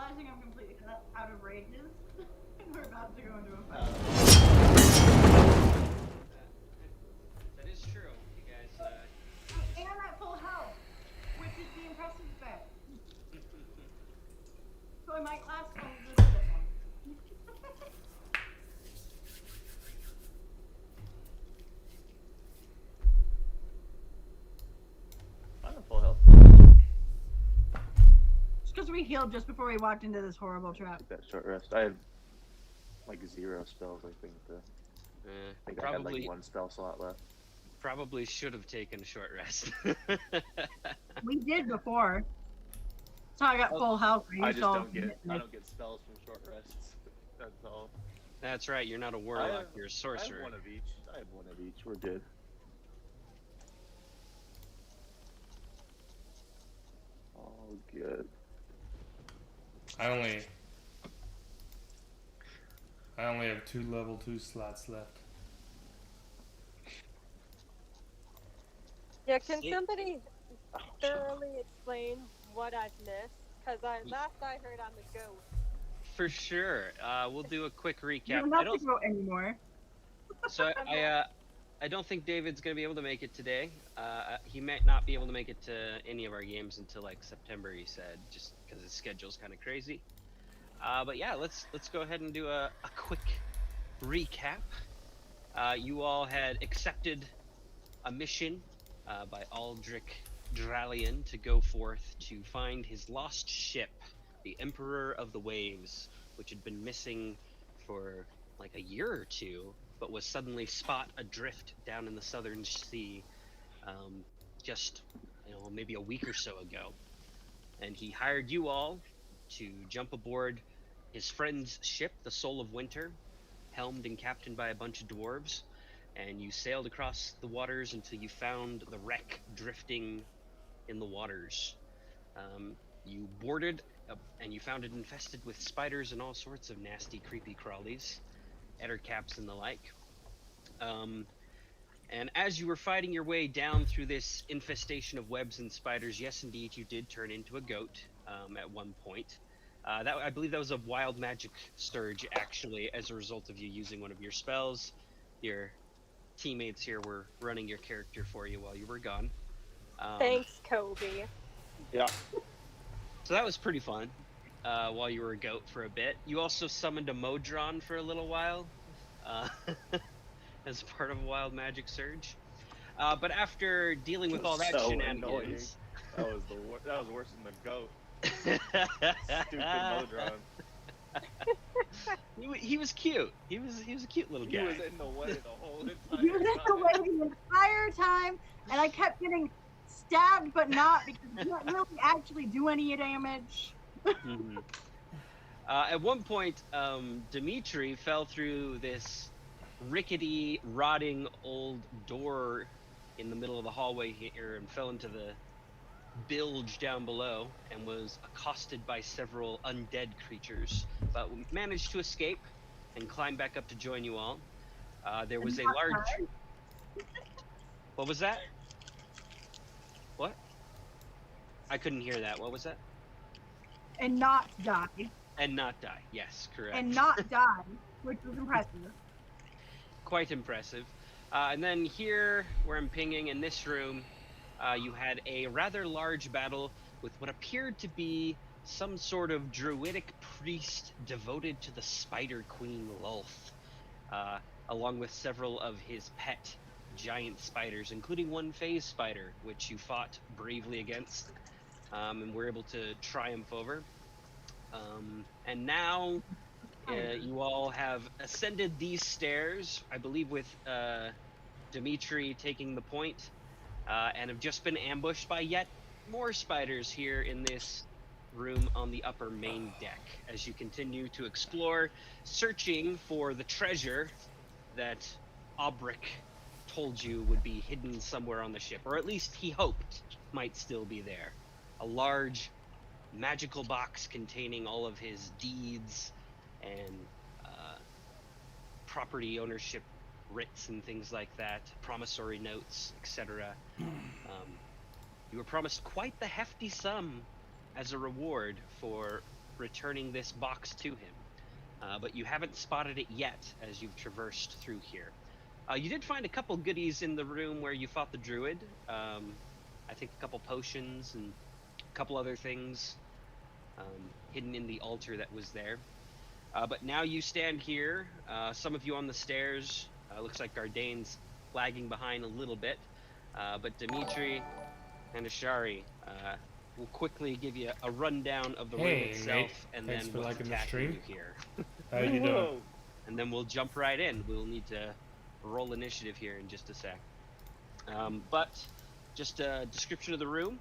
realizing I'm completely out of rages, and we're about to go into a fight. That is true, you guys. I am at full health, which is the impressive bit. So I might last a little bit longer. I'm at full health. Just because we healed just before we walked into this horrible trap. Took that short rest. I had like 0 spells. I think. I think I had like 1 spell slot left. Probably should have taken a short rest. We did before. So I got full health. I just don't get. I don't get spells from short rests. That's all. That's right. You're not a warlock. You're a sorcerer. I have 1 of each. We're good. All good. I only have 2 level 2 slots left. Yeah, can somebody thoroughly explain what I've missed? Because last I heard I'm a goat. For sure. We'll do a quick recap. You're not a goat anymore. So I don't think David's going to be able to make it today. He might not be able to make it to any of our games until like September, he said, just because his schedule's kind of crazy. But yeah, let's go ahead and do a quick recap. You all had accepted a mission by Aldrich Dralion to go forth to find his lost ship, the Emperor of the Waves, which had been missing for like a year or two, but was suddenly spot adrift down in the southern sea just maybe a week or so ago. And he hired you all to jump aboard his friend's ship, the Soul of Winter, helmed and captained by a bunch of dwarves, and you sailed across the waters until you found the wreck drifting in the waters. You boarded and you found it infested with spiders and all sorts of nasty, creepy crawlies, ettercaps and the like. And as you were fighting your way down through this infestation of webs and spiders, yes, indeed, you did turn into a goat at one point. I believe that was a wild magic surge, actually, as a result of you using one of your spells. Your teammates here were running your character for you while you were gone. Thanks, Kobe. Yeah. So that was pretty fun while you were a goat for a bit. You also summoned a Modron for a little while as part of a wild magic surge. But after dealing with all that shenanigans... Annoying. That was worse than the goat. Stupid Modron. He was cute. He was a cute little guy. He was in the way the whole entire time. He was in the way the entire time, and I kept getting stabbed, but not, because he didn't really actually do any damage. Mm-hmm. At one point, Dimitri fell through this rickety, rotting old door in the middle of the hallway here and fell into the bilge down below and was accosted by several undead creatures, but managed to escape and climb back up to join you all. There was a large... What was that? What? I couldn't hear that. What was that? And not die. And not die. Yes, correct. And not die, which was impressive. Quite impressive. And then here, where I'm pinging, in this room, you had a rather large battle with what appeared to be some sort of druidic priest devoted to the Spider Queen Lulth, along with several of his pet giant spiders, including one phase spider, which you fought bravely against, and were able to triumph over. And now you all have ascended these stairs, I believe with Dimitri taking the point, and have just been ambushed by yet more spiders here in this room on the upper main deck as you continue to explore, searching for the treasure that Aubric told you would be hidden somewhere on the ship, or at least he hoped might still be there. A large magical box containing all of his deeds and property ownership writs and things like that, promissory notes, etc. You were promised quite the hefty sum as a reward for returning this box to him. But you haven't spotted it yet as you've traversed through here. You did find a couple goodies in the room where you fought the druid. I think a couple potions and a couple other things hidden in the altar that was there. But now you stand here, some of you on the stairs. Looks like Gardane's lagging behind a little bit. But Dimitri and Ashari will quickly give you a rundown of the room itself, Nate. and Thanks then for what's liking the attacking stream. you here. How you doing? And then we'll jump right in. We'll need to roll initiative here in just a sec. But just a description of the room.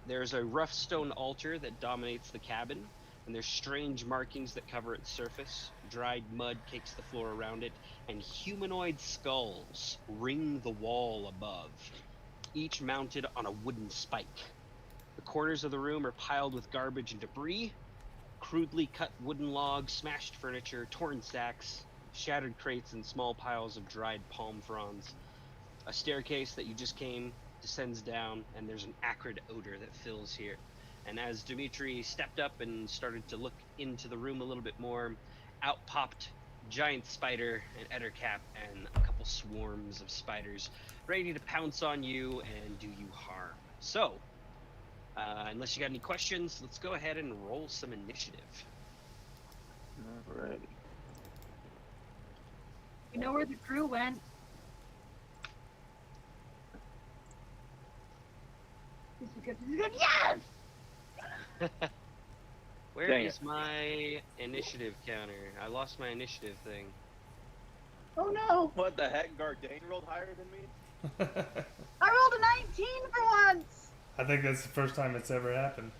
There's a rough stone altar that dominates the cabin, and there's strange markings that cover its surface. Dried mud cakes the floor around it, and humanoid skulls ring the wall above, each mounted on a wooden spike. The corners of the room are piled with garbage and debris, crudely cut wooden logs, smashed furniture, torn sacks, shattered crates, and small piles of dried palm fronds. A staircase that you just came descends down, and there's an acrid odor that fills here. And as Dimitri stepped up and started to look into the room a little bit more, out popped giant spider, an ettercap, and a couple swarms of spiders ready to pounce on you and do you harm. So, unless you got any questions, let's go ahead and roll some initiative. Alrighty. You know where the crew went? This is good. This is good. Yes! Where Dang is it. my initiative counter? I lost my initiative thing. Oh no! What the heck? Gardane rolled higher than me? I rolled a 19 for once! I think that's the first time it's ever happened.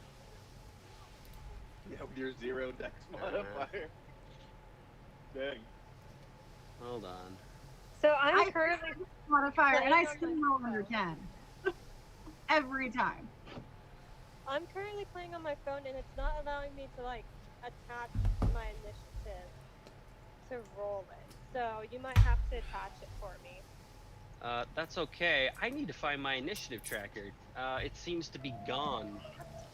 Yeah, with your 0 dex modifier. Dang. Hold on. So I'm I currently modifier, and I playing on still my roll under 10. Every time. I'm currently playing on my phone, and it's not allowing me to like attach my initiative to roll it. So you might have to attach it for me. That's okay. I need to find my initiative tracker. It seems to be gone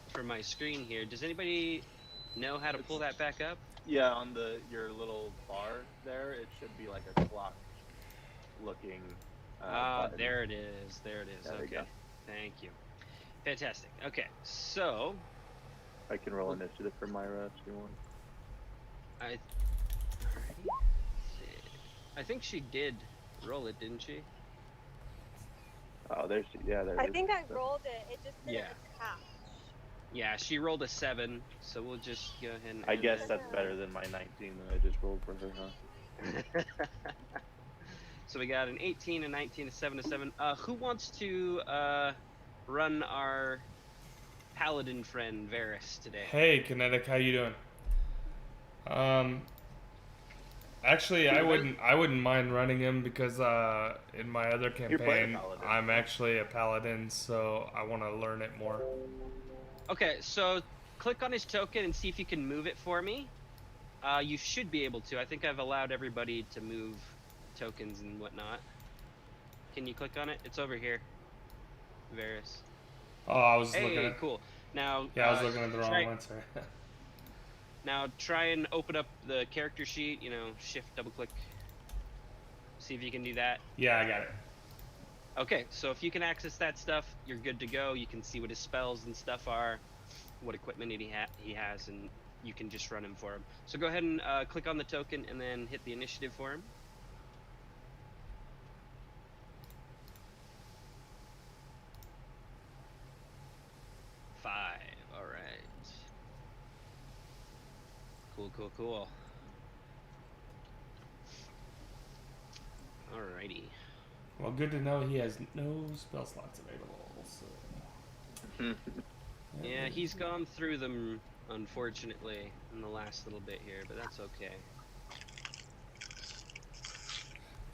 from my screen here. Does anybody know how to pull that back up? Yeah, on your little bar there, it should be like a clock looking. Button. There it is. There it is. There we Okay. go. Thank you. Fantastic. Okay, so I can roll initiative for Myra if you want. I think she did roll it, didn't she? Oh, there she. Yeah, there. I it is. think I rolled it. It just didn't Yeah. attach. Yeah, she rolled a 7, so we'll just go ahead and. I add guess that. that's better than my 19 that I just rolled for her, huh? So we got an 18, a 19, a 7, a 7. Who wants to run our paladin friend Varys today? Hey, Kinetic, how you doing? Actually, I wouldn't mind running him because in my other playing campaign, paladin. I'm actually a paladin, so I want to learn it more. Okay, so click on his token and see if you can move it for me. You should be able to. I think I've allowed everybody to move tokens and whatnot. Can you click on it? It's over here. Varys. Oh, I was looking Hey, at. cool. Now, Yeah, I was looking at the wrong try, one. Sorry. Now try and open up the character sheet. You know, shift, double click. See if you can do that. Yeah, I got it. Okay, so if you can access that stuff, you're good to go. You can see what his spells and stuff are, what equipment he has, and you can just run him for him. So go ahead and click on the token and then hit the initiative for him. Five. All right. Cool. Alrighty. Well, good to know he has no spell slots available. So. Yeah, he's gone through them, unfortunately, in the last little bit here, but that's okay.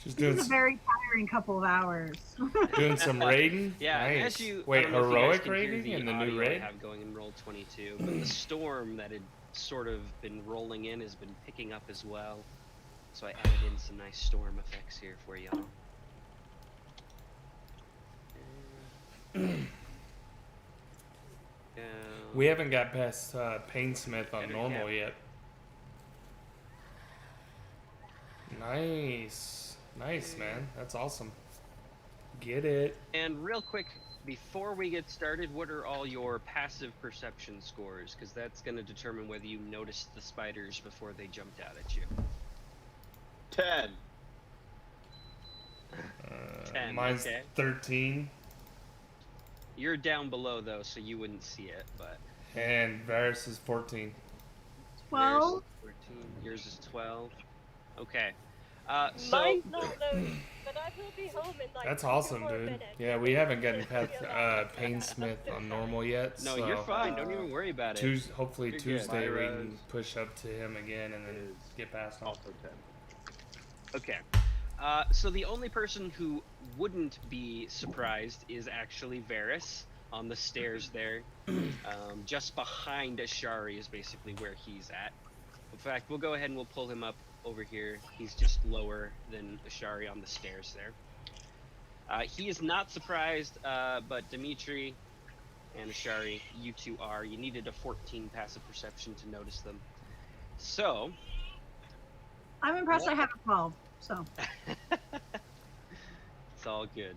Just This is a very tiring couple of hours. doing some raiding. Yeah, nice. as you Wait, I don't know if you guys heroic can hear raiding in the new audio raid? I have going in roll 22, but the storm that had sort of been rolling in has been picking up as well. So I added in some nice storm effects here for y'all. Go. We haven't got past Painsmith on Enter normal cap. yet. Nice. Nice, man. That's awesome. Get it. And real quick, before we get started, what are all your passive perception scores? Because that's going to determine whether you noticed the spiders before they jumped out at you. 10. 10, Mine's okay. 13. You're down below, though, so you wouldn't see it, but... And Varus is 14. 12. Yours is 14. Yours is 12. Okay. So... Mine's not loading, but I will be home in like That's 2 awesome, more dude. minutes. Yeah, we haven't gotten past Painsmith on normal yet. No, so you're fine. Don't even worry about it. Hopefully You're good. Tuesday we Myra's can push up to him again and then get past him. Also 10. Okay. So the only person who wouldn't be surprised is actually Varus on the stairs there. Just behind Ashari is basically where he's at. In fact, we'll go ahead and we'll pull him up over here. He's just lower than Ashari on the stairs there. He is not surprised, but Dimitri and Ashari, you two are. You needed a 14 passive perception to notice them. So... I'm impressed I have a 12, so. It's all good.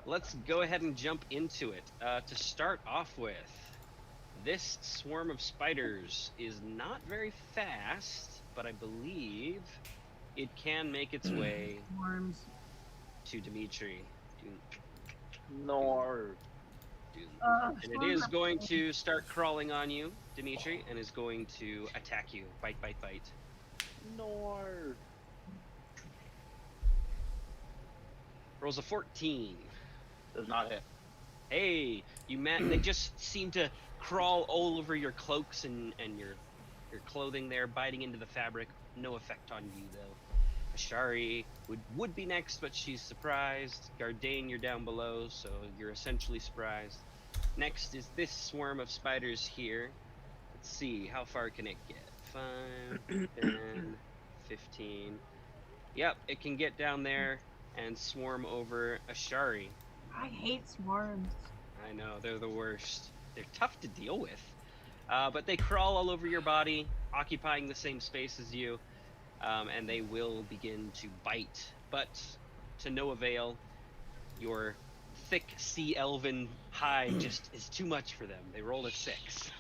Let's go ahead and jump into it. To start off with, this swarm of spiders is not very fast, but I believe it can make its way Worms. to Dimitri. No. And it is going to start crawling on you, Dimitri, and is going to attack you. Bite, bite, bite. No. Rolls a 14. Does not hit. Hey, they just seem to crawl all over your cloaks and your clothing there, biting into the fabric. No effect on you, though. Ashari would be next, but she's surprised. Gardain, you're down below, so you're essentially surprised. Next is this swarm of spiders here. Let's see, how far can it get? 5, 10, 15. Yep, it can get down there and swarm over Ashari. I hate swarms. I know, they're the worst. They're tough to deal with. But they crawl all over your body, occupying the same space as you, and they will begin to bite. But to no avail, your thick sea elven hide just is too much for them. They roll a 6.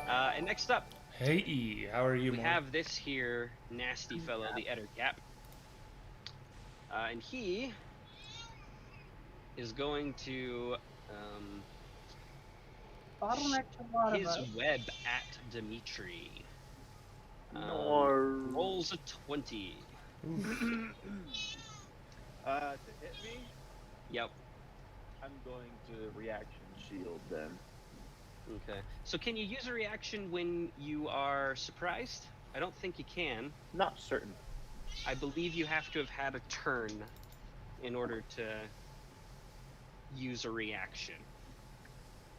And next up, Hey, how are you, we Mort? have this here nasty fellow, the Ettercap. And he is going to Bottleneck to a lot of his us. web at Dimitri. No. Rolls a 20. To hit me, Yep. I'm going to reaction shield then. Okay. So can you use a reaction when you are surprised? I don't think you can. Not certain. I believe you have to have had a turn in order to use a reaction.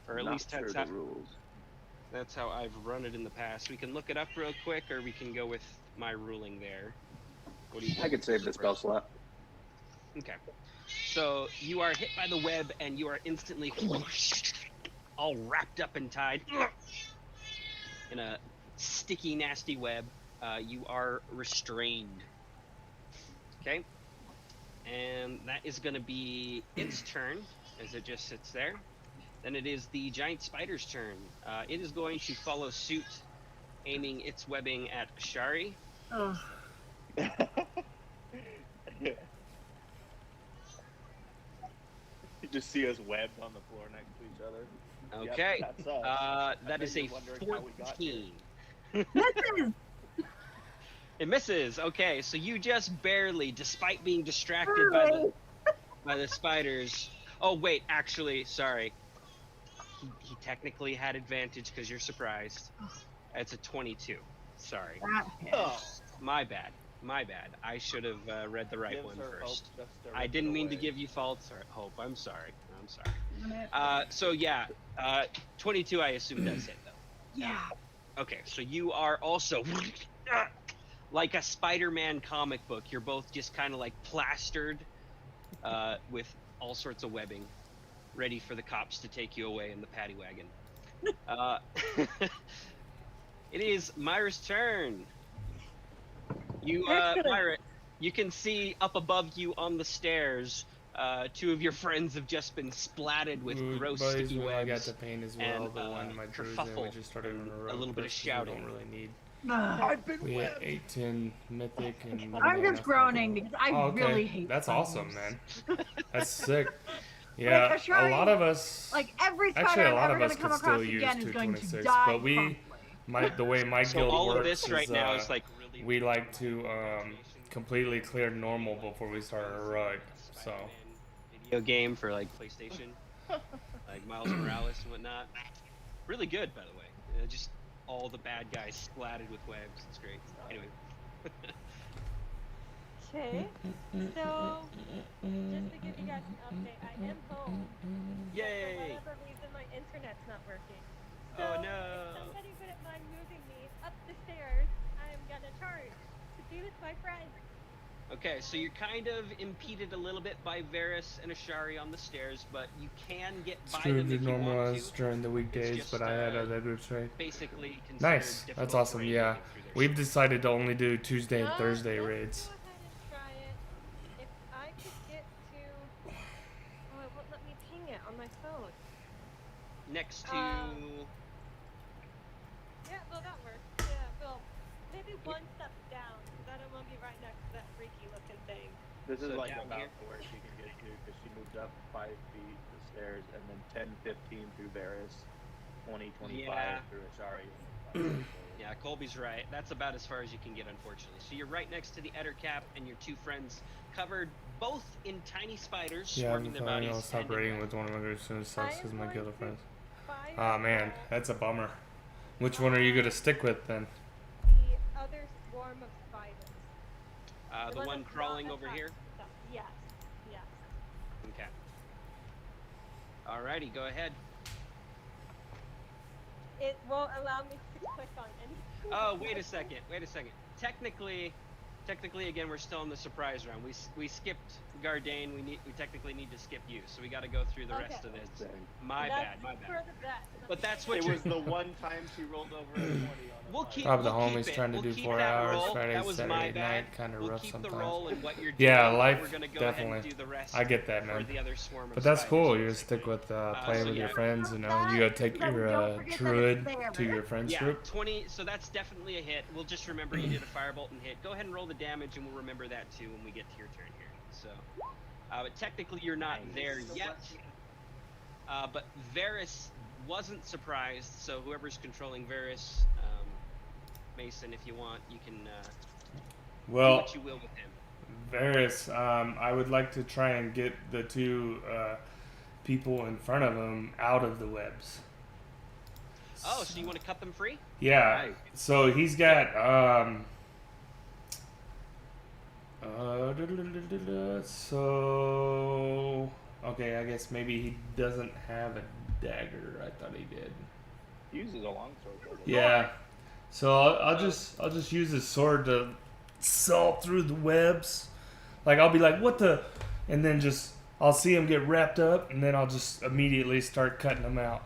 Or at Not least sure that's the rules. that's how I've run it in the past. We can look it up real quick, or we can go with my ruling there. What do you think? I could save the spell slot. Okay. So you are hit by the web, and you are instantly all wrapped up and tied in a sticky, nasty web. You are restrained. Okay. And that is going to be its turn, as it just sits there. Then it is the giant spider's turn. It is going to follow suit, aiming its webbing at Ashari. Ugh. you just see us webbed on the floor next to each other. Okay. Yep, that's us. That is a you're wondering how we got here. 14. Misses! It misses. Okay, so you just barely, despite being distracted by the spiders. Oh wait, actually, sorry. He technically had advantage because you're surprised. It's a 22. Sorry. That hit. Oh, My bad. My bad. I should have read the right gives one her first. hope just to I rip didn't it mean to away. give you false hope. I'm sorry. I'm sorry. Damn it. So yeah, 22 I assume does hit though. Yeah. Okay, so you are also like a Spider-Man comic book. You're both just kind of like plastered with all sorts of webbing. ready for the cops to take you away in the paddy wagon. It is Myra's turn. Myra, you can see up above you on the stairs, 2 of your friends have just been splatted with gross buddies, sticky when I got webs to paint as well, and the one my druids in, we kerfuffle just started on a road. a little bit of We shouting. don't really need. I've been We had webbed. 8-10 mythic and. I'm just groaning because I Oh, okay. really hate That's spiders. awesome, man. That's sick. Yeah, Like, Ashari, a lot of us. Like every spider Actually, a I'm lot ever of going us to come could still across use again is going to 226, die but we, promptly. the way my So guild all works of this right is, now is like really we like to completely clear normal before we start a heroic. So. Video game for like PlayStation, like Miles Morales and whatnot. Really good, by the way. Just all the bad guys splatted with webs. It's great. Anyway. Okay, so just to give you guys an update, I am home. Yay! For whatever reason, my internet's not working. So Oh no! if somebody wouldn't mind moving me up the stairs, I'm gonna charge to do with my friends. Okay, so you're kind of impeded a little bit by Varys and Ashari on the stairs, but you can get by Screwed them to if you want normalize to. during the weekdays, just, but I had other groups right. Basically considered Nice, difficult that's awesome. terrain Yeah, moving through their we've shit. decided to only do Tuesday and Thursday Let's raids. go ahead and try it. If I could get to... Oh, it won't let me ping it on my phone. Next to... Yeah, well, that works. Yeah, well, maybe one step down, because I don't want to be right next to that freaky looking thing. This is So like down about here? where she can get to because she moved up 5 feet the stairs and then 10, 15 through Varys, 20, 25 Yeah. through Ashari. Yeah, Colby's right. That's about as far as you can get, unfortunately. So you're right next to the Eder Cap, and your 2 friends covered both in tiny spiders Yeah, I'm swarming their planning bodies. on stop and in raiding webs. with one of my groups soon as sucks because my guild friends. Fire Ah man, that's a bummer. Which one are you gonna stick with then? the other swarm of spiders. The one that's crawling not over attached here? to stuff. Yes, yes. Okay. Alrighty, go ahead. It won't allow me to click on any. Oh, wait a second. Technically, again, we're still in the surprise round. We skipped Gardain. We technically need to skip you, so we got to go through the rest of this. Dang. My That's bad. for the best. But that's what It you're. was the one time she rolled over a 20 on the We'll fire. keep. Rob the we'll keep homies it. trying to We'll do keep 4 that hours, roll. Friday, That was my Saturday bad. night, kinda We'll rough keep sometimes. the roll and what you're doing. Yeah, but life, we're gonna go definitely. ahead and do the rest. I get that, For man. the other swarm of But that's spiders. cool. You just stick with playing so with your yeah. friends. You know, you gotta take Don't your forget that druid it's there, to your right? friends Yeah, group. 20. So that's definitely a hit. We'll just remember you did a firebolt and hit. Go ahead and roll the damage, and we'll remember that too when we get to your turn here. So, but technically you're not there yet. But Varys wasn't surprised, so whoever's controlling Varys, Mason, if you want, you can do Well, what you will with him. Varys, I would like to try and get the 2 people in front of him out of the webs. Oh, so you want to cut them free? Yeah. Right. So he's got so okay, I guess maybe he doesn't have a dagger. I thought he did. He uses a longsword. doesn't he? Yeah. So I'll just use his sword to saw through the webs. Like I'll be like, what the, and then just I'll see him get wrapped up, and then I'll just immediately start cutting him out.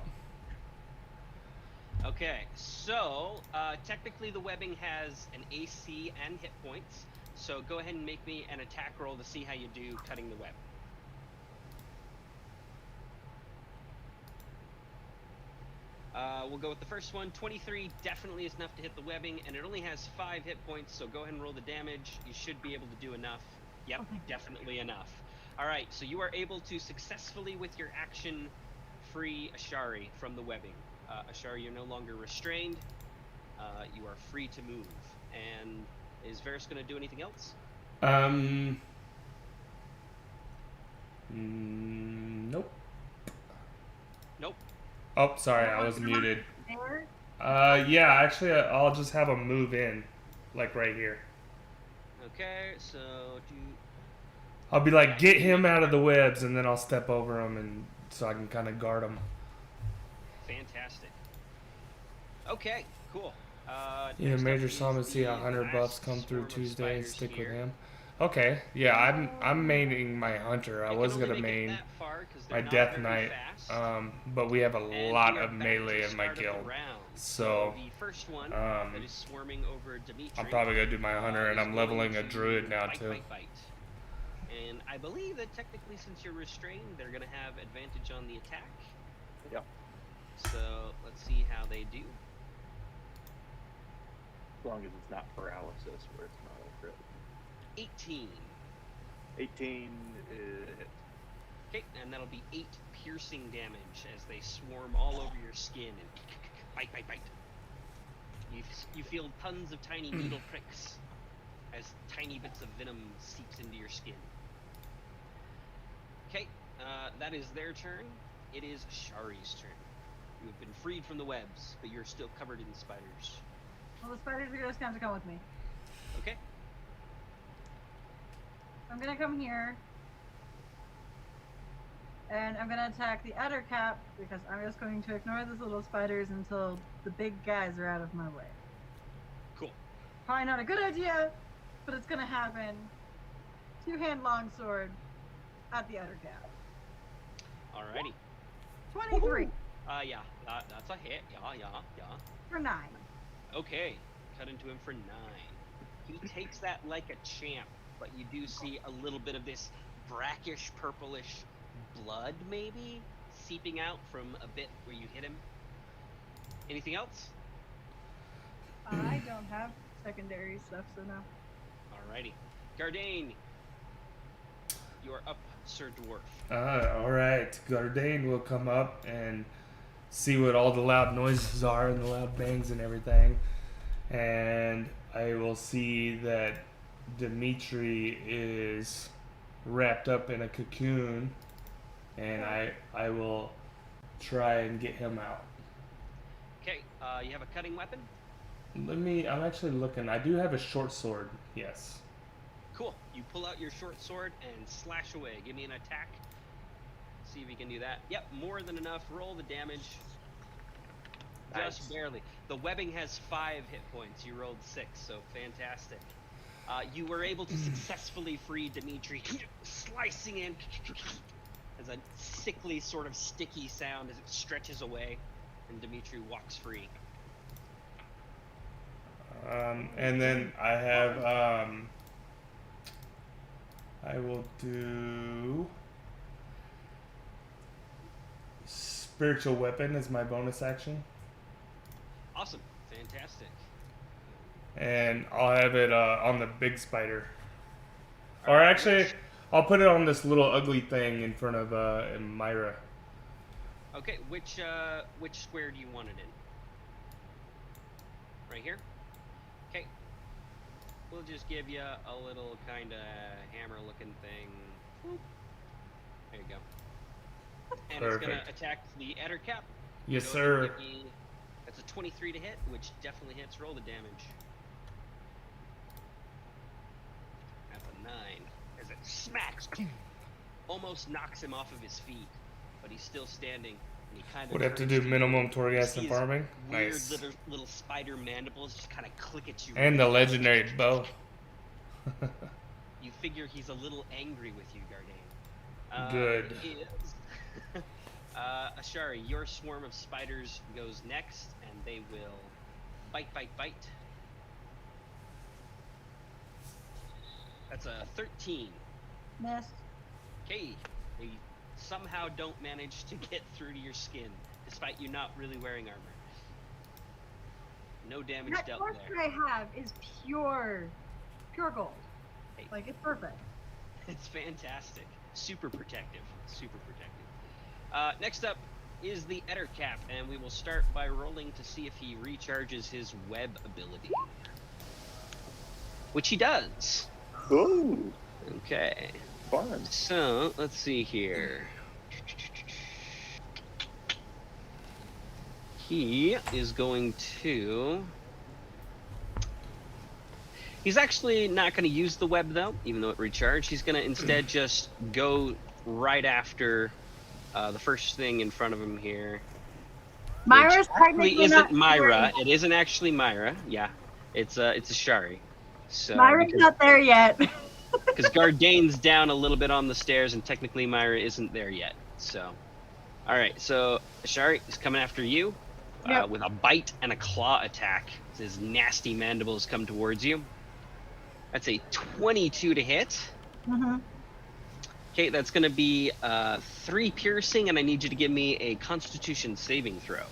Okay, so technically the webbing has an AC and hit points. So go ahead and make me an attack roll to see how you do cutting the web. We'll go with the first one. 23 definitely is enough to hit the webbing, and it only has 5 hit points, so go ahead and roll the damage. You should be able to do enough. Yep, definitely enough. Alright, so you are able to successfully, with your action, free Ashari from the webbing. Ashari, you're no longer restrained. You are free to move. And is Varys going to do anything else? Nope. Nope. Oh, sorry, I was muted. There? Yeah, actually, I'll just have him move in, like right here. Okay, so do. I'll be like, get him out of the webs, and then I'll step over him, and so I can kind of guard him. Fantastic. Okay, cool. Yeah, next up Major is Summon, see the 100 buffs last come through swarm of Tuesday and spiders stick here. with him. Okay, yeah, I'm maining my hunter. I It was can only gonna make it main that far 'cause my they're not death very knight, fast. but we have a And lot we are of back to melee the in my start of the guild, round. so The first one that is swarming over Dimitri I'm probably gonna do my hunter, and is I'm going leveling a to druid now bite, too. bite, bite. And I believe that technically, since you're restrained, they're going to have advantage on the attack. Yep. So let's see how they do. As long as it's not paralysis, where it's not a crit. 18. 18 hit. Okay, and that'll be 8 piercing damage as they swarm all over your skin and bite, bite, bite. You feel tons of tiny needle pricks as tiny bits of venom seeps into your skin. Okay, that is their turn. It is Shari's turn. You have been freed from the webs, but you're still covered in spiders. Well, the spiders are just going to come with me. Okay. I'm going to come here. And I'm going to attack the outer cap because I'm just going to ignore those little spiders until the big guys are out of my way. Cool. Probably not a good idea, but it's going to happen. 2-hand longsword at the outer cap. Alrighty. 23 Yeah, that's a hit. Yeah. for 9. Okay, cut into him for 9. He takes that like a champ, but you do see a little bit of this brackish, purplish blood, maybe, seeping out from a bit where you hit him. Anything else? I don't have secondary stuff, so no. Alrighty. Gardane, you are up, Sir Dwarf. Alright, Gardane will come up and see what all the loud noises are and the loud bangs and everything. And I will see that Dimitri is wrapped up in a cocoon, and I will try and get him out. Okay, you have a cutting weapon? I'm actually looking. I do have a short sword, yes. Cool. You pull out your short sword and slash away. Give me an attack. See if you can do that. Yep, more than enough. Roll the damage. Just barely. The webbing has 5 hit points. You rolled 6, so fantastic. You were able to successfully free Dimitri, slicing in as a sickly sort of sticky sound as it stretches away, and Dimitri walks free. And then I have I will do spiritual weapon as my bonus action. Awesome. Fantastic. And I'll have it on the big spider. Or actually, I'll put it on this little ugly thing in front of Myra. Okay, which square do you want it in? Right here? Okay. We'll just give you a little kind of hammer-looking thing. There you go. And Perfect. It's going to attack the outer cap. Yes, Go sir. ahead and give me- That's a 23 to hit, which definitely hits. Roll the damage. That's a 9. As it smacks, almost knocks him off of his feet, but he's still standing. And he kind of Would have to turns do minimum Torghast see and his farming. Weird Nice. little spider mandibles just kind of click at you. And the legendary bow. You figure he's a little angry with you, Gardane. Good. It is. Ashari, your swarm of spiders goes next, and they will bite, bite, bite. That's a 13. Missed. Okay, they somehow don't manage to get through to your skin, despite you not really wearing armor. No damage That dealt torch there. that I have is pure gold. Hey. Like, it's perfect. It's fantastic. Super protective. Super protective. Next up is the Ettercap, and we will start by rolling to see if he recharges his web ability. Which he does. Ooh, Okay. fun. So, let's see here. He is going to... He's actually not going to use the web, though, even though it recharged. He's going to instead just go right after the first thing in front of him here. Myra's Which actually technically isn't not Myra. It isn't actually Myra. Yeah, it's a Shari. So Myra's not there yet. Because Gardane's down a little bit on the stairs, and technically Myra isn't there yet. So, all right. So Ashari is coming after you with a bite and a claw attack. His nasty mandibles come towards you. That's a 22 to hit. Mm-hmm. Okay, that's going to be 3 piercing, and I need you to give me a Constitution saving throw.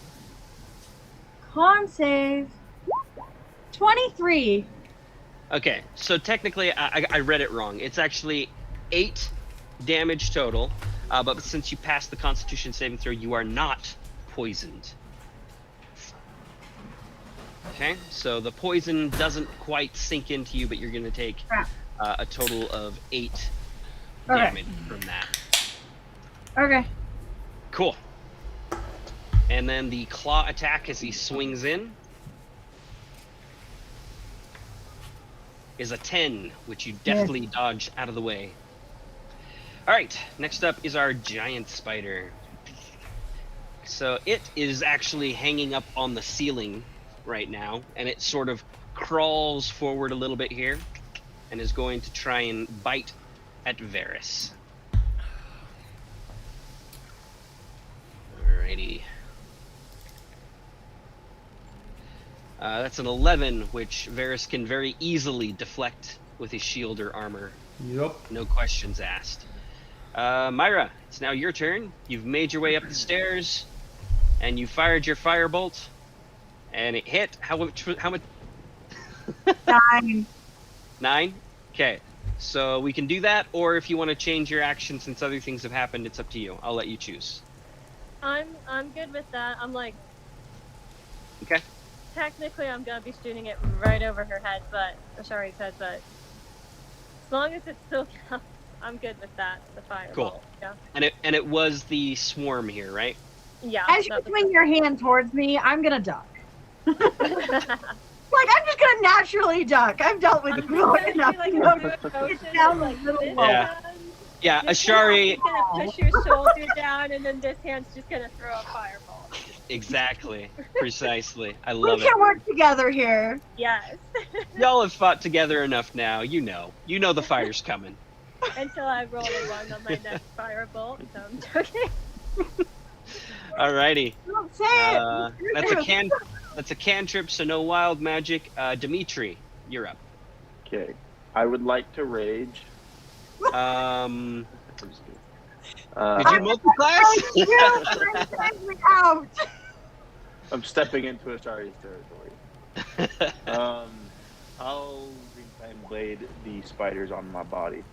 Con save. 23. Okay, so technically I read it wrong. It's actually 8 damage total, but since you passed the Constitution saving throw, you are not poisoned. Okay, so the poison doesn't quite sink into you, but you're going to take a total of 8 damage from that. Okay. Cool. And then the claw attack as he swings in is a 10, which you deftly dodge out of the way. All right, next up is our giant spider. So it is actually hanging up on the ceiling right now, and it sort of crawls forward a little bit here and is going to try and bite at Varys. Alrighty. That's an 11, which Varys can very easily deflect with his shield or armor. Yep. No questions asked. Myra, it's now your turn. You've made your way up the stairs, and you fired your firebolt, and it hit. How much? 9. 9? Okay. So we can do that, or if you want to change your action since other things have happened, it's up to you. I'll let you choose. I'm good with that. I'm like, Okay. technically I'm gonna be shooting it right over her head, but Ashari's head, but as long as it's still counts, I'm good with that. The fireball. Cool. Yeah. And it was the swarm here, right? Yeah. As you swing your hand towards me, I'm gonna duck. Like, I'm just gonna naturally duck. I've dealt with growing enough. Like, to know do a motion, it's down like, a little this low. Yeah. hand, Yeah, this Ashari. hand's gonna push your shoulder down, and then this hand's just gonna throw a fireball. Exactly. Precisely. I We love it. can work together here. Yes. Y'all have fought together enough now. You know the fire's coming. Until I roll a 1 on my next firebolt. So I'm joking. Alrighty. Don't say it. That's a cantrip, so no wild magic. Dimitri, you're up. Okay. I would like to rage. Um, I'm just kidding. did you multi-class? I'm out. I'm stepping into Ashari's territory. I'll Green Flame Blade the spiders on my body.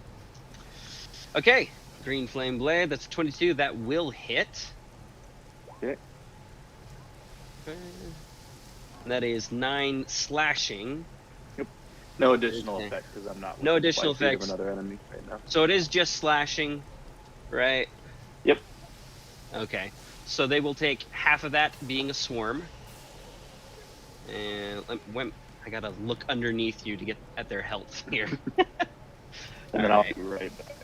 Okay, green flame blade. That's 22. That will hit. Okay. That is 9 slashing. No additional Okay. effect because I'm not. No within additional 5 feet of effects. Another enemy right now. So it is just slashing, right? Yep. Okay. So they will take half of that being a swarm. And I gotta look underneath you to get at their health here. And then Alright. I'll be right back.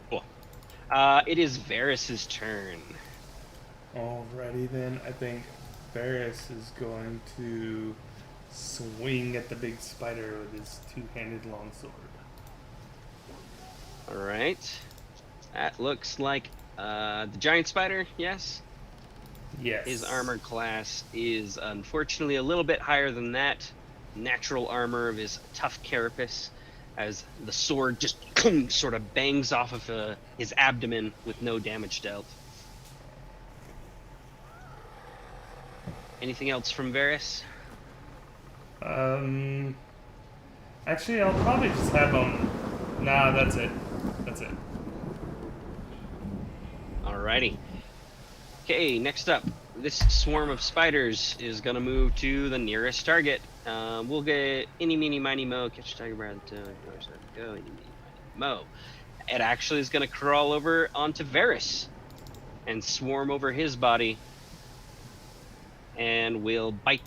Cool. It is Varys' turn. Alrighty then, I think Varys is going to swing at the big spider with his two-handed longsword. Alright. That looks like the giant spider, yes? Yes. His armor class is unfortunately a little bit higher than that. Natural armor of his tough carapace, as the sword just sort of bangs off of his abdomen with no damage dealt. Anything else from Varys? Actually, I'll probably just have him. Nah, that's it. That's it. Alrighty. Okay, next up, this swarm of spiders is gonna move to the nearest target. We'll get eeny, meeny, miny, mo, catch a tiger by the tail, go, eeny, meeny, miny, mo. It actually is gonna crawl over onto Varys and swarm over his body, and will bite.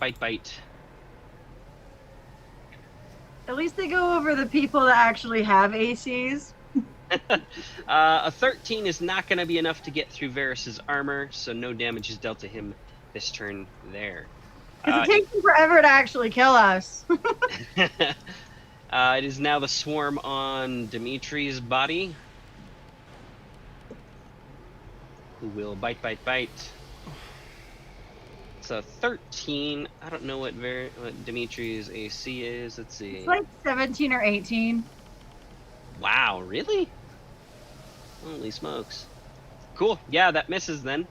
At least they go over the people that actually have ACs. A 13 is not going to be enough to get through Varys' armor, so no damage is dealt to him this turn there. Because it takes them forever to actually kill us. It is now the swarm on Dimitri's body. Who will bite. It's a 13. I don't know what Dimitri's AC is. Let's see. It's like 17 or 18. Wow, really? Holy smokes. Cool. Yeah, that misses then.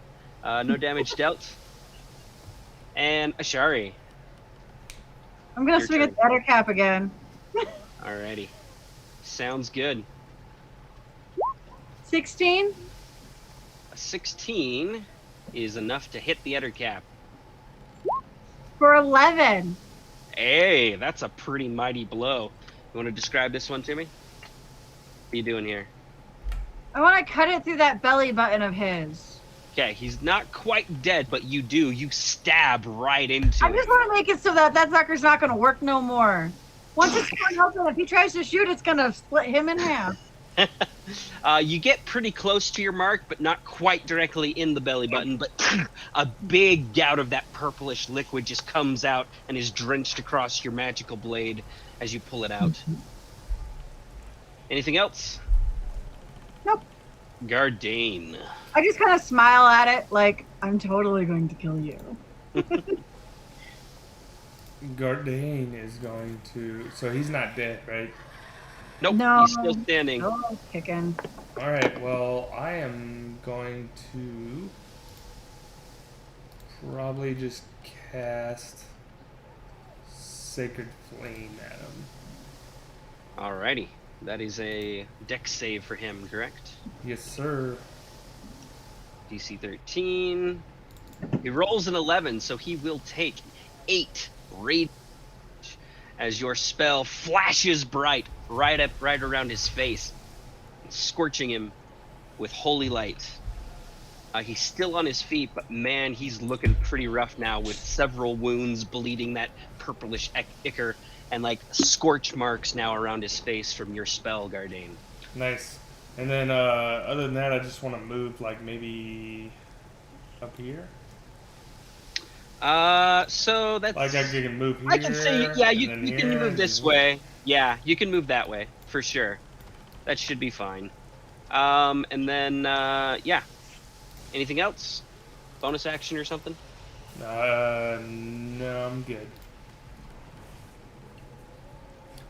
No damage dealt. And Ashari. I'm gonna Your swing turn. at the other cap again. Alrighty. Sounds good. 16. A 16 is enough to hit the other cap. For 11. Hey, that's a pretty mighty blow. You want to describe this one to me? What are you doing here? I want to cut it through that belly button of his. Okay, he's not quite dead, but you do. You stab right into I it. just want to make it so that sucker's not going to work no more. Once it's torn open, if he tries to shoot, it's going to split him in half. You get pretty close to your mark, but not quite directly in the belly button. But a big gout of that purplish liquid just comes out and is drenched across your magical blade as you pull it out. Anything else? Nope. Gardane. I just kind of smile at it like, I'm totally going to kill you. Gardane is going to. So he's not dead, right? Nope, No. he's still standing. Oh, kicking. All right. Well, I am going to probably just cast Sacred Flame at him. Alrighty. That is a dex save for him, correct? Yes, sir. DC 13. He rolls an 11, so he will take 8 radiant damage as your spell flashes bright right around his face, scorching him with holy light. He's still on his feet, but man, he's looking pretty rough now with several wounds bleeding that purplish ichor and like scorch marks now around his face from your spell, Gardane. Nice. And then other than that, I just want to move like maybe up here. So that's Like I can move here. I can say, yeah, you and then can here, move this and- way. Yeah, you can move that way for sure. That should be fine. And then yeah. Anything else? Bonus action or something? No, I'm good.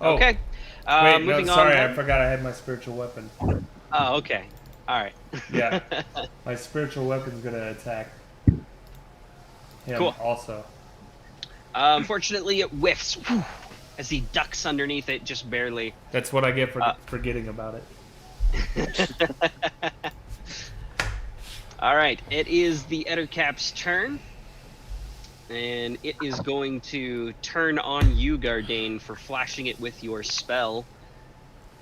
Oh, Okay. wait, no, moving sorry, on. I forgot I had my spiritual weapon. Oh, okay. All right. Yeah. My spiritual weapon's gonna attack him Cool. also. Unfortunately, it whiffs as he ducks underneath it, just barely. That's what I get for forgetting about it. All right, it is the Ettercap's turn, and it is going to turn on you, Gardane, for flashing it with your spell,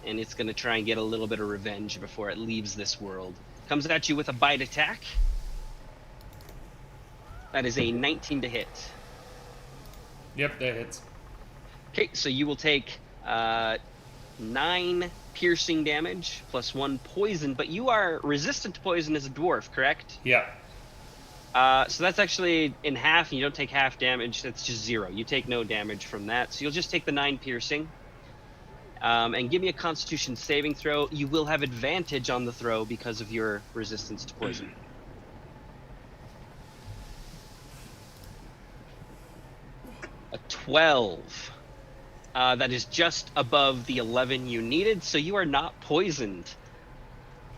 and it's going to try and get a little bit of revenge before it leaves this world. Comes at you with a bite attack. That is a 19 to hit. Yep, that hits. Okay, so you will take 9 piercing damage plus 1 poison, but you are resistant to poison as a dwarf, correct? Yeah. So that's actually in half, and you don't take half damage. That's just 0. You take no damage from that, so you'll just take the 9 piercing. And give me a Constitution saving throw. You will have advantage on the throw because of your resistance to poison. A 12. That is just above the 11 you needed, so you are not poisoned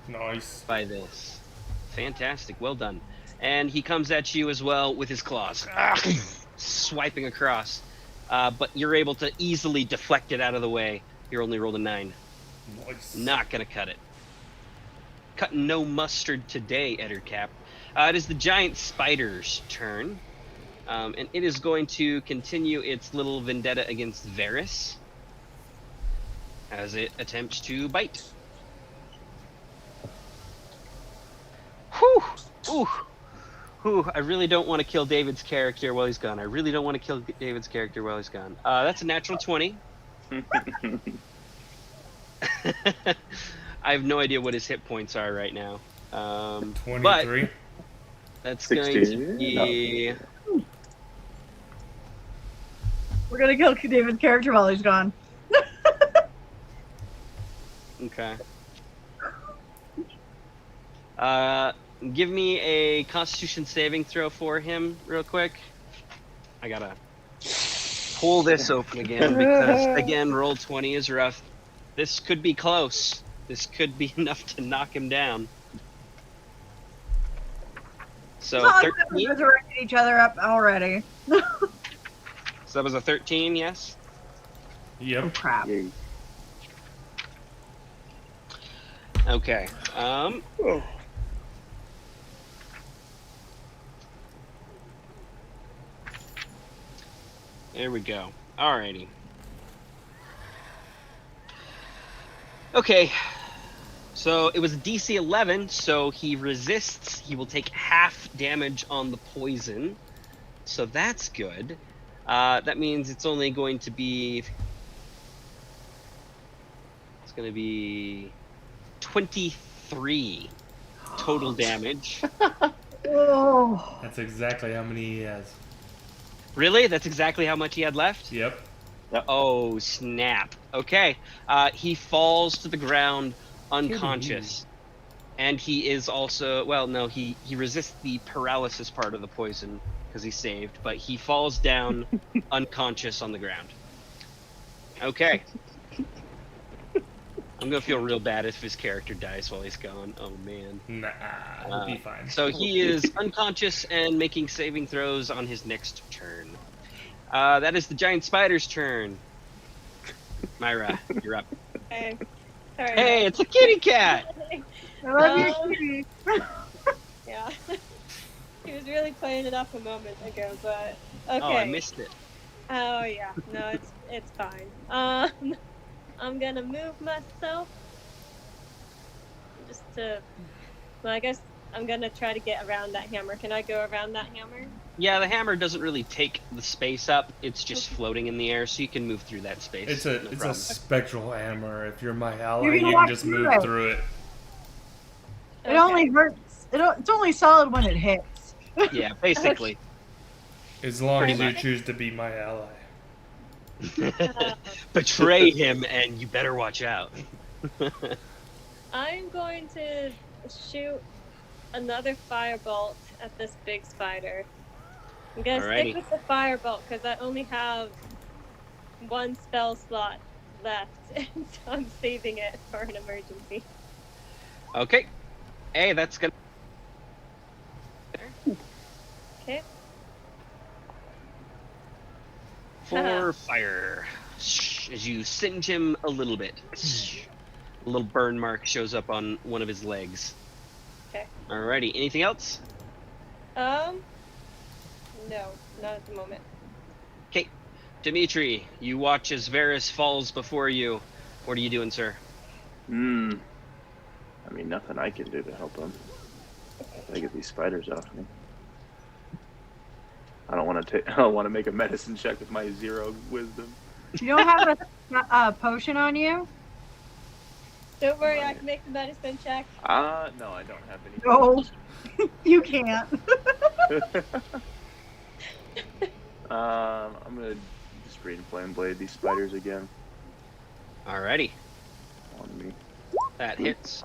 Nice. by this. Fantastic, well done. And he comes at you as well with his claws, swiping across. But you're able to easily deflect it out of the way. You only rolled a 9. Nice. Not gonna cut it. Cutting no mustard today, Ettercap. It is the giant spider's turn. And it is going to continue its little vendetta against Varys as it attempts to bite. Whew! Ooh! Whew! I really don't want to kill David's character while he's gone. I really don't want to kill David's character while he's gone. That's a natural 20. I have no idea what his hit points are right now. 23. But that's 16? going to be... We're gonna kill David's character while he's gone. Okay. Give me a Constitution saving throw for him, real quick. I gotta pull this open again because, again, roll 20 is rough. This could be close. This could be enough to knock him down. So It's not like we 13. resurrected each other up already. So that was a 13, yes? Oh Yep. crap. Yay. Okay. Oh. There we go. Alrighty. Okay. So it was a DC 11, so he resists. He will take half damage on the poison. So that's good. That means it's only going to be... It's going to be 23 total damage. Oh. That's exactly how many he has. Really? That's exactly how much he had left? Yep. Oh, snap. Okay. He falls to the ground unconscious. And he is also, well, no, he resists the paralysis part of the poison because he's saved, but he falls down unconscious on the ground. Okay. I'm going to feel real bad if his character dies while he's gone. Oh, man. Nah, he'll be fine. So he is unconscious and making saving throws on his next turn. That is the giant spider's turn. Myra, you're up. Okay. Sorry. Hey, it's a kitty cat! I love your kitty. Yeah. He was really playing it up a moment ago, but okay. Oh, I missed it. Oh yeah, no, it's fine. I'm gonna move myself just to. Well, I guess I'm gonna try to get around that hammer. Can I go around that hammer? Yeah, the hammer doesn't really take the space up. It's just floating in the air, so you can move through that space. It's no a problem. spectral hammer. If you're my ally, You're you gonna can walk just through move it. through it. It only hurts. It's only solid when it hits. Yeah, basically. As long Pretty as you much. choose to be my ally. Betray him, and you better watch out. I'm going to shoot another firebolt at this big spider. I'm gonna Alrighty. stick with the firebolt because I only have one spell slot left, and so I'm saving it for an emergency. Okay. Hey, that's gonna... Okay. For fire. As you singe him a little bit. A little burn mark shows up on one of his legs. Okay. Alrighty. Anything else? No, not at the moment. Okay. Dimitri, you watch as Varys falls before you. What are you doing, sir? I mean, nothing I can do to help him. I get these spiders off me. I don't want to make a medicine check with my 0 wisdom. You don't have a potion on you? Don't worry, I can make the medicine check. No, I don't have any. No, you can't. I'm gonna just read Flame Blade these spiders again Alrighty. on me. That hits.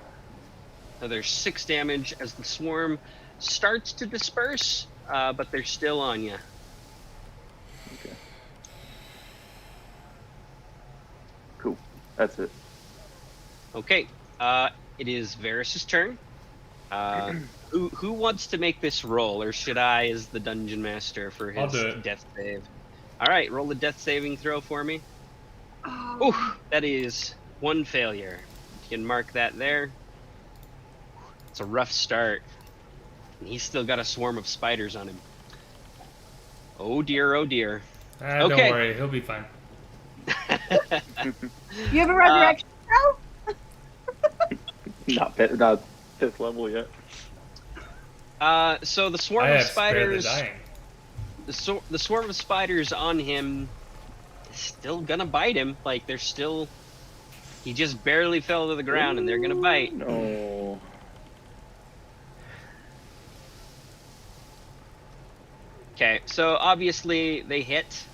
So there's 6 damage as the swarm starts to disperse, but they're still on you. Okay. Cool. That's it. Okay. It is Varys' turn. Who wants to make this roll, or should I, as the dungeon master, for I'll his do it. death save? All right, roll the death saving throw for me. Oh, Ooh, that is 1 failure. You can mark that there. It's a rough start. And he's still got a swarm of spiders on him. Oh dear, oh dear. Don't Okay. worry, he'll be fine. you have a resurrection spell? Not 5th level yet. So the swarm I of have spare the spiders, dying. the swarm of spiders on him is still gonna bite him. Like they're still, he just barely fell to the ground and they're gonna bite. No. Okay, so obviously they hit.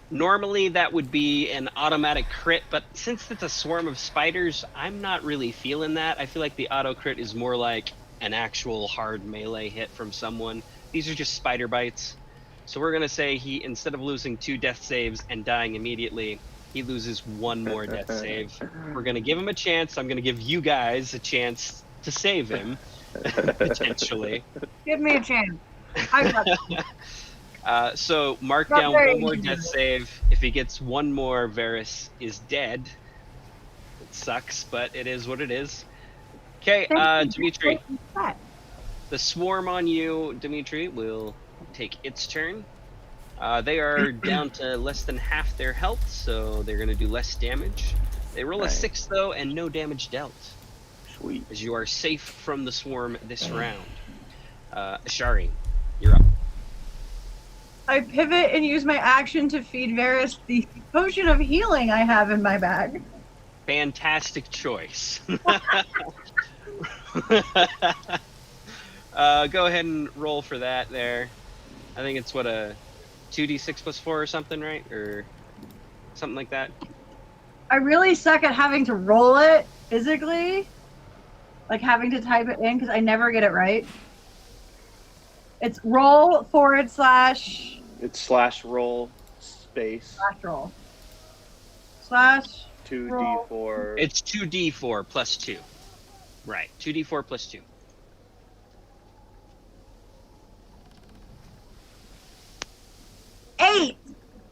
Normally that would be an automatic crit, but since it's a swarm of spiders, I'm not really feeling that. I feel like the auto crit is more like an actual hard melee hit from someone. These are just spider bites. So we're gonna say he, instead of losing 2 death saves and dying immediately, he loses 1 more death save. We're gonna give him a chance. I'm gonna give you guys a chance to save him, potentially. Give me a chance. I got this. So mark Not down very 1 more easy. death save. If he gets 1 more, Varys is dead. It sucks, but it is what it is. Okay, Thank you. Dimitri, What? the swarm on you, Dimitri, will take its turn. They are down to less than half their health, so they're going to do less damage. They roll a Right. 6 though, and no damage dealt, Sweet. as you are safe from the swarm this round. Ashari, you're up. I pivot and use my action to feed Varys the potion of healing I have in my bag. Fantastic choice. Go ahead and roll for that there. I think it's what, a 2d6 plus 4 or something, right? Or something like that. I really suck at having to roll it physically, like having to type it in because I never get it right. It's roll / It's slash roll space roll / 2d4. It's 2d4 plus 2. Right, 2d4 plus 2. eight.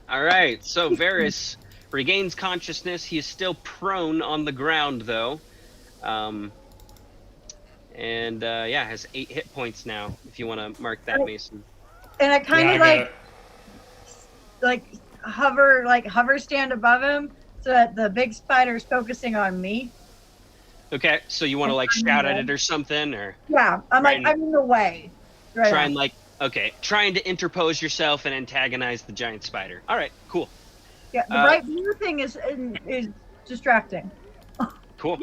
All right, so Varys regains consciousness. He is still prone on the ground, though. Yeah, has 8 hit points now, if you want to mark that, Mason. And I kind Yeah, of I got like hover stand above him so that the big spider's focusing on me. Okay, so you want to, like, shout at it or something? Or Yeah, I'm Right. I'm in the way. Right try now. and, like, okay, trying to interpose yourself and antagonize the giant spider. All right, cool. Yeah, the right blue thing is distracting. Cool.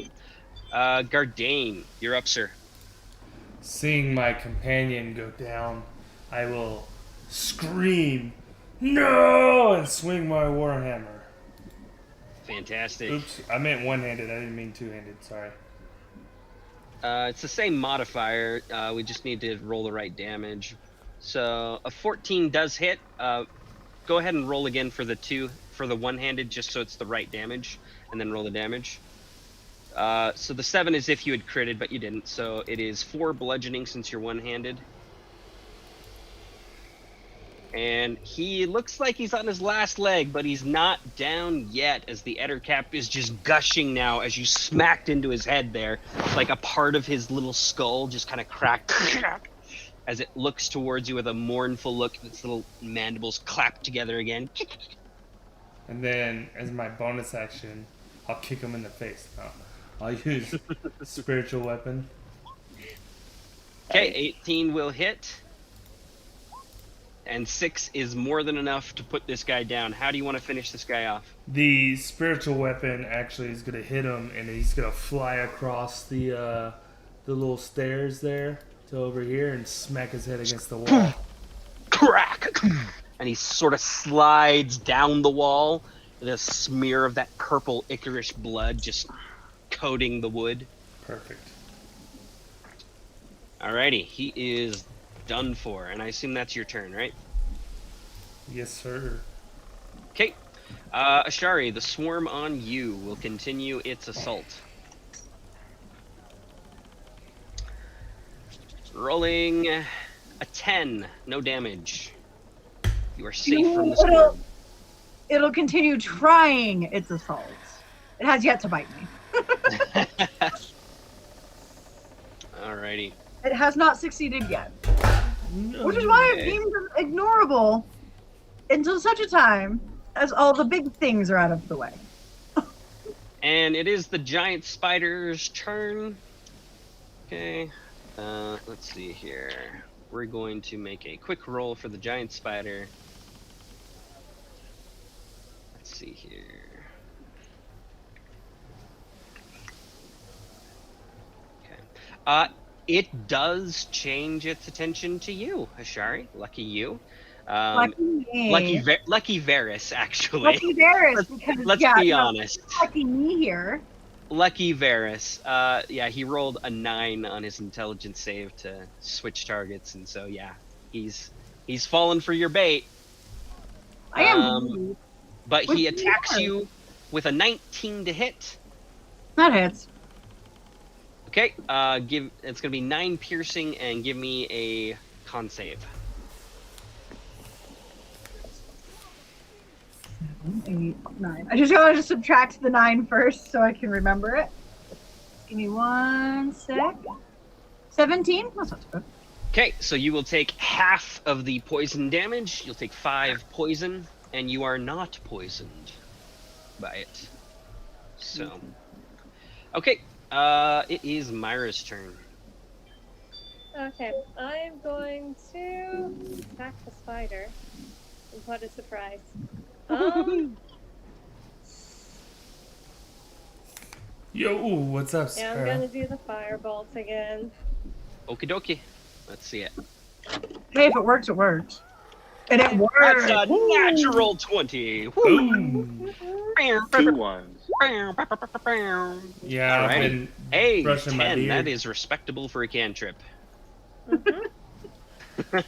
Gardane, you're up, sir. Seeing my companion go down, I will scream, "No!" and swing my warhammer. Fantastic. Oops, I meant one-handed. I didn't mean two-handed. Sorry. It's the same modifier. We just need to roll the right damage. So a 14 does hit. Go ahead and roll again for the one-handed, just so it's the right damage, and then roll the damage. So the 7 is if you had critted, but you didn't. So it is 4 bludgeoning since you're one-handed. And he looks like he's on his last leg, but he's not down yet, as the Ettercap is just gushing now as you smacked into his head there. Like a part of his little skull just kind of cracked as it looks towards you with a mournful look. Its little mandibles clap together again. And then, as my bonus action, I'll kick him in the face. No, I'll use spiritual weapon. Okay, 18 will hit. And 6 is more than enough to put this guy down. How do you want to finish this guy off? The spiritual weapon actually is going to hit him, and he's going to fly across the little stairs there to over here and smack his head against the wall. Crack! And he sort of slides down the wall with a smear of that purple Icarish blood just coating the wood. Perfect. Alrighty, he is done for, and I assume that's your turn, right? Yes, sir. Okay. Ashari, the swarm on you will continue its assault. Rolling a 10, no damage. You are safe from the swarm. It'll continue trying its assault. It has yet to bite me. Alrighty. It has not succeeded yet. No. Which is why I've Okay. deemed them ignorable until such a time as all the big things are out of the way. And it is the giant spider's turn. Okay. Let's see here. We're going to make a quick roll for the giant spider. Let's see here. Okay. It does change its attention to you, Ashari. Lucky you. Lucky me. Lucky Varys, actually. Lucky Varys, because Let's yeah, be no, honest. lucky me here. Lucky Varys. Yeah, he rolled a 9 on his intelligence save to switch targets, and so yeah, he's fallen for your bait. I am. But Which he you attacks are. you with a 19 to hit. That hits. Okay, it's gonna be 9 piercing, and give me a con save. 7, 8, 9. I just gotta subtract the 9 first so I can remember it. Give me 1 sec. 17? That's not too bad. Okay, so you will take half of the poison damage. You'll take 5 poison, and you are not poisoned by it. So, okay, it is Myra's turn. Okay, I'm going to attack the spider. What a surprise. Yo, what's up, Yeah, I'm Sarah? gonna do the firebolt again. Okie dokie. Let's see it. Hey, if it works, it works. And it works. That's a natural 20. Woo. Boom. 2 ones. Yeah, I've Alrighty. been Hey, brushing my 10. beard. That is respectable for a cantrip. Mm-hmm.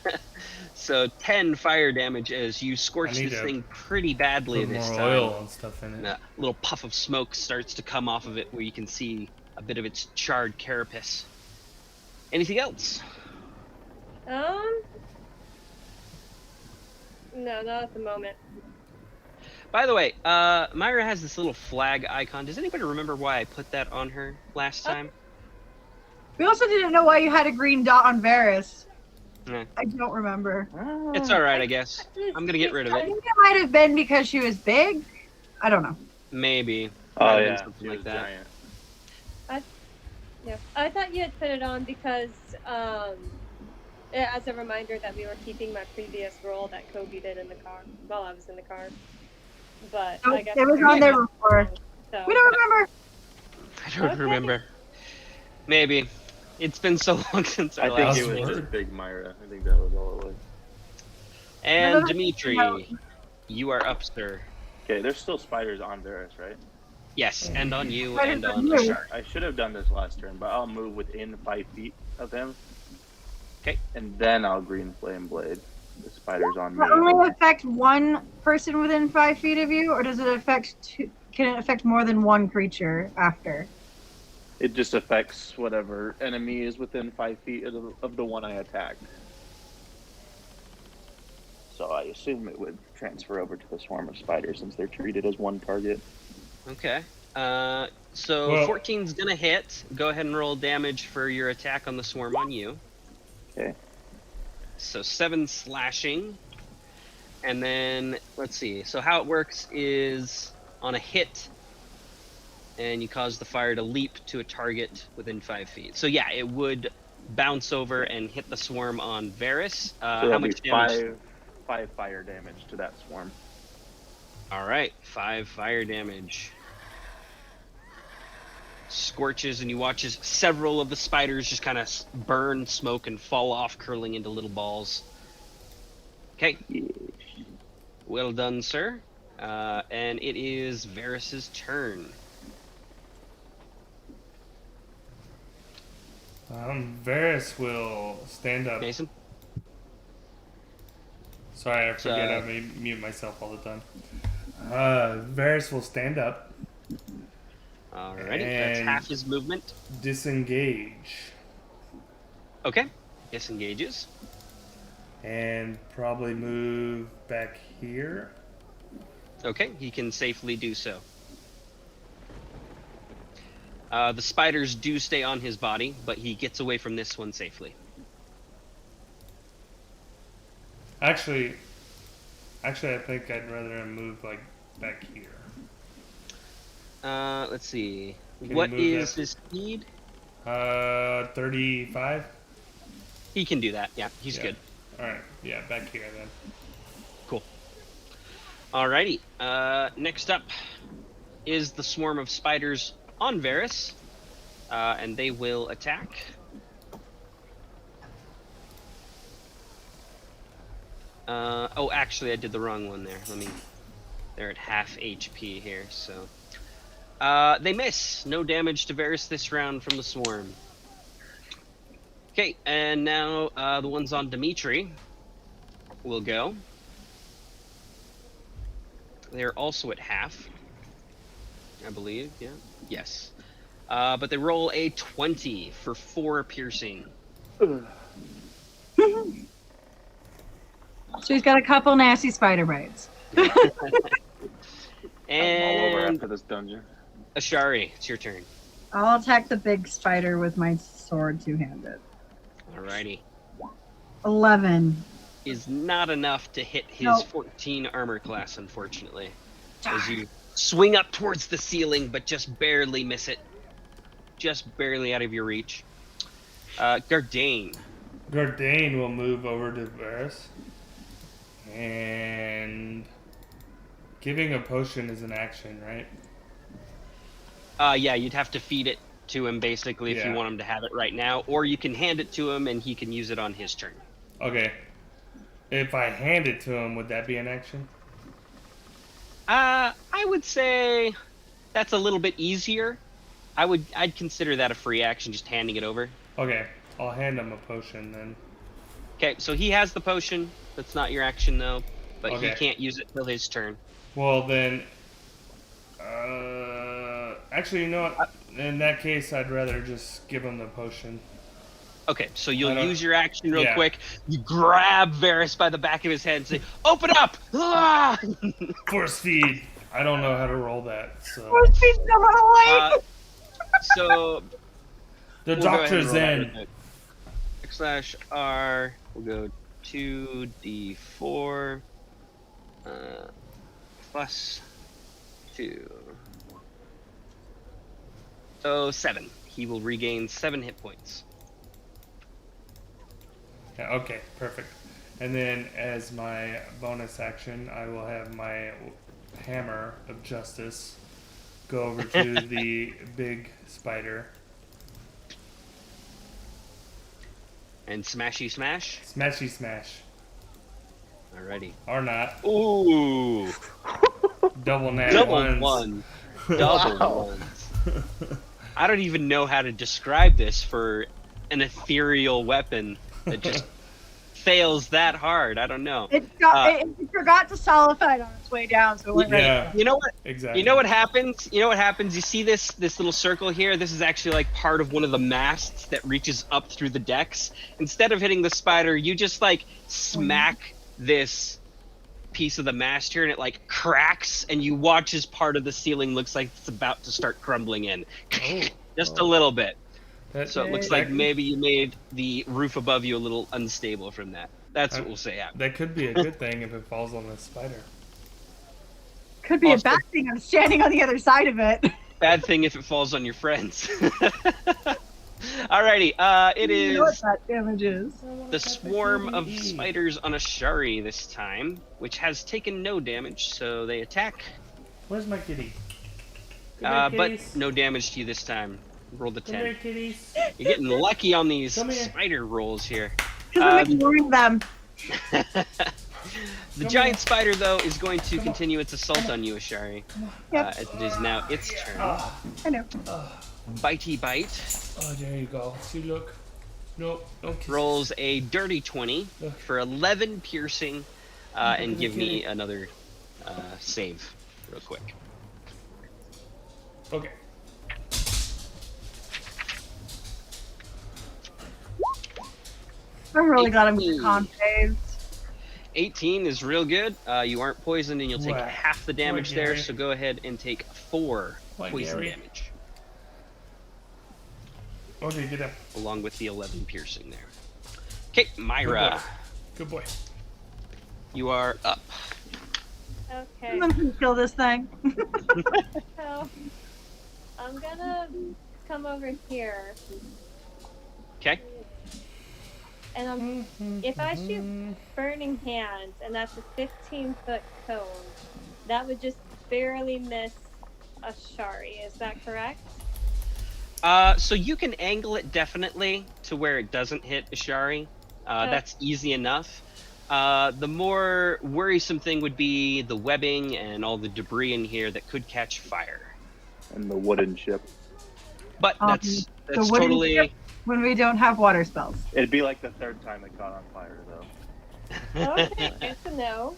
So 10 fire damage as you scorch I need this to thing pretty badly Put this more time. oil and stuff in it. A little puff of smoke starts to come off of it where you can see a bit of its charred carapace. Anything else? No, not at the moment. By the way, Myra has this little flag icon. Does anybody remember why I put that on her last time? We also didn't know why you had a green dot on Varys. Eh. I don't remember. It's alright, I guess. I'm gonna get rid of I it. think it might have been because she was big. I don't know. Maybe. Oh Might have been yeah, something she like was that. giant. Yeah, I thought you had put it on because, as a reminder that we were keeping my previous roll that Kobe did in the car while I was in the car. But Oh, I guess it was on there before. So, We don't remember. I don't Okay. remember. Maybe. It's been so long since our I think last it was one. just Big Myra. I think that was all it was. And No. Dimitri, you are up, sir. Okay, there's still spiders on Varys, right? Yes, and on you, Right and in on front of you. Ashar. I should have done this last turn, but I'll move within 5 feet of him. Okay. And then I'll green flame blade the spiders on Does it me. only affect one person within 5 feet of you, or does it affect two? Can it affect more than one creature after? It just affects whatever enemy is within 5 feet of the one I attacked. So I assume it would transfer over to the swarm of spiders since they're treated as one target. Okay. So Well- 14's gonna hit. Go ahead and roll damage for your attack on the swarm on you. Okay. So 7 slashing. And then, let's see. So how it works is on a hit, and you cause the fire to leap to a target within 5 feet. So yeah, it would bounce over and hit the swarm on Varys. So How that'll much be damage? 5 fire damage to that swarm. All right, 5 fire damage. Scorches, and you watch as several of the spiders just kind of burn, smoke, and fall off, curling into little balls. Okay, well done, sir. And it is Varys's turn. Varys will stand up. Mason? Sorry, I forget I mute myself all the time. Varys will stand up, Alrighty, that's And- half his movement. disengage, Okay, disengages. and probably move back here. Okay, he can safely do so. The spiders do stay on his body, but he gets away from this one safely. Actually, I think I'd rather him move like back here. Let's see. Can you What move is that? his speed? 35. He can do that. Yeah, he's Yeah. good. All right, yeah, back here then. Cool. Alrighty. Next up is the swarm of spiders on Varys, and they will attack. Oh, actually, I did the wrong one there. They're at half HP here, so. They miss. No damage to Varys this round from the swarm. Okay, and now the ones on Dimitri will go. They're also at half, I believe. Yeah. Yes. But they roll a 20 for 4 piercing. She's got a couple nasty spider bites. I'm all over And after this dungeon. Ashari, it's your turn. I'll attack the big spider with my sword two-handed. Alrighty. 11. Is not enough to hit his Nope. 14 armor class, unfortunately. As you swing up towards the ceiling, but just barely miss it. Just barely out of your reach. Gardane. Gardane will move over to Varys. And giving a potion is an action, right? Yeah, you'd have to feed it to him, basically, if you Yeah. want him to have it right now. Or you can hand it to him, and he can use it on his turn. Okay. If I hand it to him, would that be an action? I would say that's a little bit easier. I'd consider that a free action, just handing it over. Okay. I'll hand him a potion then. Okay, so he has the potion. That's not your action, though. But he Okay. can't use it till his turn. Well, then... actually, you know what? In that case, I'd rather just give him the potion. Okay, so I you'll don't- use your action real Yeah. quick. You grab Varys by the back of his head and say, "Open up!" Ah! Force feed. I don't know how to roll that, so... Force feed someone away! So The we'll go ahead and doctor's roll that in. real quick. /R. We'll go 2d4 plus 2. So 7. He will regain 7 hit points. Yeah, okay, perfect. And then as my bonus action, I will have my hammer of justice go over to the big spider. And smashy smash. Smashy smash. Alrighty. Or not. Ooh. Double nat Double ones. one. Double ones. I don't even know how to describe this for an ethereal weapon that just fails that hard. I don't know. It forgot to solidify on its way down, so it went right. Yeah, You know what? exactly. You know what happens? You know what happens? You see this little circle here? This is actually like part of one of the masts that reaches up through the decks. Instead of hitting the spider, you just like smack this piece of the mast here and it like cracks and you watch as part of the ceiling looks like it's about to start crumbling in. Just a little bit. That- So it looks like maybe you made the roof above you a little unstable from that. That's what we'll say happened. that could be a good thing if it falls on the spider. Could be a Also- bad thing. I'm standing on the other side of it. Bad thing if it falls on your friends. Alrighty, it You know what is that damage is. the swarm of spiders on Ashari this time, which has taken no damage, so they attack, Where's my kitty? Come here, but kitties. no damage to you this time. Roll the Come here, 10. kitties. You're getting lucky on these Come here. spider rolls here. Because I'm ignoring them. The Come giant here. spider, though, is going to Come on. continue its assault on you, Ashari. Yep. As it is now its turn. Ah, I know. Bitey bite. oh, there you go. See, look. Nope, don't kiss. Rolls a dirty 20 Look. for 11 piercing, and at give the me kitty. another save real quick. Okay. I'm really glad I'm with 18. the con saves. 18 is real good. You aren't poisoned, and you'll take What? half the damage What, there. Gary? So go ahead and take 4 What, poison Gary? damage, Okay, get up. along with the 11 piercing there. Okay, Myra, Good boy. you are up. Okay. Someone can kill this thing. So I'm gonna come over here, Okay. and if I shoot Burning Hands, and that's a 15-foot cone, that would just barely miss Ashari. Is that correct? So you can angle it definitely to where it doesn't hit Ashari. That's easy enough. The more worrisome thing would be the webbing and all the debris in here that could catch fire. And the wooden ship. But that's the wooden totally. ship when we don't have water spells. It'd be like the third time it caught on fire, though. Okay, good to know.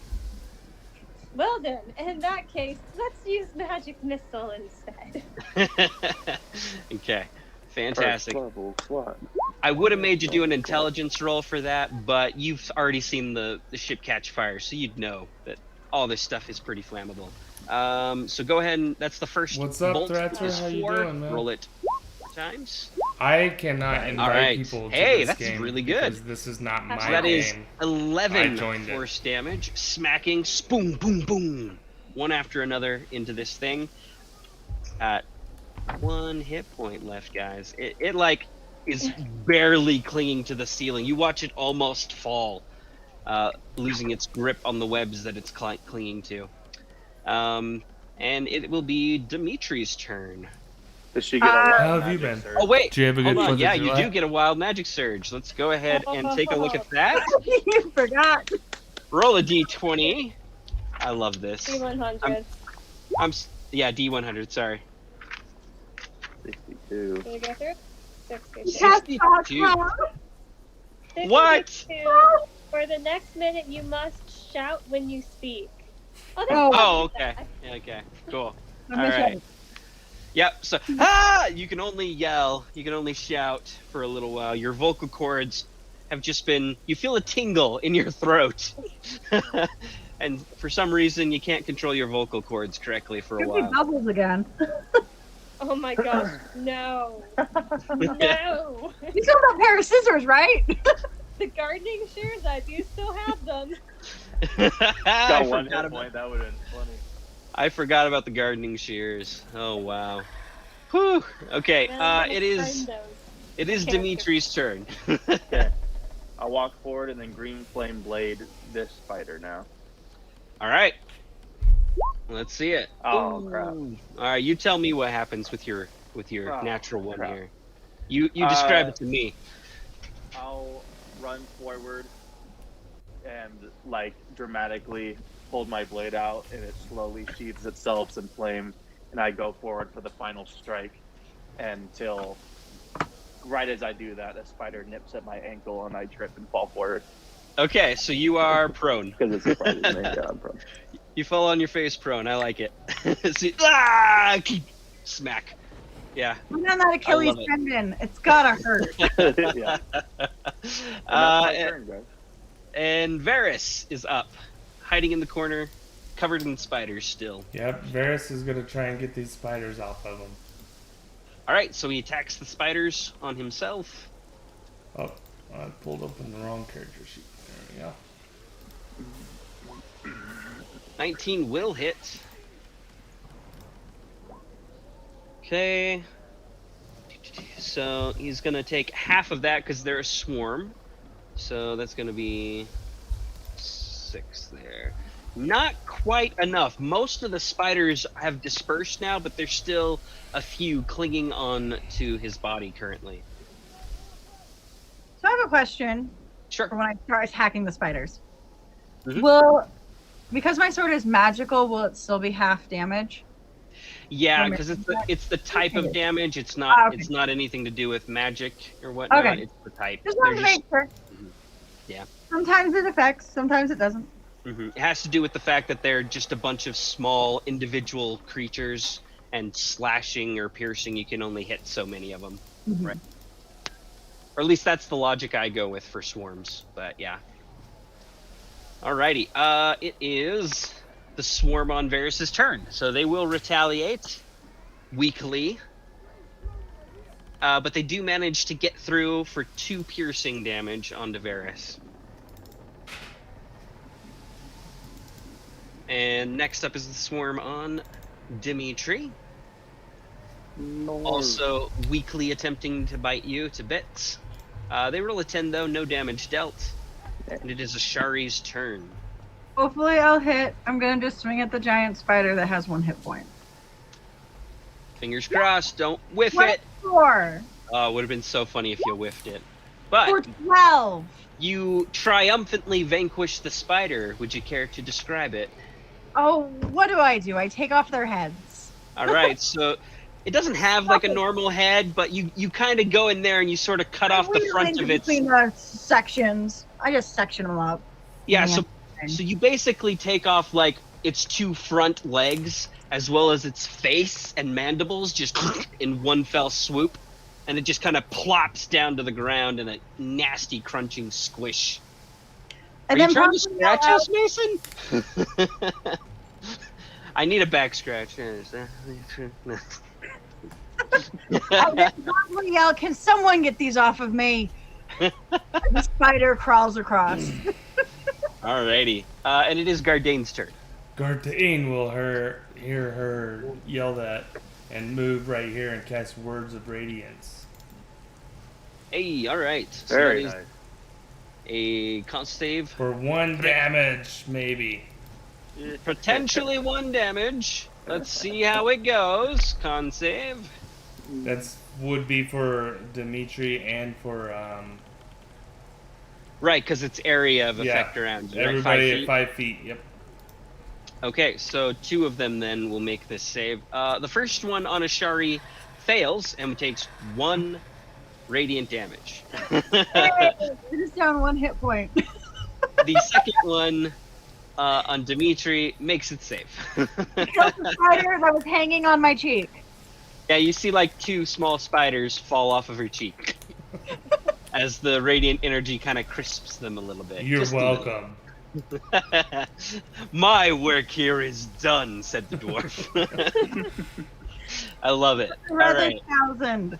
Well then, in that case, let's use magic missile instead. Okay, fantastic. First level slot. I would have made you do an intelligence roll for that, but you've already seen the ship catch fire, so you'd know that all this stuff is pretty flammable. So go ahead and that's the first What's up, bolt. Thrasher? Is How you 4. doing, man? Roll it 4 times. I cannot invite Alright. people to Hey, this that's game really good. because this is not my So that game. is I 11 joined it. force damage, smacking, boom, boom, boom, one after another into this thing. At 1 hit point left, guys. It like is barely clinging to the ceiling. You watch it almost fall, losing its grip on the webs that it's clinging to. And it will be Dimitri's turn. Does she get a How wild have you magic been? surge? Oh wait, Do you have a good hold on. 4th of Yeah, you July? do get a wild magic surge. Let's go ahead and take a look at that. You forgot. Roll a d20. I love this. D100. Yeah, d100. Sorry. 62. Can you go through? 62. Yes, 62. What? 62. For the next minute, you must shout when you speak. Oh, that's Oh. Oh, okay. Yeah, okay. Cool. I'm All gonna right. shout. Yep. So, you can only yell. You can only shout for a little while. Your vocal cords have just been. You feel a tingle in your throat, and for some reason, you can't control your vocal cords correctly for a Give me while. bubbles again. Oh my gosh, no. No. You still have a pair of scissors, right? The gardening shears, I do still have them. I Got one forgot hit about. point. That would have been funny. I forgot about the gardening shears. Oh wow. Whew. Okay. Well, I'm It gonna is. find those. It is Character. Dimitri's turn. Okay. I'll walk forward and then green flame blade this spider now. All right. Let's see it. Oh, crap. All right, you tell me what happens with your Oh, natural one crap. here. You describe it to me. I'll run forward and like dramatically hold my blade out, and it slowly sheathes itself in flame, and I go forward for the final strike until right as I do that, a spider nips at my ankle and I trip and fall forward Okay, so you are prone. because it surprises me. Yeah, I'm prone. You fall on your face prone. I like it. See, smack. Yeah. Put on that Achilles love it. tendon. It's gotta hurt. Yeah. And that's my turn, guys. And Varys is up, hiding in the corner, covered in spiders still. Yep, Varys is gonna try and get these spiders off of him. All right, so he attacks the spiders on himself. Oh, I pulled open the wrong character sheet. There we go. 19 will hit. Okay. So he's gonna take half of that because they're a swarm. So that's gonna be 6 there. Not quite enough. Most of the spiders have dispersed now, but there's still a few clinging on to his body currently. So I have a question Sure. for when I start hacking the spiders. Mhm. Will, because my sword is magical, will it still be half damage? Yeah, Or because maybe it's the type of Okay. damage. It's not Ah, okay. it's not anything to do with magic or whatnot. Okay. It's the type. Just They're wanted to make sure. Yeah. Sometimes it affects, sometimes it doesn't. It has to do with the fact that they're just a bunch of small individual creatures, and slashing or piercing, you can only hit so many of them. Mhm. Right. Or at least that's the logic I go with for swarms. But yeah. Alrighty. It is the swarm on Varys' turn, so they will retaliate weakly. But they do manage to get through for 2 piercing damage onto Varys. And next up is the swarm on Dimitri. Also weakly attempting to bite you to bits. They roll a 10 though, no damage dealt. And it is Ashari's turn. Hopefully I'll hit. I'm gonna just swing at the giant spider that has 1 hit point. Fingers crossed, don't whiff What? it! 4. Oh, it would have been so funny if you whiffed it. But For 12. you triumphantly vanquish the spider. Would you care to describe it? Oh, what do? I take off their heads. All right, so it doesn't have like a normal head, but you kind of go in there and you sort of cut off the front of its. Between the sections. I just section them up. Yeah, Man. so you basically take off like its 2 front legs as well as its face and mandibles just in one fell swoop, and it just kind of plops down to the ground in a nasty crunching squish. And Are you then trying to probably scratch out- us, Mason? I need a back scratch. I then probably yell, "Can someone get these off of me?" The spider crawls across. Alrighty, and it is Gardane's turn. Gardane will hear her yell that and move right here and cast Words of Radiance. Hey, alright. So Very that is nice. a con save. For 1 damage, maybe. Potentially 1 damage. Let's see how it goes. Con save. That's would be for Dimitri and for Right, because it's area of Yeah, effect around you. Right? everybody 5 at 5 feet. Yep. Okay, so 2 of them then will make this save. The first one on Ashari fails and takes 1 radiant damage. Hey, you're just down 1 hit point. The second one on Dimitri makes it safe. Killed the spider that was hanging on my cheek. Yeah, you see like 2 small spiders fall off of her cheek as the radiant energy kind of crisps them a little bit. You're Just a little. welcome. My work here is done, said the dwarf. I love it. All Rather right. 1,000.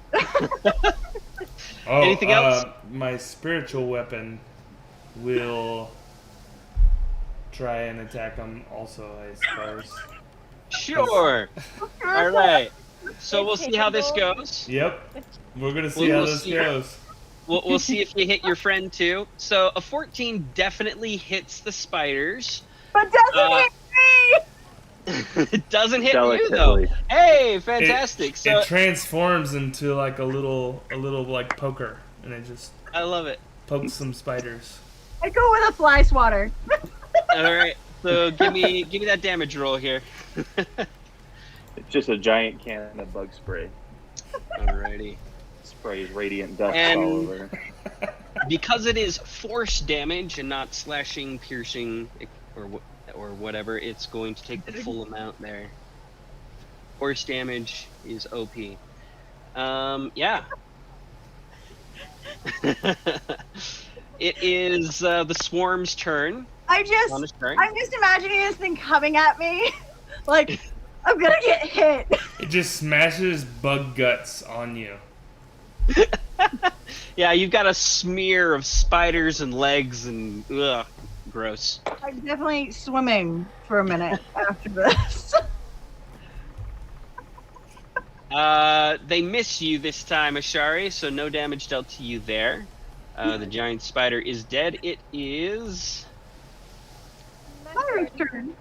Oh, Anything else? My spiritual weapon will try and attack them also, I suppose. Sure. All right. So we'll see how this Capable. goes. Yep. We're gonna see We'll how this see. goes. We'll see if you hit your friend too. So a 14 definitely hits the spiders. But doesn't hit me! It doesn't hit you though. Delicately. Hey, fantastic! It So transforms into like a little like poker, and it just I love it. pokes some spiders. I go with a fly swatter. All right. So give me that damage roll here. It's just a giant cannon of bug spray. Alrighty. Sprays radiant dust And- all over. Because it is force damage and not slashing, piercing, or whatever, it's going to take the full amount there. Force damage is OP. Yeah. It is the swarm's turn. I'm just imagining this thing coming at me. Like, I'm gonna get hit. It just smashes bug guts on you. Yeah, you've got a smear of spiders and legs and ugh, gross. I'm definitely swimming for a minute after this. They miss you this time, Ashari, so no damage dealt to you there. The giant spider is dead. It is... Myra's turn.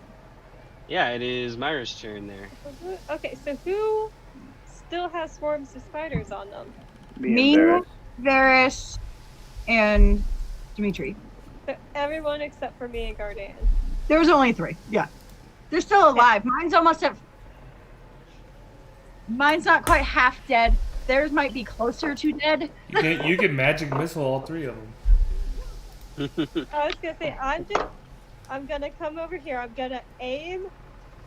Yeah, it is Myra's turn there. Okay, so who still has swarms of spiders on them? Me, Varys, and Dimitri. So everyone except for me and Gardan. There was only 3. Yeah. They're still alive. Mine's almost at... Mine's not quite half dead. Theirs might be closer to dead. You can magic missile all 3 of them. I was gonna say I'm gonna come over here. I'm gonna aim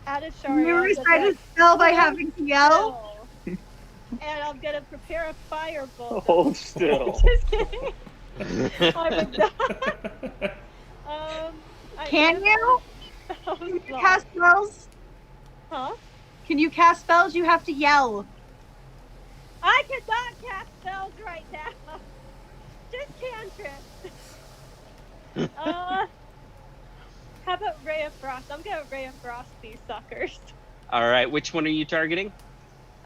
at a shark. You recite a spell by having to yell. And I'm gonna prepare a firebolt. Hold still. Just kidding. I would not. Can you? Can you cast spells? Huh? Can you cast spells? You have to yell. I cannot cast spells right now. Just cantrips. How about Ray of Frost? I'm gonna Ray of Frost these suckers. Alright, which one are you targeting?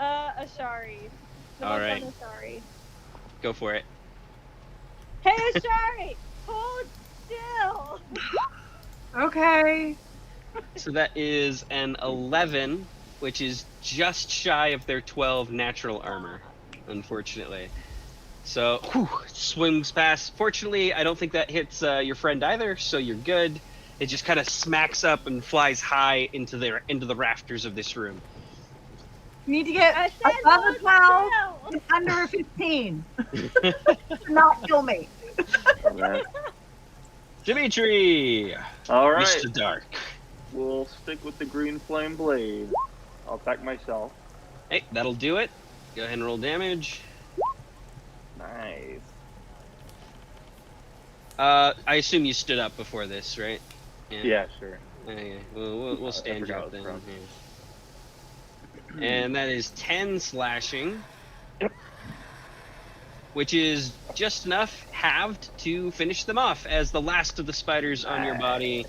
Ashari. The All ones right. on Ashari. Go for it. Hey, Ashari! Hold still! Okay. So that is an 11, which is just shy of their 12 natural armor, unfortunately. So, swings past. Fortunately, I don't think that hits your friend either, so you're good. It just kind of smacks up and flies high into the rafters of this room. You need to get I said above a 12 no. and under a 15. Do not kill me. Okay. Dimitri, All right. Mr. Dark. We'll stick with the green flame blade. I'll attack myself. Hey, that'll do it. Go ahead and roll damage. Nice. I assume you stood up before this, right? Yeah, sure. Okay. We'll I stand you forgot up it then. was Yeah. And that is 10 slashing. Yep. Which is just enough, halved, to finish them off as the last of the spiders on your body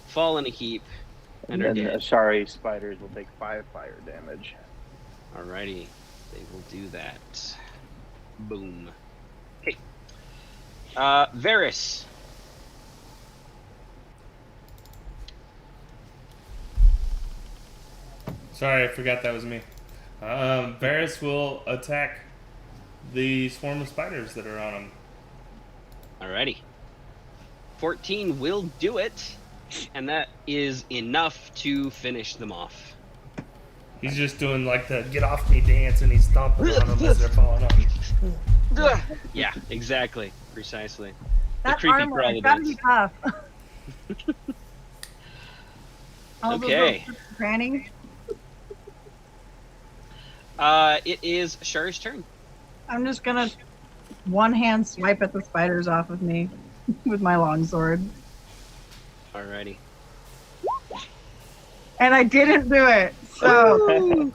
fall in a heap and are then dead. Ashari spiders will take 5 fire damage. Alrighty. They will do that. Boom. Okay. Varys. Sorry, I forgot that was me. Varys will attack the swarm of spiders that are on him. Alrighty. 14 will do it, and that is enough to finish them off. He's just doing like the get off me dance, and he's stomping on them as they're falling off. Yeah, exactly. Precisely. That creepy armor crawler has gotta be dance. tough. All those Okay. little crannies. It is Shar's turn. I'm just gonna one-hand swipe at the spiders off of me with my longsword. Alrighty. And I didn't do it. So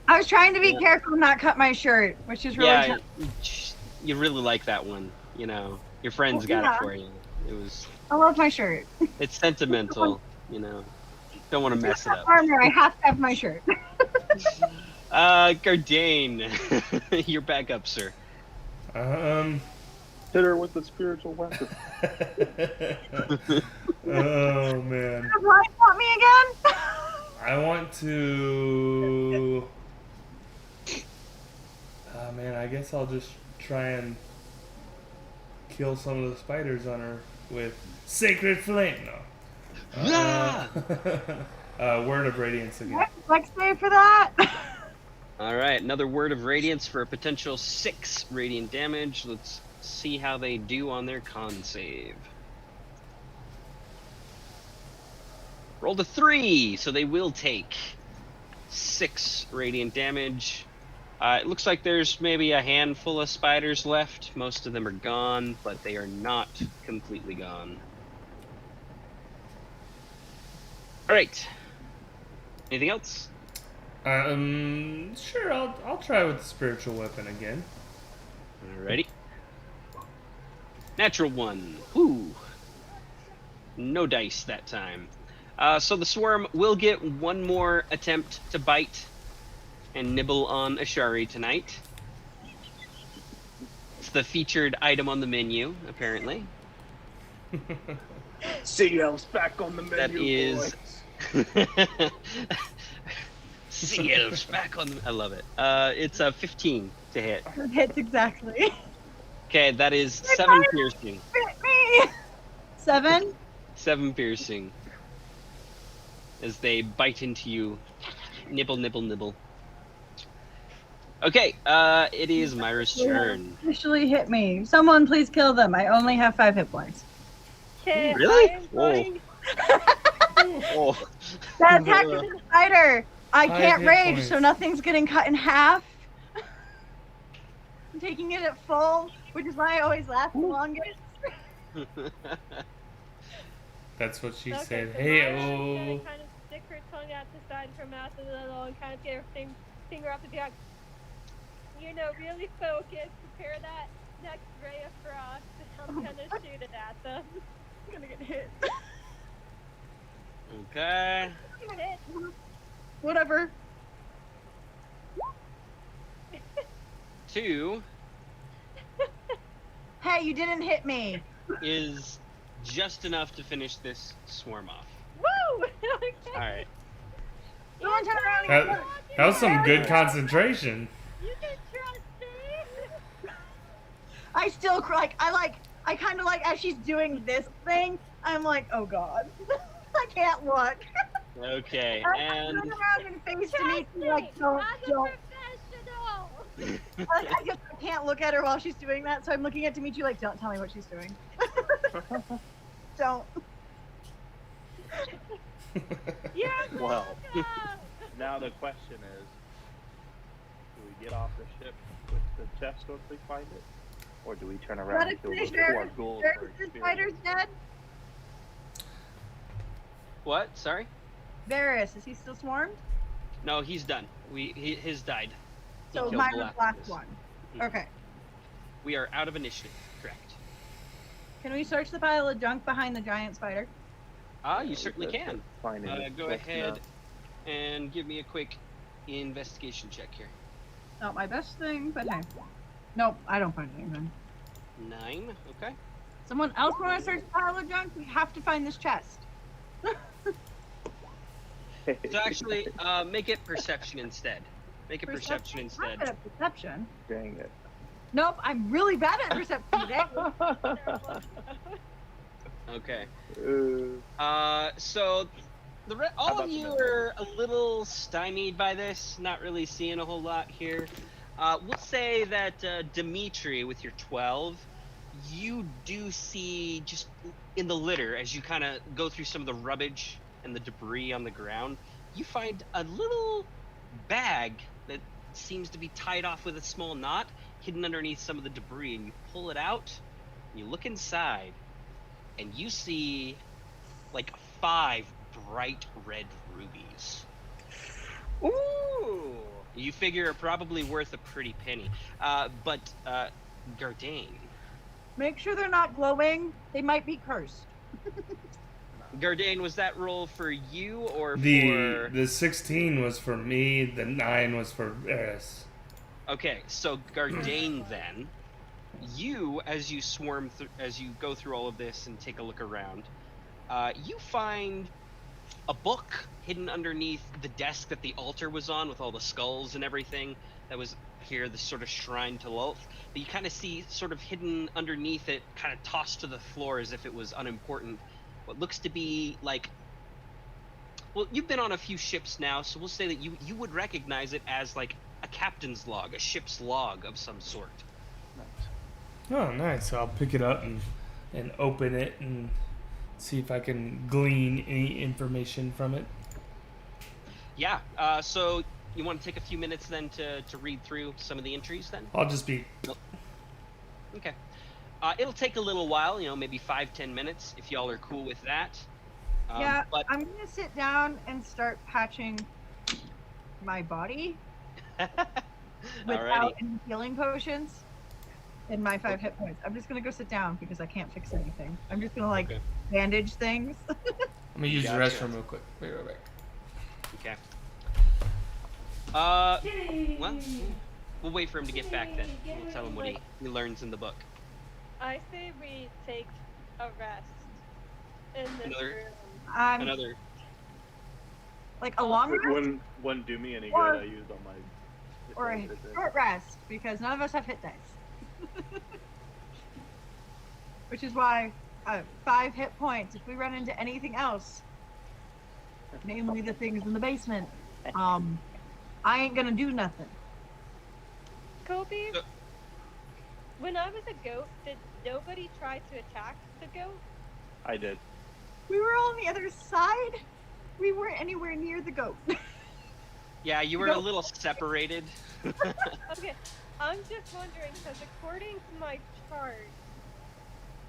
I was trying to be careful and not cut my shirt, which is really Yeah, tough. you really like that one. You know, your friends got Yeah. it for you. It was, I love my shirt. it's sentimental. You know, don't want to mess it up. Armor, I have to have my shirt. Gardane, you're back up, sir. Hit her with the spiritual weapon. Oh man. Does Ryan want me again? I want to. Oh man, I guess I'll just try and kill some of the spiders on her with Sacred Flame. No. Word of Radiance again. What flex save for that? Alright, another word of radiance for a potential 6 radiant damage. Let's see how they do on their con save. Rolled a 3, so they will take 6 radiant damage. It looks like there's maybe a handful of spiders left. Most of them are gone, but they are not completely gone. Alright. Anything else? Sure. I'll try with the spiritual weapon again. Alrighty. Natural 1. Ooh. No dice that time. So the swarm will get one more attempt to bite and nibble on Ashari tonight. It's the featured item on the menu, apparently. Sea elves back on the menu. That is. boys. Sea elves back on the. I love it. It's a 15 to hit. It hits exactly. Okay, that is 7 piercing. Fit me. 7? 7 piercing. As they bite into you. Nibble, nibble, nibble. Okay, it is Myra's turn. Officially hit me. Someone please kill them. I only have 5 hit points. Okay, Really? I am Whoa. going- Oh. That attack is a spider. I 5 can't hit rage, points. so nothing's getting cut in half. I'm taking it at full, which is why I always last the longest. That's what she Okay, said. so Hey, Myra's oh. gonna kind of stick her tongue out the side of her mouth a little and kind of get her finger up the back. You know, really focus. Prepare that next ray of frost. I'm gonna shoot it at them. I'm gonna get hit. Okay. Hit. Whatever. 2 Hey, you didn't hit me. is just enough to finish this swarm off. Woo! Okay. Alright. Someone turn around and That was some good concentration. You can trust me. I still I kind of like as she's doing this thing, I'm like, oh god, I can't look. Okay, I and turn around and face to me, Trust me, like don't. I'm a professional. Like I can't look at her while she's doing that, so I'm looking at Dimitri like, don't tell me what she's doing. Don't. You're Well. welcome. Now the question is, do we get off the ship with the chest once we find it? Or do we turn around Let and us kill finish those poor Varys. ghouls for Varys' spider's experience? dead. what? Sorry? Varys, is he still swarmed? No, he's done. His died. He So killed mine the was last Galactus. one. Mhm. Okay. We are out of initiative. Correct. Can we search the pile of junk behind the giant spider? Ah, Yeah, you we certainly could can. find it. Go That's ahead enough. and give me a quick investigation check here. Not my best thing, but hey. Nope, I don't find anything. 9. Okay. Someone else want to search the pile of junk? We have to find this chest. So actually, make it perception instead. Make it perception I'm instead. good at perception. Dang it. Nope, I'm really bad at perception today. Okay. Uh, So all about of the you middle? are a little stymied by this. Not really seeing a whole lot here. We'll say that Dimitri, with your 12, you do see just in the litter as you kind of go through some of the rubbish and the debris on the ground. You find a little bag that seems to be tied off with a small knot hidden underneath some of the debris, and you pull it out. And you look inside, and you see like 5 bright red rubies. ooh! You figure are probably worth a pretty penny. But Gardain. Make sure they're not glowing. They might be cursed. Gardain, was that roll for you or The for... 16 was for me. The 9 was for Varys. Okay, so Gardain then, you, as you as you go through all of this and take a look around, you find a book hidden underneath the desk that the altar was on with all the skulls and everything that was here, this sort of shrine to Lolth. But you kind of see sort of hidden underneath it, kind of tossed to the floor as if it was unimportant, what looks to be like... Well, you've been on a few ships now, so we'll say that you would recognize it as like a captain's log, a ship's log of some sort. Oh, nice. So I'll pick it up and open it and see if I can glean any information from it. Yeah, so you want to take a few minutes then to read through some of the entries then? I'll just be... Okay. It'll take a little while, maybe 5-10 minutes if y'all are cool with that. Yeah, But I'm gonna sit down and start patching my body without alrighty. any healing potions in my 5 hit points. I'm just gonna go sit down because I can't fix anything. I'm just gonna Okay. bandage things. I'm gonna use Gotcha. the restroom real quick. Wait, right back. Okay. Well, we'll wait for him to get back then. We'll tell him what he learns in the book. I say we take a rest in this Another- room. Another... Like a long It rest wouldn't do me any Or- good. I used all my... or a short rest because none of us have hit dice. Which is why 5 hit points. If we run into anything else, namely the things in the basement, I ain't gonna do nothing. Kobe, So- when I was a goat, did nobody try to attack the goat? I did. We were on the other side. We weren't anywhere near the goat. Yeah, you were a little separated. Okay, I'm just wondering because according to my chart,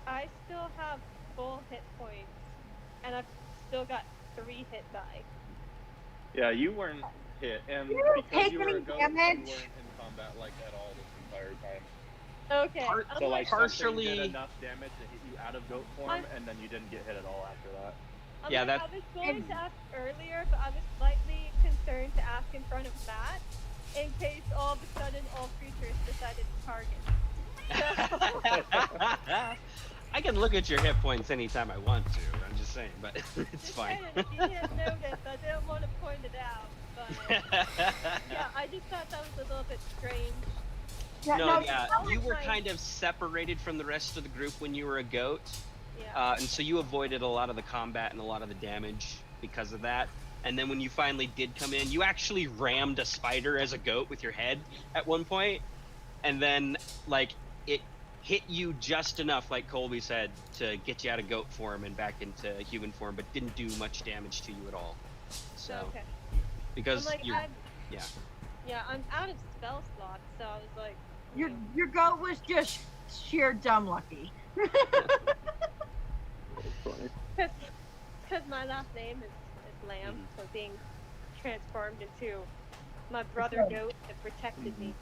I still have full hit points, and I've still got 3 hit die. Yeah, you weren't hit, and You didn't because take you were any a ghost, damage. you weren't in combat like at all this entire time. Okay, Part- I'm So like like, something did partially- enough damage to hit you out of goat form, I'm- and then you didn't get hit at all after that. Yeah, I was going to ask earlier, but I was slightly concerned to ask in front of Matt in case all of a sudden all creatures decided to target. I can look at your hit points anytime I want to. I'm just saying, but it's Just fine. saying, if you didn't notice, I didn't want to point it out, but yeah, I just thought that was a little bit strange. Yeah, No, no, yeah, that you was were my- kind of separated from the rest of the group when you were a goat, Yeah. and so you avoided a lot of the combat and a lot of the damage because of that. And then when you finally did come in, you actually rammed a spider as a goat with your head at one point, and then like it hit you just enough, like Colby said, to get you out of goat form and back into human form, but didn't do much damage to you at all. So Okay. because I'm like, you're yeah. yeah, I'm out of spell slots, so I was like, your goat was just sheer dumb lucky. That's funny. because my last name is Lamb, Mhm. so being transformed into my brother goat that protected me.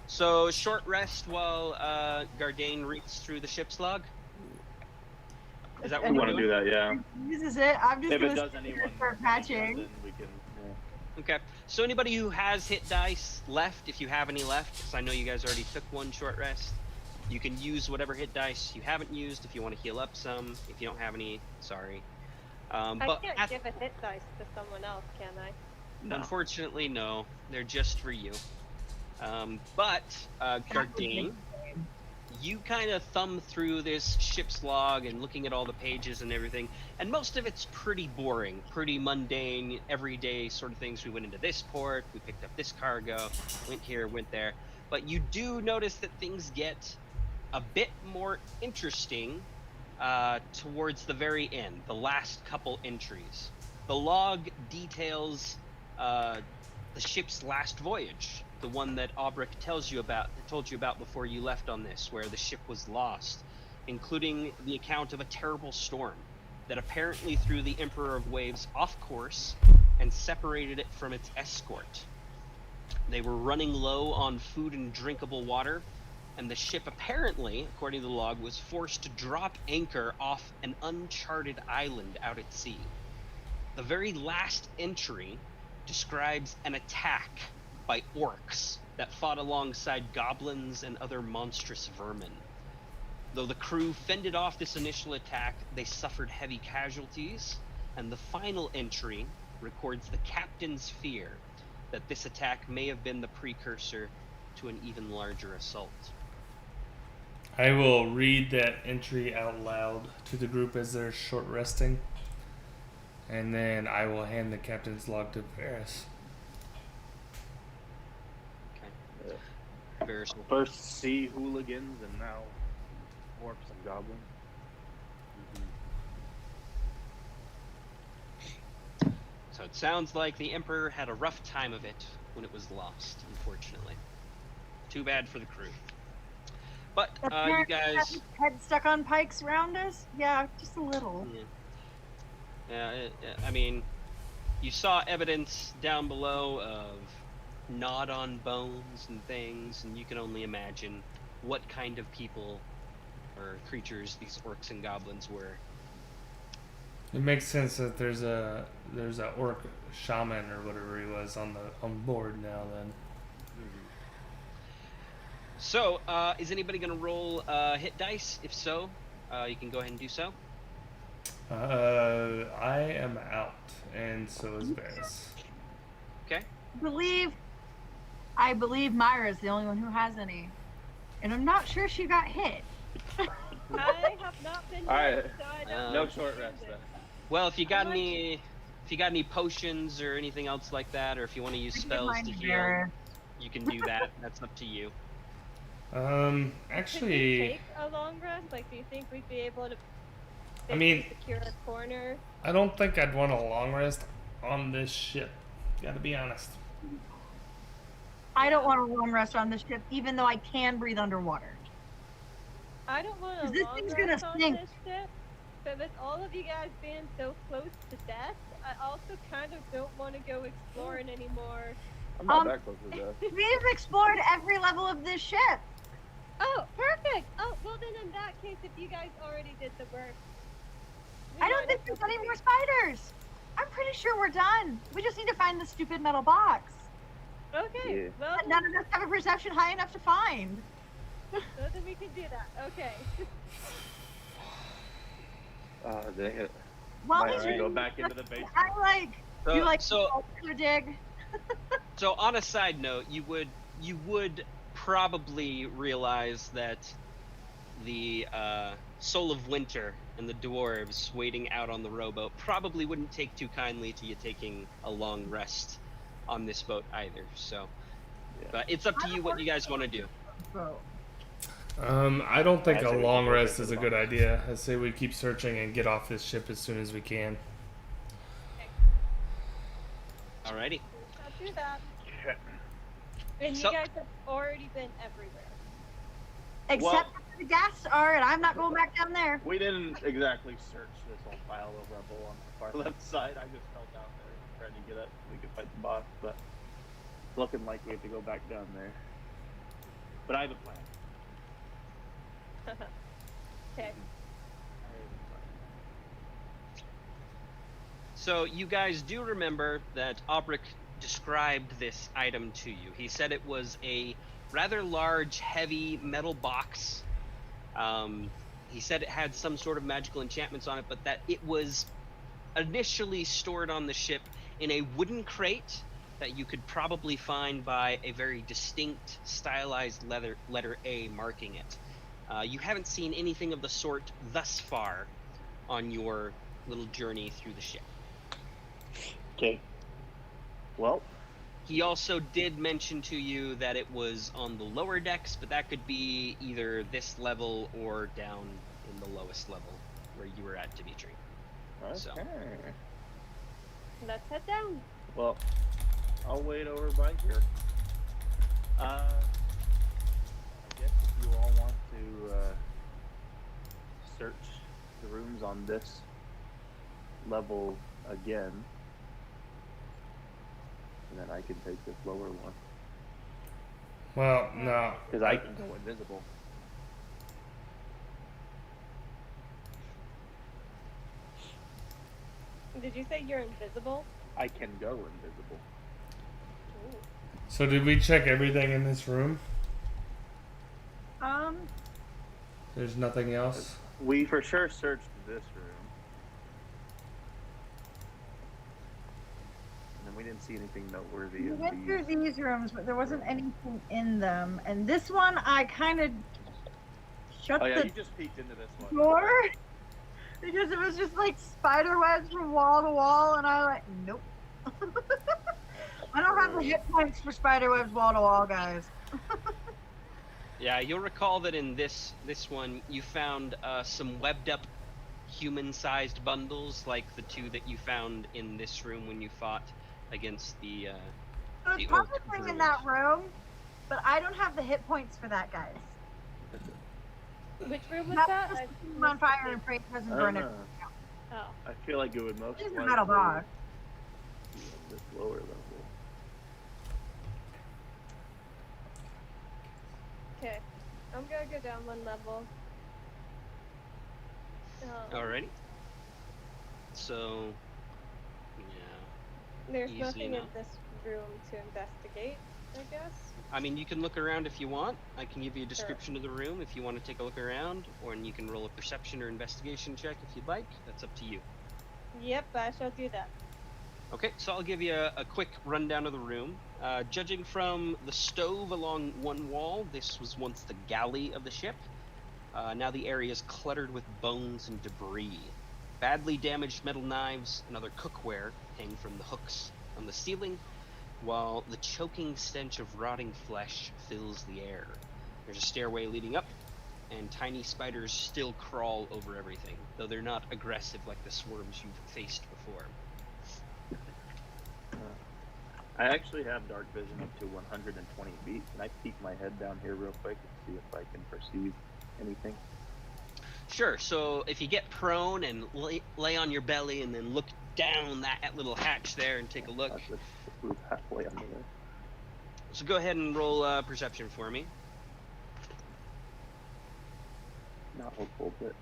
So short rest while Gardain reads through the ship's log. Is that what We we're want to doing? do that, yeah. Uses it. I'm just If it gonna does sit anyone here for any good, patching. then we can. Yeah. Okay. So anybody who has hit dice left, if you have any left, because I know you guys already took one short rest, you can use whatever hit dice you haven't used if you want to heal up some. If you don't have any, sorry. I But can't give a hit dice to someone else, can I? No. unfortunately, no. They're just for you. But Gardain, you kind of thumb through this ship's log and looking at all the pages and everything, and most of it's pretty boring, pretty mundane, everyday sort of things. We went into this port, we picked up this cargo, went here, went there. But you do notice that things get a bit more interesting towards the very end, the last couple entries. The log details the ship's last voyage, the one that Aubrek told you about before you left on this, where the ship was lost, including the account of a terrible storm that apparently threw the Emperor of Waves off course and separated it from its escort. They were running low on food and drinkable water, and the ship apparently, according to the log, was forced to drop anchor off an uncharted island out at sea. The very last entry describes an attack by orcs that fought alongside goblins and other monstrous vermin. Though the crew fended off this initial attack, they suffered heavy casualties, and the final entry records the captain's fear that this attack may have been the precursor to an even larger assault. I will read that entry out loud to the group as they're short resting, and then I will hand the captain's log to Varys. Okay. Varys will First sea hooligans and now orcs and goblins. So it sounds like the Emperor had a rough time of it when it was lost, unfortunately. Too bad for the crew. But you guys... Head stuck on pikes around us? Yeah, just a little. Yeah, I mean, you saw evidence down below of gnawed on bones and things, and you can only imagine what kind of people or creatures these orcs and goblins were. It makes sense that there's a orc shaman or whatever he was on board now. Then So, is anybody gonna roll hit dice? If so, you can go ahead and do so. I am out, and so is Varys. Okay. I believe Myra's the only one who has any, and I'm not sure she got hit. I have not been hit, Alright. so I don't No understand short rest it. then. Well, if you got How much- any potions or anything else like that, or if you want to use I can spells find to heal, Myra. you can do that. That's up to you. Could we Actually, take a long rest? Like, do you think we'd be able to I mean- secure a corner? I don't think I'd want a long rest on this ship. Gotta be honest. I don't want a long rest on this ship, even though I can breathe underwater. I don't want a 'Cause this long thing's rest gonna on sink. this ship, but with all of you guys being so close to death, I also kind of don't want to go exploring anymore. I'm not Um, that close to death. We've explored every level of this ship. Oh, perfect! Oh, well then in that case, if you guys already did the work. we I don't might think as there's well any take- more spiders. I'm pretty sure we're done. We just need to find the stupid metal box Okay, Yeah. well, that none of us have a perception high enough to find. so then we can do that. Okay. Dang it. While Might he's have to go reading back this, into the basement. I like So, you like so to dig. So on a side note, you would you would probably realize that the Soul of Winter and the dwarves waiting out on the rowboat probably wouldn't take too kindly to you taking a long rest on this boat either. So, Yeah. but it's up to you what you guys want to do. So, I don't think I a say we long keep rest searching is a for good the idea. I say we keep searching and get off this ship as soon as we can. Alrighty. I'll do that. Okay. And So- you guys have already been everywhere. except for the gas star, and I'm not going back down there. We didn't exactly search this whole pile of rubble on the far left side. I just fell down there trying to get up so we could fight the boss, but it's looking like we have to go back down there. But I have a plan. Okay. So you guys do remember that Obrick described this item to you. He said it was a rather large, heavy metal box. He said it had some sort of magical enchantments on it, but that it was initially stored on the ship in a wooden crate that you could probably find by a very distinct stylized letter A marking it. You haven't seen anything of the sort thus far on your little journey through the ship. Okay. Well, He also did mention to you that it was on the lower decks, but that could be either this level or down in the lowest level where you were at, Dimitri. okay. So. Let's head down. Well, I'll wait over by here. I guess if you all want to search the rooms on this level again, and then I can take this lower one Well, no. because I can go invisible. Did you say you're invisible? I can go invisible. Ooh. So did we check everything in this room? There's nothing else? We for sure searched this room. And then we didn't see anything noteworthy We in went through these. these rooms, but there wasn't anything in them. And this one, I kind of shut Oh yeah, the you just peeked into this one. door because it was just like spider webs from wall to wall, and I like, nope. I don't have the hit points for spider webs wall to wall, guys. Yeah, you'll recall that in this one you found some webbed up human-sized bundles like the two that you found in this room when you fought against the There's The probably orc something in druids. that room, but I don't have the hit points for that, guys. Which room was That that? was I on missed fire it. and pray doesn't I burn don't it. know. Oh. I feel like it would most It's a likely metal box. be on this lower level. Okay. I'm gonna go down one level. Alrighty. So, yeah. There's Easy nothing in enough. this room to investigate, I guess. I mean, you can look around if you want. I can give you a description of the room if you want to take a look around, or you can roll a perception or investigation check if you'd like. That's up to you. Yep, I shall do that. Okay, so I'll give you a quick rundown of the room. Judging from the stove along one wall, this was once the galley of the ship. Now the area is cluttered with bones and debris. Badly damaged metal knives and other cookware hang from the hooks on the ceiling, while the choking stench of rotting flesh fills the air. There's a stairway leading up, and tiny spiders still crawl over everything, though they're not aggressive like the swarms you've faced before. I actually have dark vision up to 120 feet. Can I peek my head down here real quick and see if I can perceive anything? Sure, so if you get prone and lay on your belly and then look down that little hatch there and take a look. Let's move halfway under there. So go ahead and roll perception for me. Not hopeful, but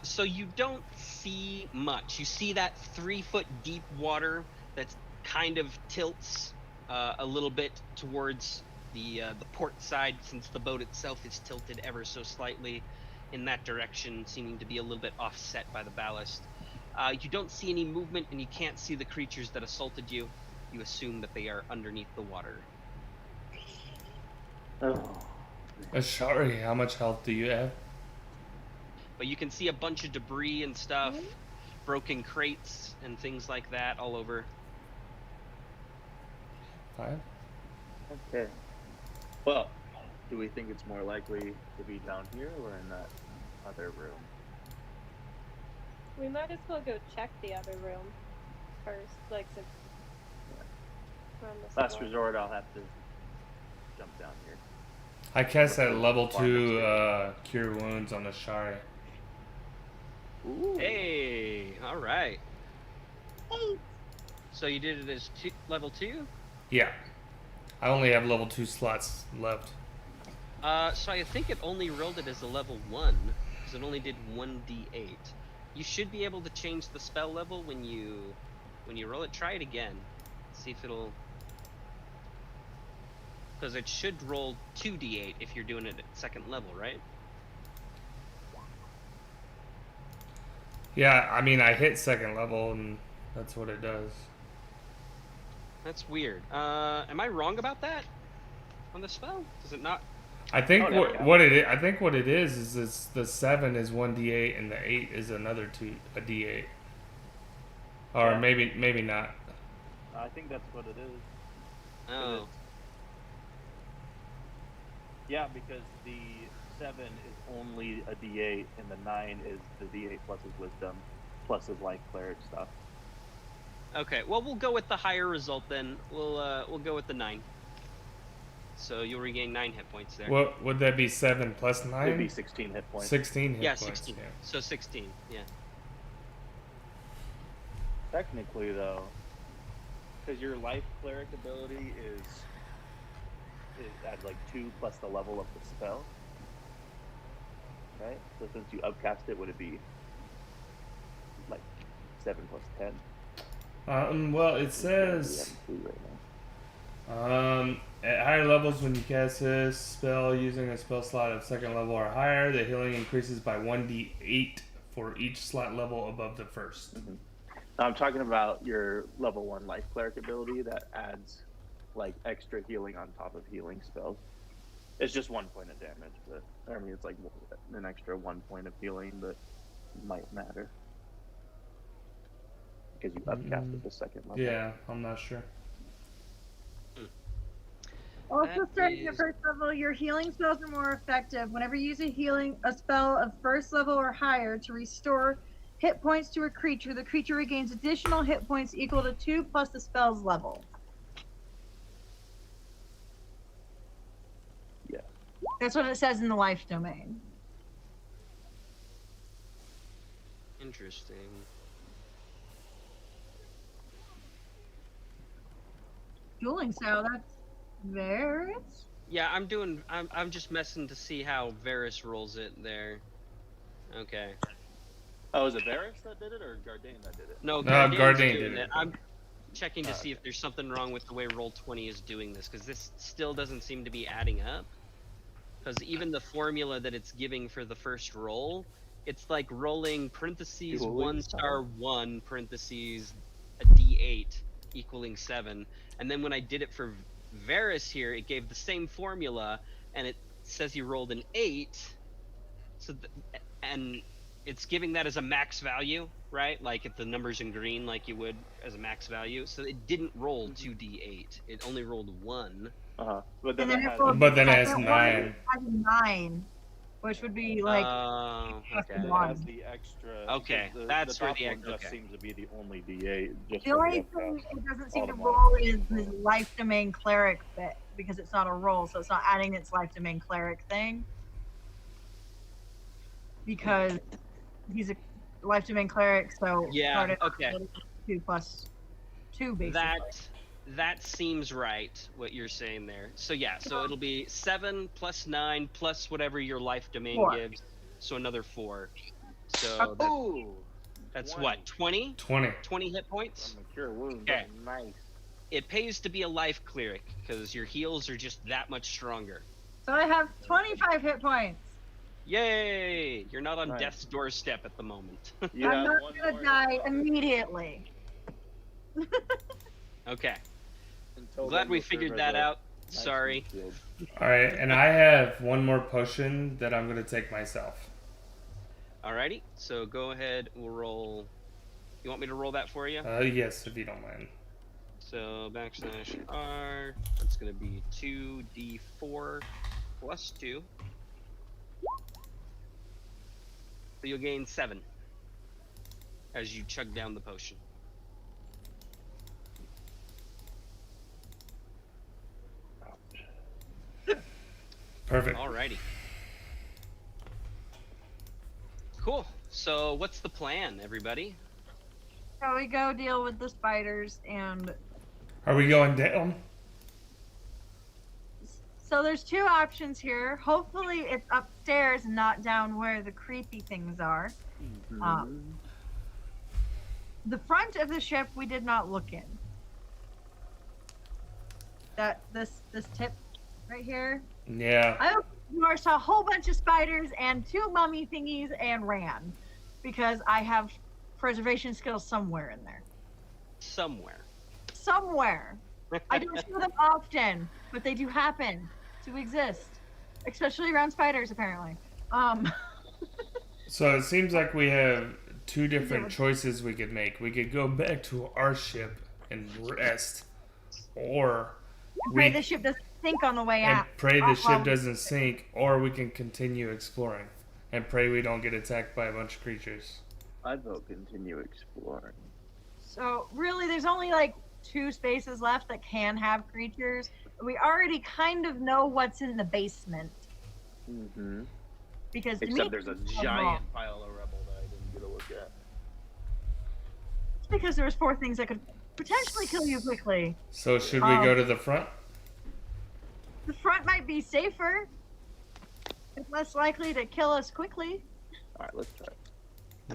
So you don't see much. You see that 3-foot deep water that kind of tilts a little bit towards the port side, since the boat itself is tilted ever so slightly in that direction, seeming to be a little bit offset by the ballast. You don't see any movement, and you can't see the creatures that assaulted you. you assume that they are underneath the water. Oh. Ashari, how much health do you have? But you can see a bunch of debris and stuff, broken crates and things like that all over. 5. Okay. Well, do we think it's more likely to be down here or in that other room? We might as well go check the other room first, like since we're on this Last floor. resort, I'll have to jump down here. I cast that level 2 cure wounds on Ashari. Ooh. Hey, all right. Hey. So you did it as level 2? Yeah. I only have level 2 slots left. So I think it only rolled it as a level 1, because it only did 1d8. You should be able to change the spell level when you roll it. Try it again. See if it'll... Because it should roll 2d8 if you're doing it at second level, right? Yeah, I mean, I hit second level, and that's what it does. That's weird. Am I wrong about that? On the spell? Does it not? I think Oh, what yeah. what it I think what it is the 7 is 1d8 and the 8 is another a d8. Or Yeah. maybe not. I think that's what it is. Oh. Yeah, because the 7 is only a D8, and the 9 is the D8 plus his wisdom, plus his life cleric stuff. Okay, well, we'll go with the higher result then. We'll go with the 9. So you'll regain 9 hit points there. What would that be? 7 plus 9? It'd be 16 hit points. 16 hit Yeah, points. 16. Yeah. So 16, yeah. Technically, though, because your life cleric ability is at like 2 plus the level of the spell, right? So since you upcast it, would it be like 7 plus 10? Well, it says at higher levels when you cast this spell using a spell slot of second level or higher, the healing increases by 1d8 for each slot level above the first. Mm-hmm. I'm talking about your level 1 life cleric ability that adds like extra healing on top of healing spells. It's just 1 point of damage, but I mean it's like an extra 1 point of healing that might matter because you upcast at the second level. Yeah, I'm not sure. Also, That starting at is- first level, your healing spells are more effective. Whenever you use a spell of first level or higher to restore hit points to a creature, the creature regains additional hit points equal to 2 plus the spell's level. Yeah. That's what it says in the life domain. Interesting. Dueling style, that's Varys? Yeah, I'm just messing to see how Varys rolls it there. Okay. Oh, is it Varys that did it or Gardain that did it? No, No, Gardain's Gardain doing did it. I'm checking to see Okay. if there's something wrong with the way Roll20 is doing this, because this still doesn't seem to be adding up. Because even the formula that it's giving for the first roll, it's like rolling parentheses Dueling 1 style. star 1 parentheses a d8 equaling 7. And then when I did it for Varys here, it gave the same formula, and it says he rolled an 8. So and it's giving that as a max value, right? Like if the number's in green, like you would as a max value. So it didn't roll 2d8. It only rolled 1. But then And then it it has, rolls But then it has second 9. one, it has a 9, which would be like Oh, okay. it one. has the extra. Okay, the that's where top the one ex- just okay. seems to be the only D8. Just the for only the thing upcast. it doesn't seem to Automatic. roll is his life domain cleric bit because it's not a roll, so it's not adding its life domain cleric thing. Because he's a life domain cleric, so Yeah, started okay. 2 plus 2 basically. That seems right, what you're saying there. So yeah, so it'll be 7 plus 9 plus whatever your life domain 4. gives, so another 4. So Ooh, that's what, 20? 20. 20 hit points? I'm a cure wound. Okay. Nice. It pays to be a life cleric, because your heals are just that much stronger. So I have 25 hit points. Yay! You're not on Nice. death's doorstep at the moment. You I'm have not one gonna more die hit point. immediately. Okay. Until Glad then, we you'll serve figured as that a out. nice Sorry. shield. All right, and I have one more potion that I'm gonna take myself. Alrighty, so go ahead. We'll roll. You want me to roll that for you? Yes, if you don't mind. So /R. That's gonna be 2d4 plus 2. So you'll gain 7 as you chug down the potion. Perfect. Alrighty. Cool. So what's the plan, everybody? So we go deal with the spiders, and Are we going down? so there's two options here. Hopefully it's upstairs and not down where the creepy things are. The front of the ship we did not look in. That this tip right here. Yeah. I opened the door, saw a whole bunch of spiders and 2 mummy thingies and ran. Because I have preservation skills somewhere in there. Somewhere. Somewhere. I don't show them often, but they do happen to exist. Especially around spiders, apparently. So it seems like we have two different choices we could make. We could go back to our ship and rest, or pray the ship doesn't sink on the way and out. pray the ship doesn't sink, or we can continue exploring and pray we don't get attacked by a bunch of creatures. I vote continue exploring. So really, there's only like 2 spaces left that can have creatures. We already kind of know what's in the basement. Mm-hmm. Because Except there's a giant pile of rubble that I didn't get a look at. It's because there was 4 things that could potentially kill you quickly. So should we go to the front? The front might be safer. It's less likely to kill us quickly. Alright, let's try it.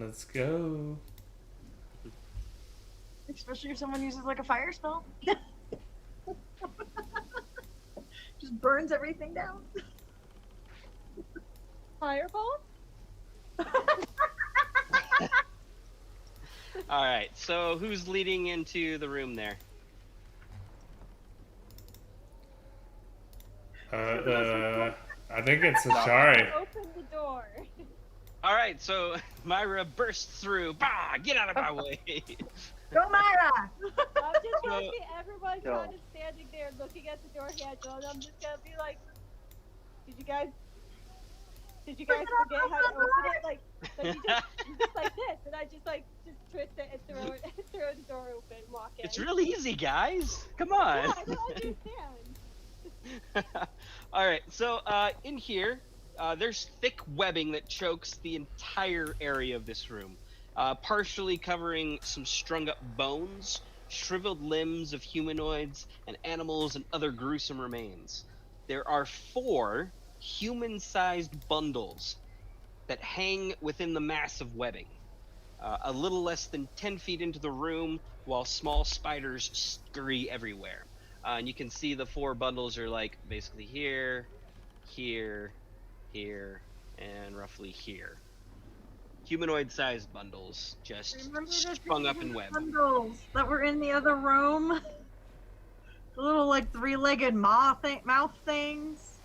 Let's go. Especially if someone uses like a fire spell. Just burns everything down. Fireball? Alright, so who's leading into the room there? I think it's Ashari. Open the door. Alright, so Myra bursts through. Bah! Get out of my way! Go, Myra! I'm just So- looking, everyone's kind of standing there looking at the door handle, and I'm just gonna be like, did you guys forget how to open it? Like you just like this, and I just twist it and throw the door open, and walk in. It's really easy, guys. Come Yeah, on. I don't understand. Alright, so in here, there's thick webbing that chokes the entire area of this room, partially covering some strung up bones, shriveled limbs of humanoids, and animals and other gruesome remains. There are 4 human-sized bundles that hang within the mass of webbing, a little less than 10 feet into the room, while small spiders scurry everywhere. And you can see the 4 bundles are like basically here, here, here, and roughly here. Humanoid-sized bundles just Remember the sprung up in web. bundles that were in the other room? The little like 3-legged mouth things.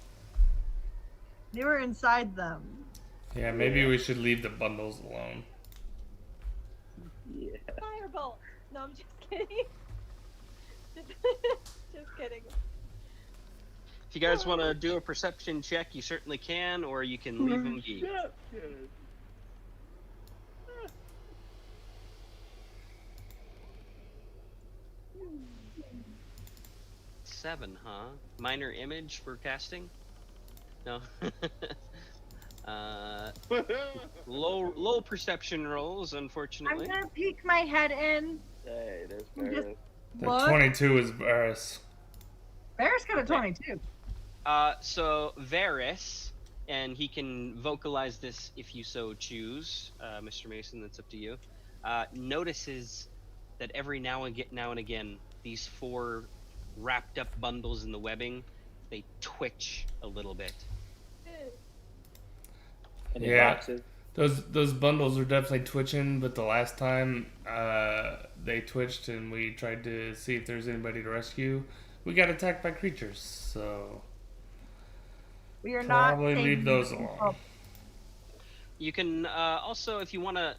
They were inside them. Yeah, maybe we should leave the bundles alone. Yeah. Firebolt. No, I'm just kidding. Just kidding. If you guys want to do a perception check, you certainly can, or you can leave them be. Yeah. 7, huh? Minor image we're casting? No. Low perception rolls, I'm unfortunately. gonna peek my head in. Hey, there's Just- Barris. The What? 22 is Barris. Bear's got a 22. So Varys, and he can vocalize this if you so choose, Mr. Mason. That's up to you. Notices that every now and again, these 4 wrapped up bundles in the webbing, they twitch a little bit. Any Yeah. boxes? Those bundles are definitely twitching, but the last time they twitched and we tried to see if there's anybody to rescue, we got attacked by creatures, so We are not probably saving leave those people. alone. You can also, if you wanna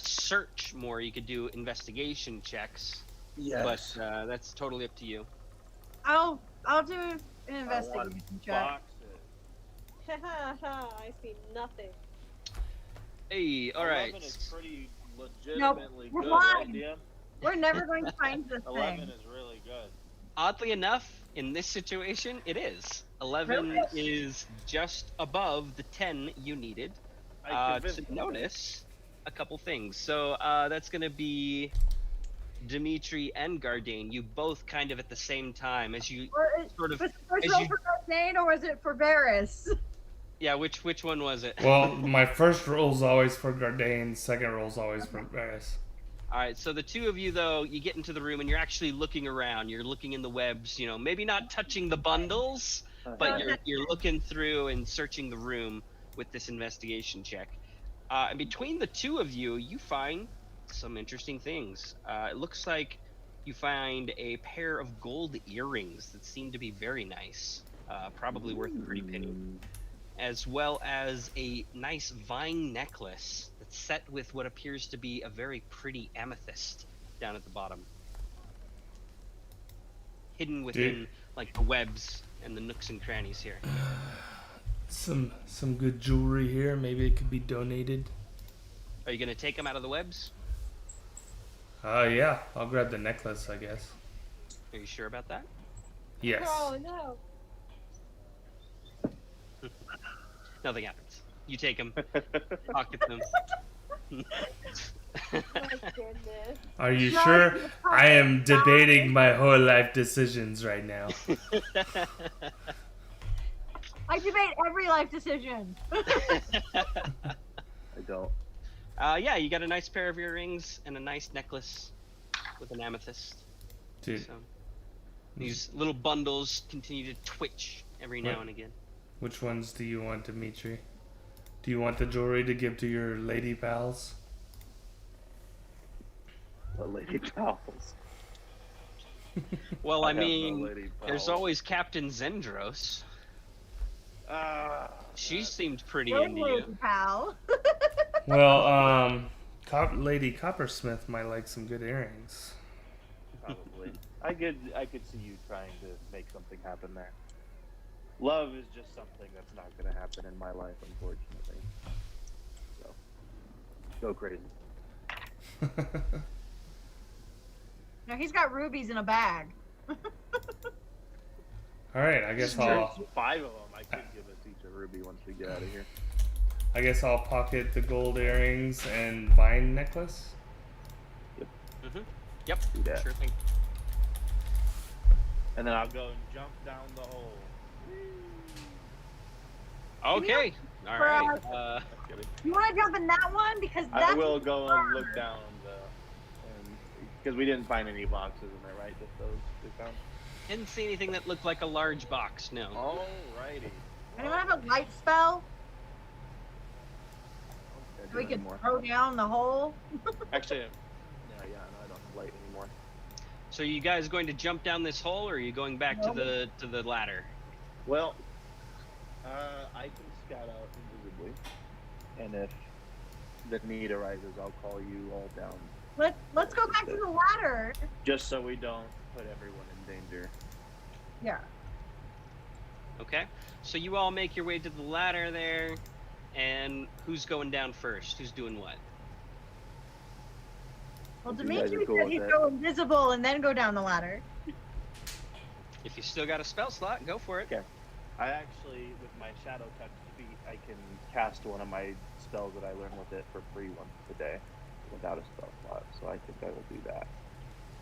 search more, you could do investigation checks. Yes. But that's totally up to you. I'll do an I want investigation check. boxes. I see nothing. Hey, all right. 11 is pretty legitimately we're good, right, fine. DM? We're never going to find this 11 thing. is really good. Oddly enough, in this situation, it is. 11 Really? is just above the 10 you needed I to convinced them. notice a couple things. So that's going to be Dimitri and Gardane. You both kind of at the same time as you sort of. Was the first as roll you- for Gardane or was it for Varys? Yeah, which one was it? Well, my first roll's always for Gardane, second roll's always for Varys. All right, so the two of you, though, you get into the room and you're actually looking around. You're looking in the webs, maybe not touching the bundles, but you're looking through and searching the room with this investigation check. And between the two of you, you find some interesting things. It looks like you find a pair of gold earrings that seem to be very nice, probably worth a pretty penny, as well as a nice vine necklace that's set with what appears to be a very pretty amethyst down at the bottom, hidden within like the webs and the nooks and crannies here. Some good jewelry here. Maybe it could be donated. Are you gonna take them out of the webs? Yeah. I'll grab the necklace, I guess. Are you sure about that? Yes. Oh no. Nothing happens. You take them, pocket them. My goodness. Are you Shut sure? the fuck I am up. debating my whole life decisions right now. I debate every life decision. I don't. Yeah, you got a nice pair of earrings and a nice necklace with an amethyst. Dude, So these little bundles continue to twitch every now and again. which ones do you want, Dimitri? Do you want the jewelry to give to your lady pals? The lady pals. Well, I have no mean, lady there's pals. always Captain Zendros. She seemed pretty Good into you. lady, pal. Well, Lady Coppersmith might like some good earrings. Probably. I could see you trying to make something happen there. Love is just something that's not going to happen in my life, unfortunately. So, go crazy. No, he's got rubies in a bag. All right, I guess I'll 5 of them. I could give us each a ruby once we get out of here. pocket the gold earrings and vine necklace. Yep, Do that. sure thing. And then I'll go and jump down the hole. Okay, all right. You want to jump in that one? Because I that's will go and look down because we didn't find any boxes in there, right? Just those we found. Didn't see anything that looked like a large box. No. Alrighty. Anyone have a light spell? Can't So we do can anymore. throw down the hole? Actually, no, I don't have light anymore. So you guys going to jump down this hole, or are you going back to the ladder? Well, I can scout out invisibly, and if the need arises, I'll call you all down, Let's go back to the ladder. just so we don't put everyone in danger. Yeah. Okay. So you all make your way to the ladder there, and who's going down first? Who's doing what? Well, If you guys are Dimitri cool said with he'd that. go invisible and then go down the ladder. If you still got a spell slot, go for it. Okay. I actually, with my Shadow Touch feat, I can cast one of my spells that I learn with it for free once a day without a spell slot. So I think I will do that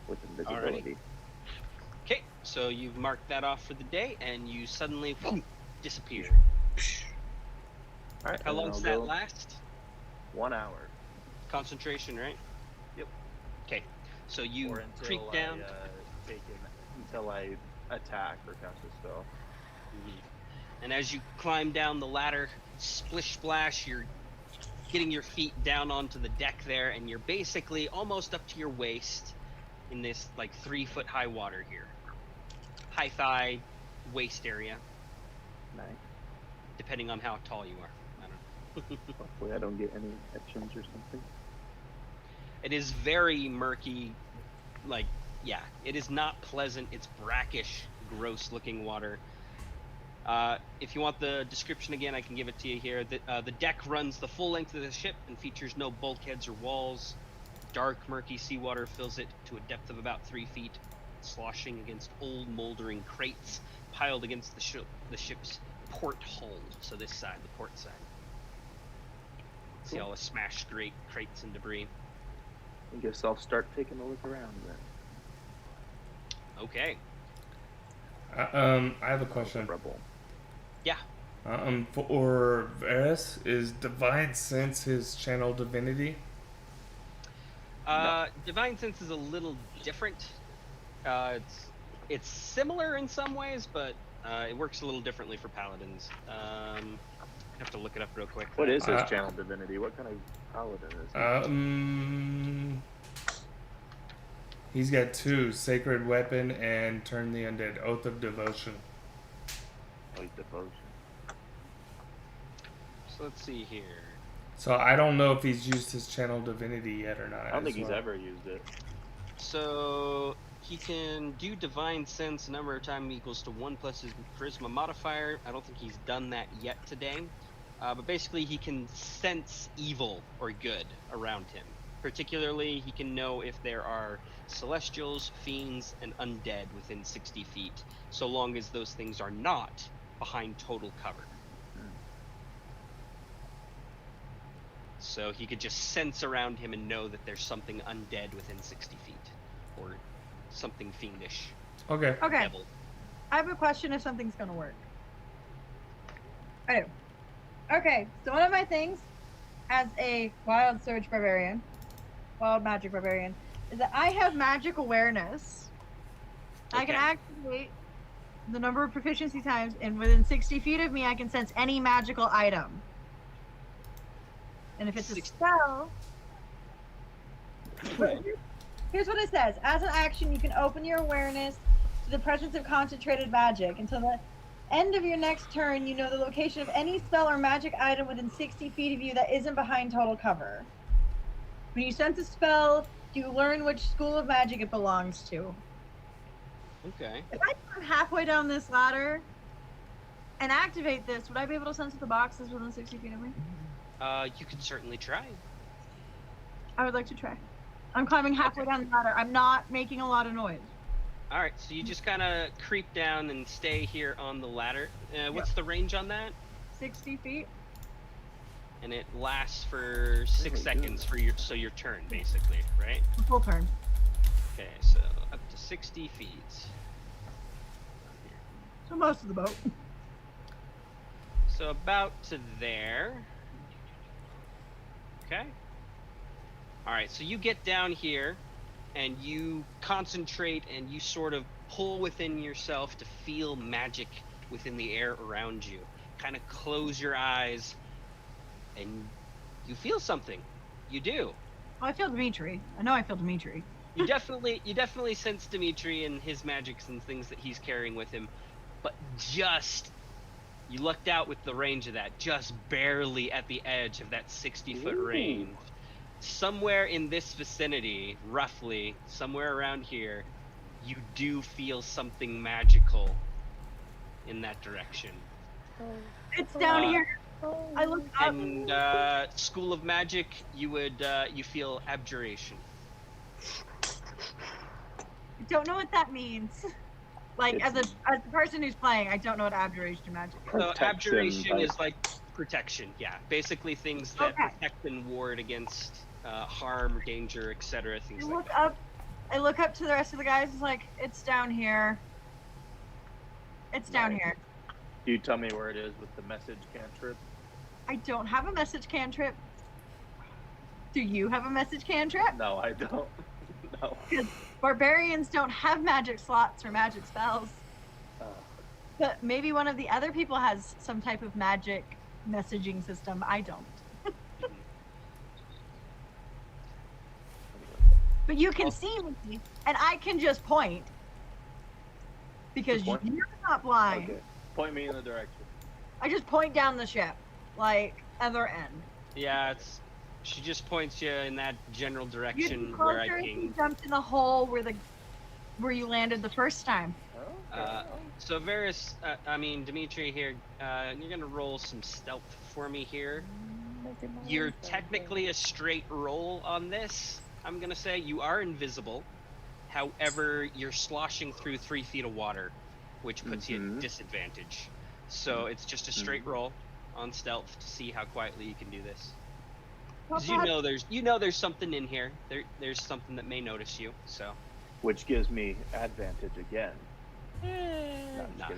with invisibility. Okay. So you've marked that off for the day, and you suddenly disappear. All right. How and then long does I'll that go last? 1 hour. Concentration, right? Yep. Okay. So you Or until creep down. until I attack or cast a spell. And as you climb down the ladder, splish splash, you're getting your feet down onto the deck there, and you're basically almost up to your waist in this like 3-foot high water here. high thigh, waist area, Nice. depending on how tall you are. I don't know. Hopefully I don't get any etchings or something. It is very murky, like, yeah, it is not pleasant. It's brackish, gross-looking water. If you want the description again, I can give it to you here. The deck runs the full length of the ship and features no bulkheads or walls. Dark, murky seawater fills it to a depth of about 3 feet, sloshing against old, moldering crates piled against the ship's port hold. So this side, the port side. See all the smashed crates and debris. I guess I'll start taking a look around then. Okay. I have a question. Rebel. Yeah. For Varys, is Divine Sense his channel divinity? Divine Sense is a little different. It's similar in some ways, but it works a little differently for paladins. I have to look it up real quick. What is his channel divinity? What kind of paladin is he? He's got 2: Sacred Weapon and Turn the Undead, Oath of Devotion. Like devotion. So let's see here. So I don't know if he's used his channel divinity yet or not. I don't think he's ever used it. So he can do Divine Sense a number of times equals to 1 plus his Charisma modifier. I don't think he's done that yet today. But basically he can sense evil or good around him. Particularly, he can know if there are celestials, fiends, and undead within 60 feet, so long as those things are not behind total cover. So he could just sense around him and know that there's something undead within 60 feet, or something fiendish. Okay. Okay. Devil. I have a question if something's gonna work. I do. Okay, so one of my things as a wild magic barbarian, is that I have magic awareness. I can Okay. activate the number of proficiency times, and within 60 feet of me, I can sense any magical item. And if it's a spell, here's what it says. As an action, you can open your awareness to the presence of concentrated magic. Until the end of your next turn, you know the location of any spell or magic item within 60 feet of you that isn't behind total cover. When you sense a spell, you learn which school of magic it belongs to. Okay. If I come halfway down this ladder and activate this, would I be able to sense if the box is within 60 feet of me? You could certainly try. I would like to try. I'm climbing halfway down the ladder. I'm not making a lot of noise. All right, so you just kind of creep down and stay here on the ladder. What's the range on that? 60 feet. And it lasts for 6 seconds for your turn, basically, right? A full turn. Okay, so up to 60 feet. So most of the boat. So about to there. Okay. All right, so you get down here and you concentrate and you sort of pull within yourself to feel magic within the air around you. Kind of close your eyes and you feel something. You do. Oh, I feel Dimitri. I know I feel Dimitri. You definitely sense Dimitri and his magics and things that he's carrying with him, but you lucked out with the range of that, just barely at the edge of that 60-foot range. Somewhere in this vicinity, roughly, somewhere around here, you do feel something magical in that direction. It's down here. I look up. And School of Magic, you feel abjuration. I don't know what that means. Like, as It's- the person who's playing, I don't know what abjuration magic is. So Protection, abjuration like- is like protection, yeah. Basically things that Okay. protect and ward against harm, danger, etc. Things like that. I look up to the rest of the guys. It's like, it's down here. It's down Nice. here. Do you tell me where it is with the message cantrip? I don't have a message cantrip. Do you have a message cantrip? No, I don't. No. Because barbarians don't have magic slots for magic spells. But maybe one of the other people has some type of magic messaging system. I don't. But you can see me, and I can just point. because Good point. you're not blind. Okay. Point me in the direction. I just point down the ship, like other end. Yeah, she just points you in that general You'd be direction where I closer if you pinged. jumped in the hole where you landed the first time. So Varys, Dimitri here, you're gonna roll some stealth for me here. You're technically a straight roll on this. I'm gonna say you are invisible. However, you're sloshing through 3 feet of water, which puts you at disadvantage. So it's just a straight roll on stealth to see how quietly you can do this. Because you know there's something in here. There's something that may notice you. So. Which gives me advantage again. No.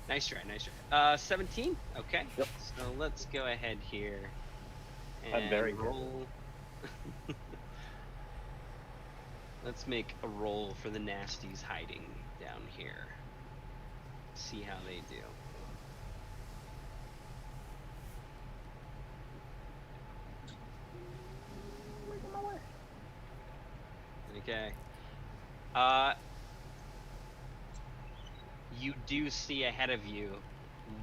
Nice try. 17. Okay. Yep. So let's go ahead here. And I'm very good. roll. Let's make a roll for the nasties hiding down here. See how they do. Okay. You do see ahead of you,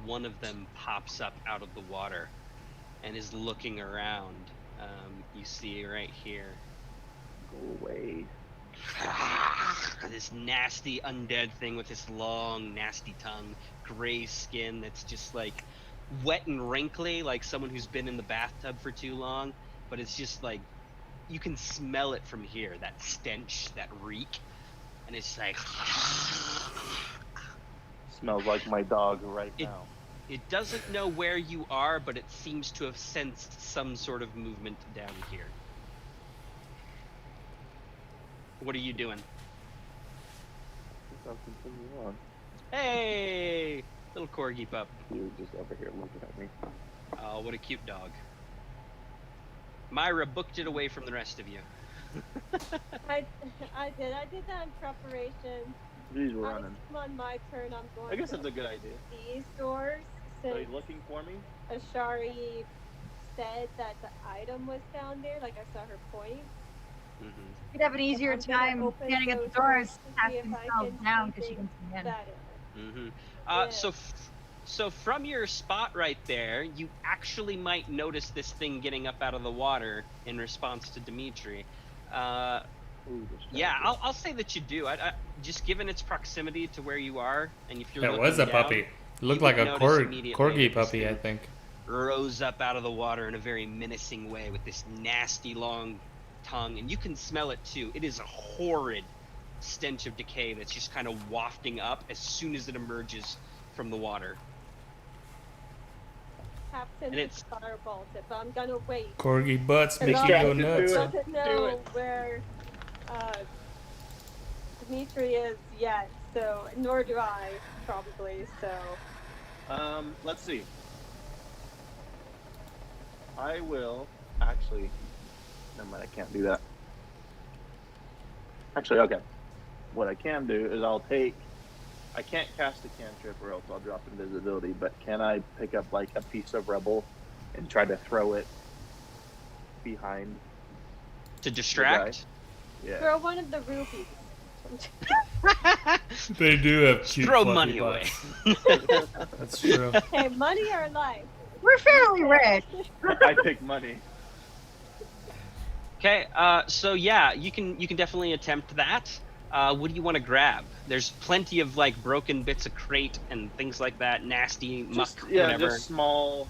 one of them pops up out of the water and is looking around. You see right here. Go away. This nasty undead thing with this long, nasty tongue, gray skin that's just like wet and wrinkly, like someone who's been in the bathtub for too long, but it's just like you can smell it from here, that stench, that reek, and it's like Smells like my dog right now. it doesn't know where you are, but it seems to have sensed some sort of movement down here. What are you doing? I'll continue on. Hey, little corgi pup. You're just over here looking at me. Oh, what a cute dog. Myra booked it away from the rest of you. I did that in preparation. He's running. On my turn, I'm going. I guess to that's a good idea. these doors. So Since he's looking for me? Ashari said that the item was down there, like I saw her point. Mm-hmm. You'd have an easier I'm gonna time open standing at the those doors, doors to see casting if I spells can down see because she can see in. Better. Mm-hmm. Yeah. So from your spot right there, you actually might notice this thing getting up out of the water in response to Dimitri. Yeah, I'll say that you do. I just given its proximity to where you are, and if you're That was looking a down, puppy. It looked you like would a notice immediately that corgi this puppy, I thing think. rose up out of the water in a very menacing way with this nasty long tongue, and you can smell it too. It is a horrid stench of decay that's just kind of wafting up as soon as it emerges from the water. Captain And it's- firebolt it, but I'm gonna wait. Corgi butts And make you I'll- go nuts. Do Huh? it. Doesn't know where Dimitri is yet, so nor do I probably. So Let's see. I will actually. Never mind, I can't do that. Actually, okay. What I can do is I can't cast a cantrip or else I'll drop invisibility, but can I pick up like a piece of rubble and try to throw it behind To distract? Yeah. throw one of the rubies. They do have cute Throw fluffy money away. butts. That's true. Hey, money or life? We're fairly rich. I pick money. Okay, so yeah, you can definitely attempt that. What do you want to grab? There's plenty of like broken bits of crate and things like that, nasty muck, whatever. Just small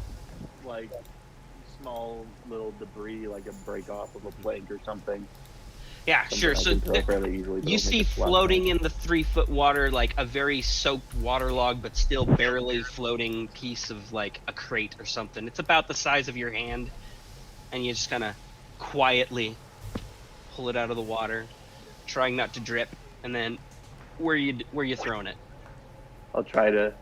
little debris, like a break off of a plank or something. Yeah, sure. So you see floating in the 3-foot water like a very soaked waterlogged but still barely floating piece of like a crate or something. It's about the size of your hand, and you just kind of quietly pull it out of the water, trying not to drip, and then where you throwing it? I'll try to.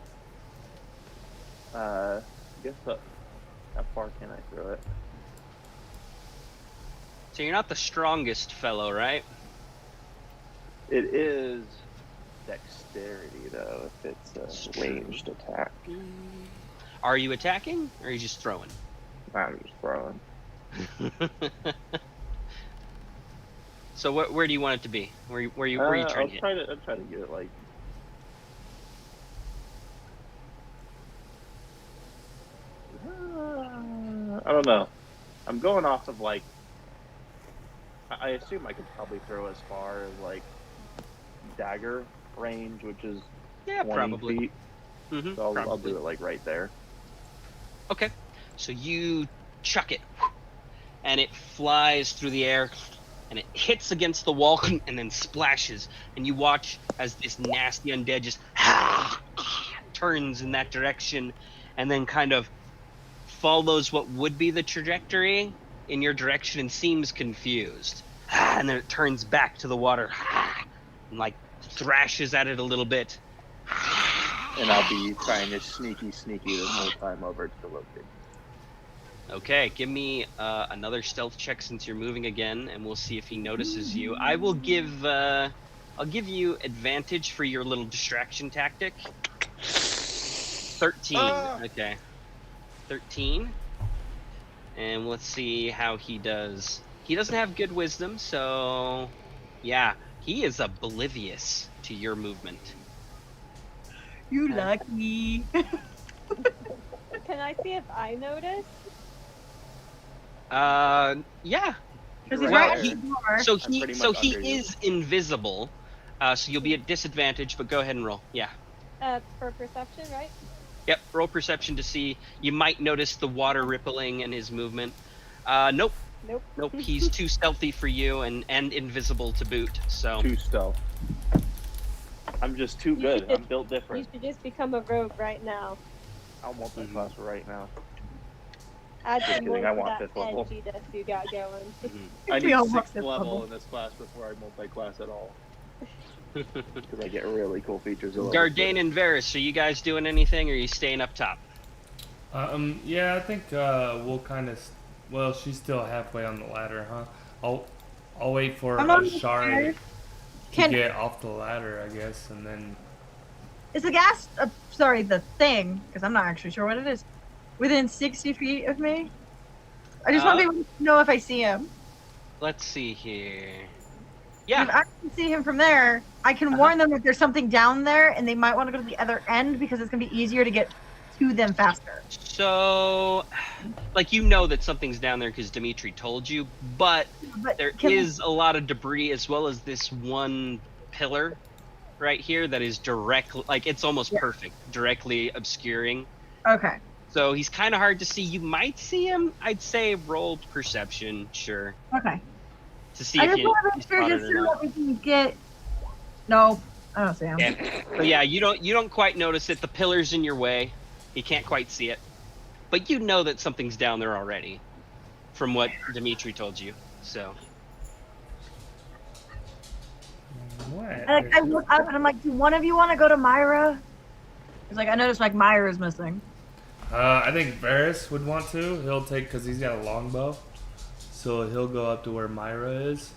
Guess how far can I throw it? So you're not the strongest fellow, right? It is dexterity though, if it's a ranged attack. Are you attacking, or are you just throwing? I'm just throwing. So where do you want it to be? Where you trying I'll to hit? I'll try to get it like. I don't know. I'm going off of like. I assume I could probably throw as far as like dagger range, which is Yeah, 20 probably. feet. Mm-hmm, So I'll probably. do it like right there. Okay. So you chuck it, and it flies through the air, and it hits against the wall, and then splashes. And you watch as this nasty undead just turns in that direction, and then kind of follows what would be the trajectory in your direction and seems confused. And then it turns back to the water and like thrashes at it a little bit. And I'll be trying to sneaky this whole time over to the location. Okay, give me another stealth check since you're moving again, and we'll see if he notices you. I will give I'll give you advantage for your little distraction tactic. 13. Okay. 13. And let's see how he does. He doesn't have good wisdom, so yeah, he is oblivious to your movement. You lucky. Can I see if I notice? Yeah. Because he's Well, right he- at the door. So I'm he pretty so much he under you. is invisible. So you'll be at disadvantage, but go ahead and roll. Yeah. For perception, right? Yep. Roll perception to see. You might notice the water rippling in his movement. Nope. Nope. Nope. He's too stealthy for you and invisible to boot. So Too stealth. I'm just too good. I'm built You different. should just become a rogue right now. I'll multi-class right now. Add Just some more kidding, I to want that fifth level. edginess you got going. mhm. I We need all want 6th fifth level level. in this class before I multi-class at all. Because I get really cool features. at level Dardane 6. and Varys, are you guys doing anything, or are you staying up top? Yeah, I think we'll kind of. Well, she's still halfway on the ladder, huh? I'll wait for I'm not Shari scared. to Can get off the ladder, I guess, and then. is the gas? Sorry, the thing. Because I'm not actually sure what it is. Within 60 feet of me. I just want to be able to know if I see him. Let's see here. If Yeah. I can see him from there, I can warn them that there's something down there, and they might want to go to the other end because it's gonna be easier to get to them faster. So, like, you know that something's down there because Dimitri told you, but But there is a lot of debris as well as this one pillar right here that is directly, like, it's almost Yeah. perfect, directly obscuring. Okay. So he's kind of hard to see. You might see him. I'd say roll perception, sure, Okay. to see I if just you want to you make sure spot it just or so not. that we can get. No, I don't see him. Yeah. So yeah, you don't quite notice it. The pillar's in your way. You can't quite see it, but you know that something's down there already, from what Dimitri told you. So What? I look up and I'm like, do one of you want to go to Myra? It's like I noticed like Myra's missing. I think Varys would want to. He'll take because he's got a longbow, so he'll go up to where Myra is,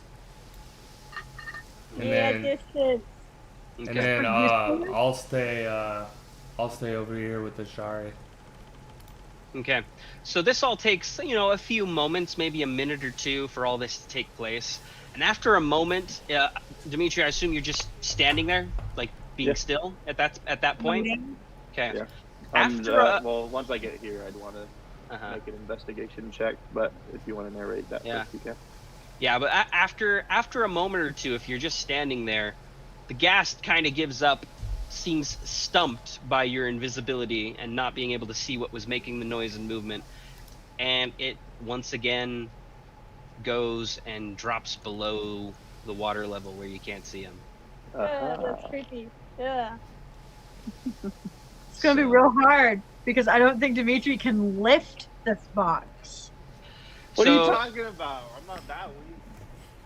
and Yeah, then distance. and okay. then Are you I'll stay over here with the Shari. Okay. So this all takes, a few moments, maybe a minute or two for all this to take place. And after a moment, Dimitri, I assume you're just standing there, like being Yeah. still at that point. Waiting. Okay. Yeah. After well, once I get here, I'd want to uh-huh. make an investigation check. But if you want to narrate that Yeah. first, you can. Yeah, but after a moment or two, if you're just standing there, the ghast kind of gives up, seems stumped by your invisibility and not being able to see what was making the noise and movement, and it once again goes and drops below the water level where you can't see him. That's creepy. Yeah. It's gonna be real hard because I don't think Dimitri can lift this box. What are you So- talking about? I'm not that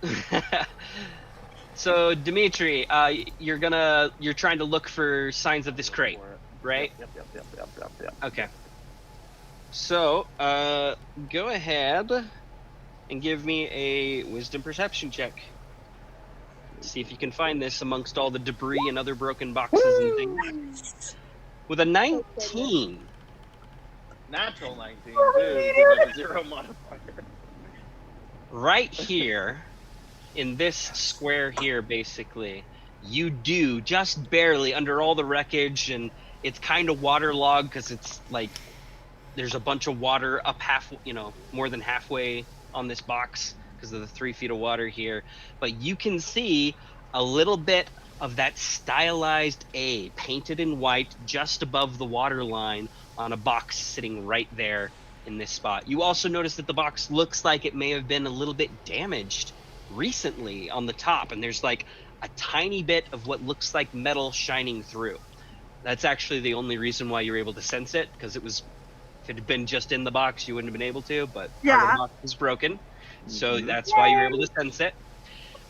weak. So Dimitri, you're trying to look for signs of this crate, right? Yep. Okay. So, go ahead and give me a wisdom perception check. See if you can find this amongst all the debris and other broken boxes and things. With a 19. Natural 19, Oh, dude. man. because I have a 0 modifier. Right here in this square here, basically, you do just barely under all the wreckage, and it's kind of waterlogged because it's like there's a bunch of water up more than halfway on this box because of the 3 feet of water here. But you can see a little bit of that stylized A painted in white just above the water line on a box sitting right there in this spot. You also notice that the box looks like it may have been a little bit damaged recently on the top, and there's like a tiny bit of what looks like metal shining through. That's actually the only reason why you're able to sense it, because if it had been just in the box, you wouldn't have been able to, but part of the box is broken, so that's why you're able to sense it.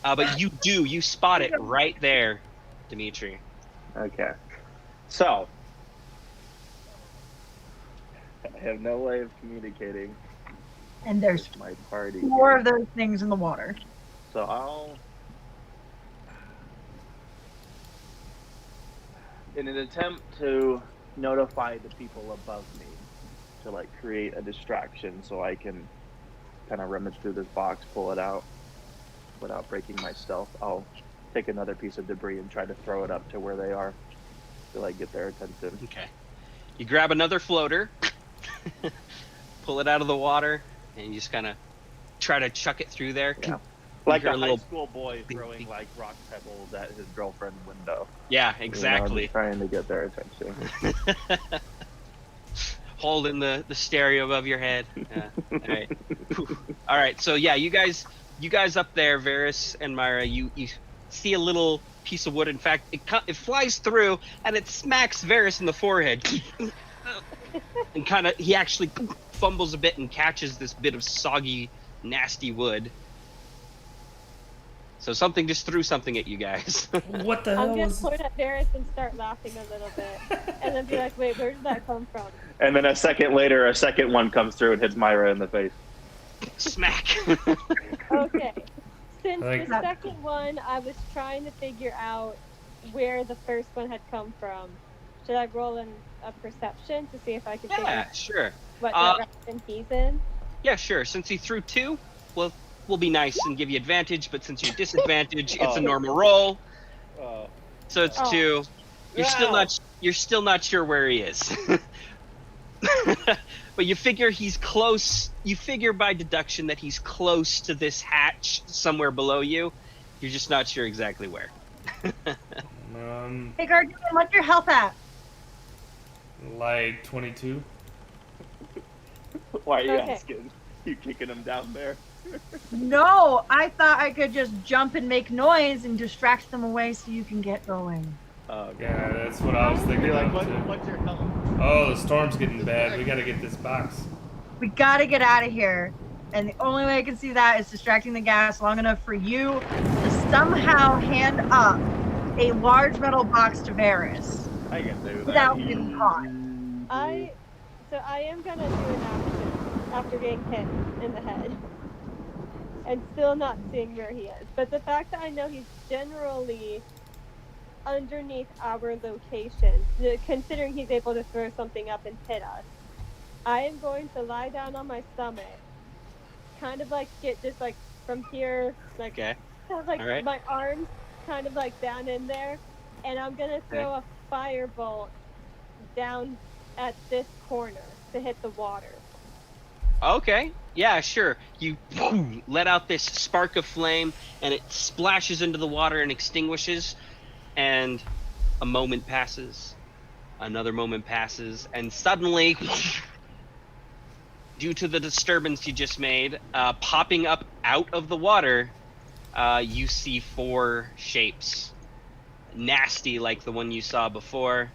But you spot it right there, Dimitri. Okay. So, I have no way of communicating And there's with my party. 4 of those things in the water. So I'll, in an attempt to notify the people above me, to like create a distraction so I can kind of rummage through this box, pull it out without breaking my stealth, I'll take another piece of debris and try to throw it up to where they are to like get their attention. Okay. You grab another floater, pull it out of the water, and you just kind of try to chuck it through there. Yeah. Like hear a a high little school boy beep, throwing beep. like rock pebbles at his girlfriend's window. Yeah, You know, exactly. just trying to get their attention. Holding the stereo above your head. Yeah. All right. All right. So yeah, you guys up there, Varys and Myra, you see a little piece of wood. In fact, it flies through and it smacks Varys in the forehead. And he actually fumbles a bit and catches this bit of soggy, nasty wood. So something just threw something at you guys. What the I'm hell gonna was? point at Varys and start laughing a little bit, and then be like, "Wait, where did that come from?" And then a second later, a second one comes through and hits Myra in the face. Smack. Okay. Since Like- the second one, I was trying to figure out where the first one had come from. Should I roll a perception to see if I can figure Yeah, out sure. what direction he's in? Yeah, sure. Since he threw 2, we'll be nice and give you advantage, but since you're disadvantaged, it's a normal roll. So it's 2. You're still not sure where he is. But you figure he's close. You figure by deduction that he's close to this hatch somewhere below you. You're just not sure exactly where. Hey, Guardian, what's your health at? Like 22. Why are you Okay. asking? You kicking him down there? No, I thought I could just jump and make noise and distract them away so you can get going. Yeah, that's what I was thinking You're like, of too. what's your health? Oh, the storm's getting bad. We gotta get this box. We gotta get out of here. And the only way I can see that is distracting the gas long enough for you to somehow hand up a large metal box to Varys I can do that. without getting caught. I am gonna do an action after getting hit in the head, and still not seeing where he is. But the fact that I know he's generally underneath our location, considering he's able to throw something up and hit us, I am going to lie down on my stomach, kind of like get just like from here, like Okay. have like All right. my arms kind of like down in there, and I'm gonna throw a firebolt down at this corner to hit the water. Okay. Yeah, sure. You let out this spark of flame, and it splashes into the water and extinguishes. And a moment passes. Another moment passes, and suddenly, due to the disturbance you just made, popping up out of the water, you see 4 shapes. Nasty like the one you saw before,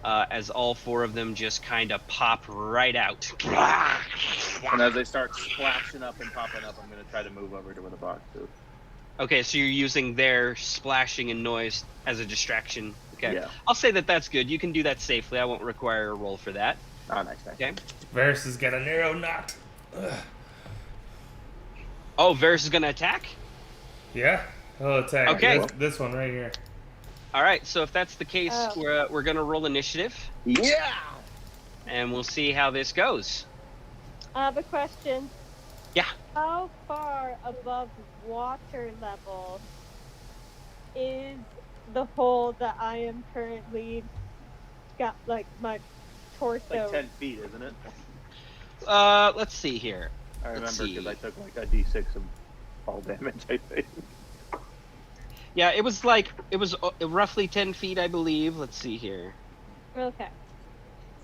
as all 4 of them just kind of pop right out. And as they start splashing up and popping up, I'm going to try to move over to where the box is. Okay, so you're using their splashing and noise as a distraction. Okay. Yeah. I'll say that that's good. You can do that safely. I won't require a roll for that. Oh, nice. Okay. Varys has got an arrow knot. Ugh. Oh, Varys is going to attack? Yeah, he'll attack. Okay. This one right here. All right, so if that's the case, Oh. we're going to roll initiative, Yeah! and we'll see how this goes. I have a question. Yeah. How far above water level is the hole that I am currently got, like, my torso? It's like 10 feet, isn't it? Let's see here. I Let's remember because I see. took like a d6 of fall damage, I think. Yeah, it was roughly 10 feet, I believe. Let's see here. Okay.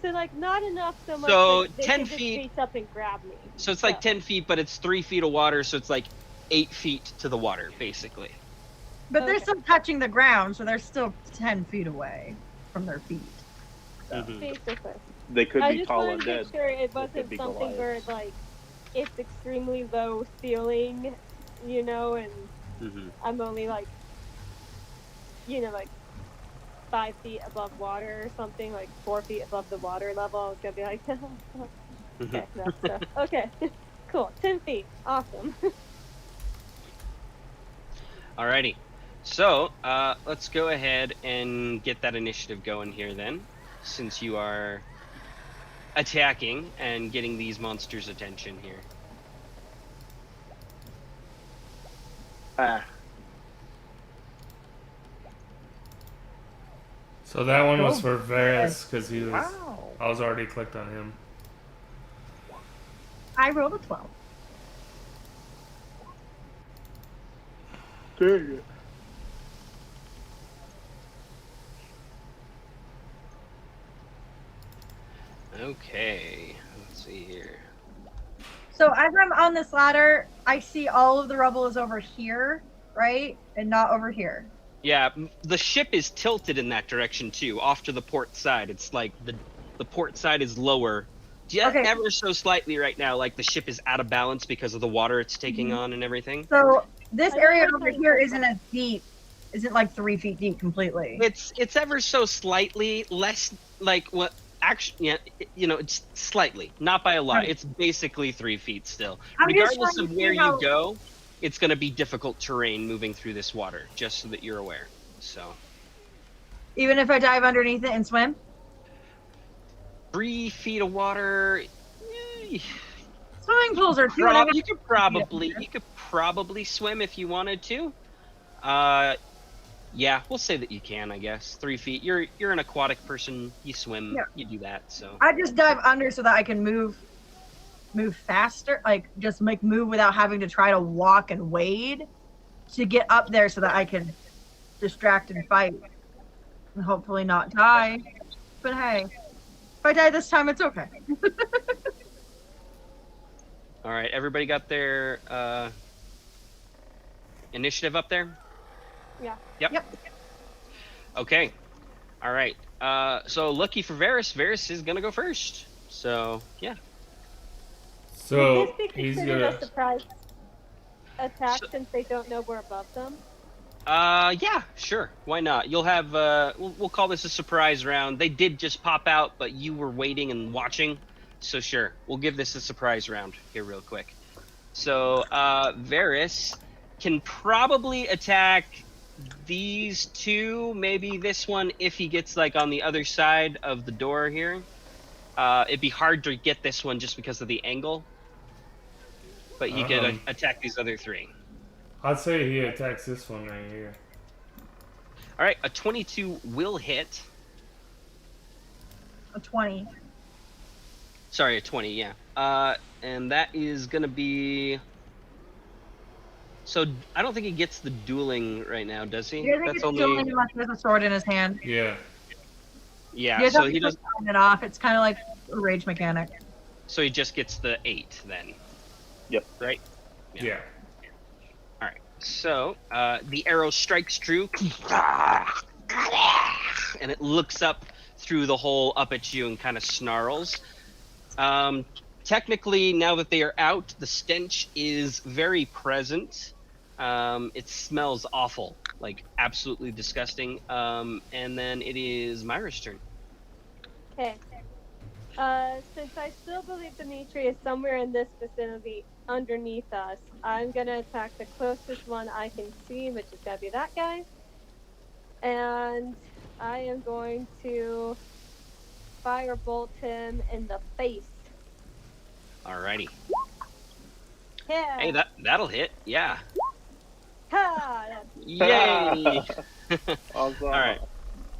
So, like, not enough so much So, that they 10 can just feet. reach up and grab me. So it's like 10 feet, but it's 3 feet of water, so it's like 8 feet to the water, basically. But they're Okay. still touching the ground, so they're still 10 feet away from their feet. Mhm. Basically. They could I be just tall wanted and to dead. make sure it could wasn't be something where, Goliaths. like, it's extremely low ceiling, you know, and Mhm. I'm only, like, you know, like 5 feet above water or something, like 4 feet above the water level. I was gonna be like, okay, no, so, okay, cool, 10 feet, awesome. Alrighty. So, let's go ahead and get that initiative going here then, since you are attacking and getting these monsters' attention here. Ah, So that one was Oh, for Varus because he was. wow. I was already clicked on him. I rolled a 12. Dang it. Okay. Let's see here. So as I'm on this ladder, I see all of the rubble is over here, right? And not over here. Yeah, the ship is tilted in that direction too, off to the port side. It's like the port side is lower, just Okay. ever so slightly right now. Like the ship is out of balance because of the water it's taking Mhm. on and everything. So this I know area we're over trying to here talk isn't as deep. Isn't like 3 feet deep completely. It's ever so slightly less, like what actually, yeah, it's slightly, not by a lot. Right. It's basically 3 feet still. I'm just Regardless trying of to where see you how, go, it's going to be difficult terrain moving through this water, just so that you're aware. So even if I dive underneath it and swim. 3 feet of water. Swimming pools are 2.5 You could probably swim if you wanted to. Yeah, we'll say that you can. I guess 3 feet. You're an aquatic person. You swim. Yeah. You do that. So I just dive under so that I can move faster, like just move without having to try to walk and wade to get up there so that I can distract and fight and hopefully not die. But hey, if I die this time, it's okay. all right, everybody got their initiative up there. Yeah. Yep. Okay. All right. So lucky for Varus, Varus is gonna go first. So yeah. So Would this be he's considered gonna. a surprise attack So- since they don't know we're above them? Yeah, sure. Why not? You'll have we'll call this a surprise round. They did just pop out, but you were waiting and watching. So sure, we'll give this a surprise round here real quick. So Varus can probably attack these two, maybe this one if he gets like on the other side of the door here. It'd be hard to get this one just because of the angle. But he could attack these other three. I'd say he attacks this one right here. All right, a 22 will hit. A 20. Sorry, a 20, yeah. And that is going to be... So, I don't think he gets the dueling right now, does he? Do you think it's dueling unless he has a sword in his hand? Yeah. Yeah, You so have he to does. turn it off. It's kind of like a rage mechanic. So he just gets the 8 then. Yep. Right? Yeah. All right. So the arrow strikes true, and it looks up through the hole up at you and kind of snarls. Technically, now that they are out, the stench is very present. It smells awful, like absolutely disgusting. And then it is Myra's turn. Okay. Since I still believe Dimitri is somewhere in this vicinity underneath us, I'm gonna attack the closest one I can see, which is gonna be that guy. And I am going to firebolt him in the face. Alrighty. Yeah. Hey, that'll hit. Yeah. Ha! Yay! Awesome. All right.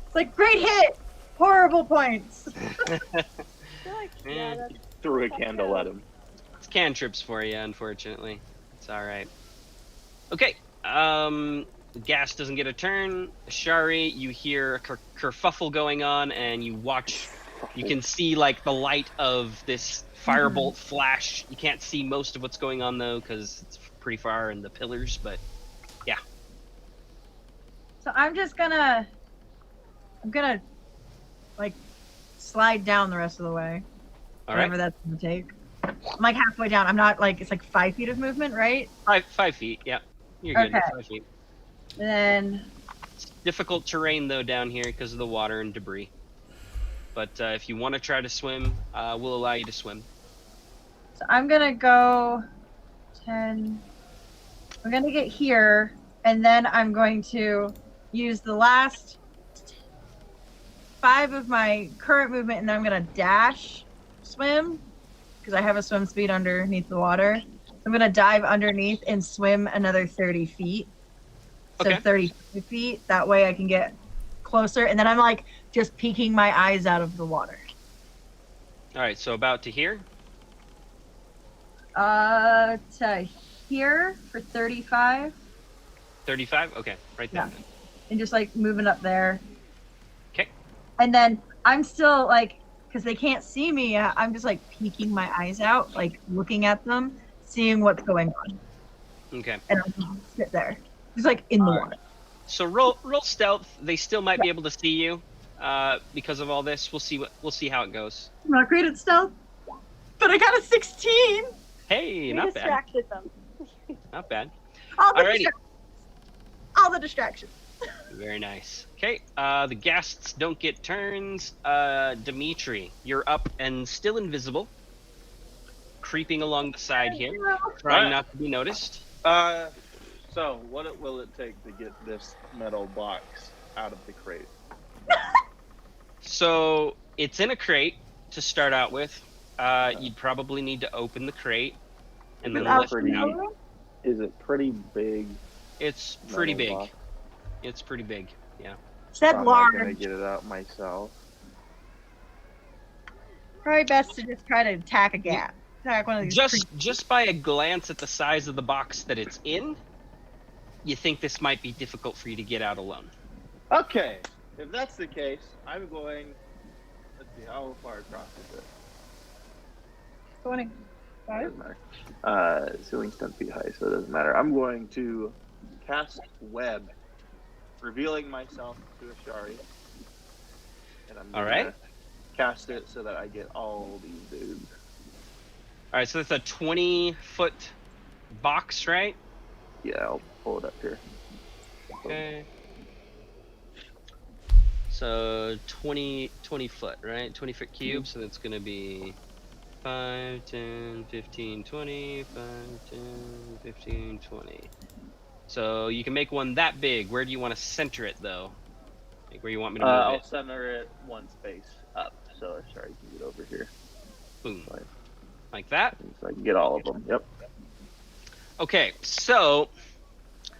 It's like, great hit! Horrible points. I feel like, yeah, that's Threw a That's candle good. at him. It's cantrips for you, unfortunately. It's all right. Okay. Gas doesn't get a turn. Shari, you hear a kerfuffle going on, and you watch. You can see like the light of this firebolt flash. You can't see most of what's going on though, because it's pretty far in the pillars. But So I'm gonna like slide down the rest of the way. all Whatever right, that's gonna take. I'm like halfway down. I'm not like, it's like 5 feet of movement, right? 5 feet. Yeah, you're good. Okay. 5 feet. And then It's difficult terrain though down here because of the water and debris. But if you want to try to swim, we'll allow you to swim. so I'm gonna go 10. I'm gonna get here, and then I'm going to use the last 5 of my current movement, and then I'm gonna dash swim because I have a swim speed underneath the water. So I'm gonna dive underneath and swim another 30 feet. So Okay. 30 feet. That way I can get closer, and then I'm like just peeking my eyes out of the water. All right, so about to here. To here for 35, 35. Okay, right there. Yeah. and just like moving up there. Okay. And then I'm still like, because they can't see me yet, I'm just like peeking my eyes out, like looking at them, seeing what's going on, Okay. and I'll just sit there, just like in the water. So roll stealth. They still might be able to see you because of all this. We'll see how it goes. I'm not great at stealth, but I got a 16. Hey, We not bad. distracted them. Not bad. All the Alrighty. distractions. All the distractions. Very nice. Okay. The guests don't get turns. Dimitri, you're up and still invisible, creeping along the side here, trying Alright. not to be noticed. So what will it take to get this metal box out of the crate? So it's in a crate to start out with. You'd probably need to open the crate and then Without lift it out. feeling? Is it pretty big? It's pretty big. metal box? It's pretty big. Yeah. Said I'm not gonna large. get it out myself. Probably best to just try to attack a gap. Attack one of these. Just by a glance at the size of the box that it's in, you think this might be difficult for you to get out alone. Okay, if that's the case, I'm going. Let's see, how far across is it? 20. Doesn't matter. Ceiling's 10 feet high, so it doesn't matter. I'm going to cast web, revealing myself to Ashari. And I'm All gonna right. cast it so that I get all these dudes. All right, so that's a 20-foot box, right? Yeah, I'll pull it up here. Okay. So 20 foot, right? 20-foot cube, so that's going to be 5, 10, 15, 20, 5, 10, 15, 20. So you can make one that big. Where do you want to center it, though? Like where you want me to move I'll it? center it one space up, so Ashari can get over here. Boom. Fine. Like that? So I can get all of them. Yep. Okay, so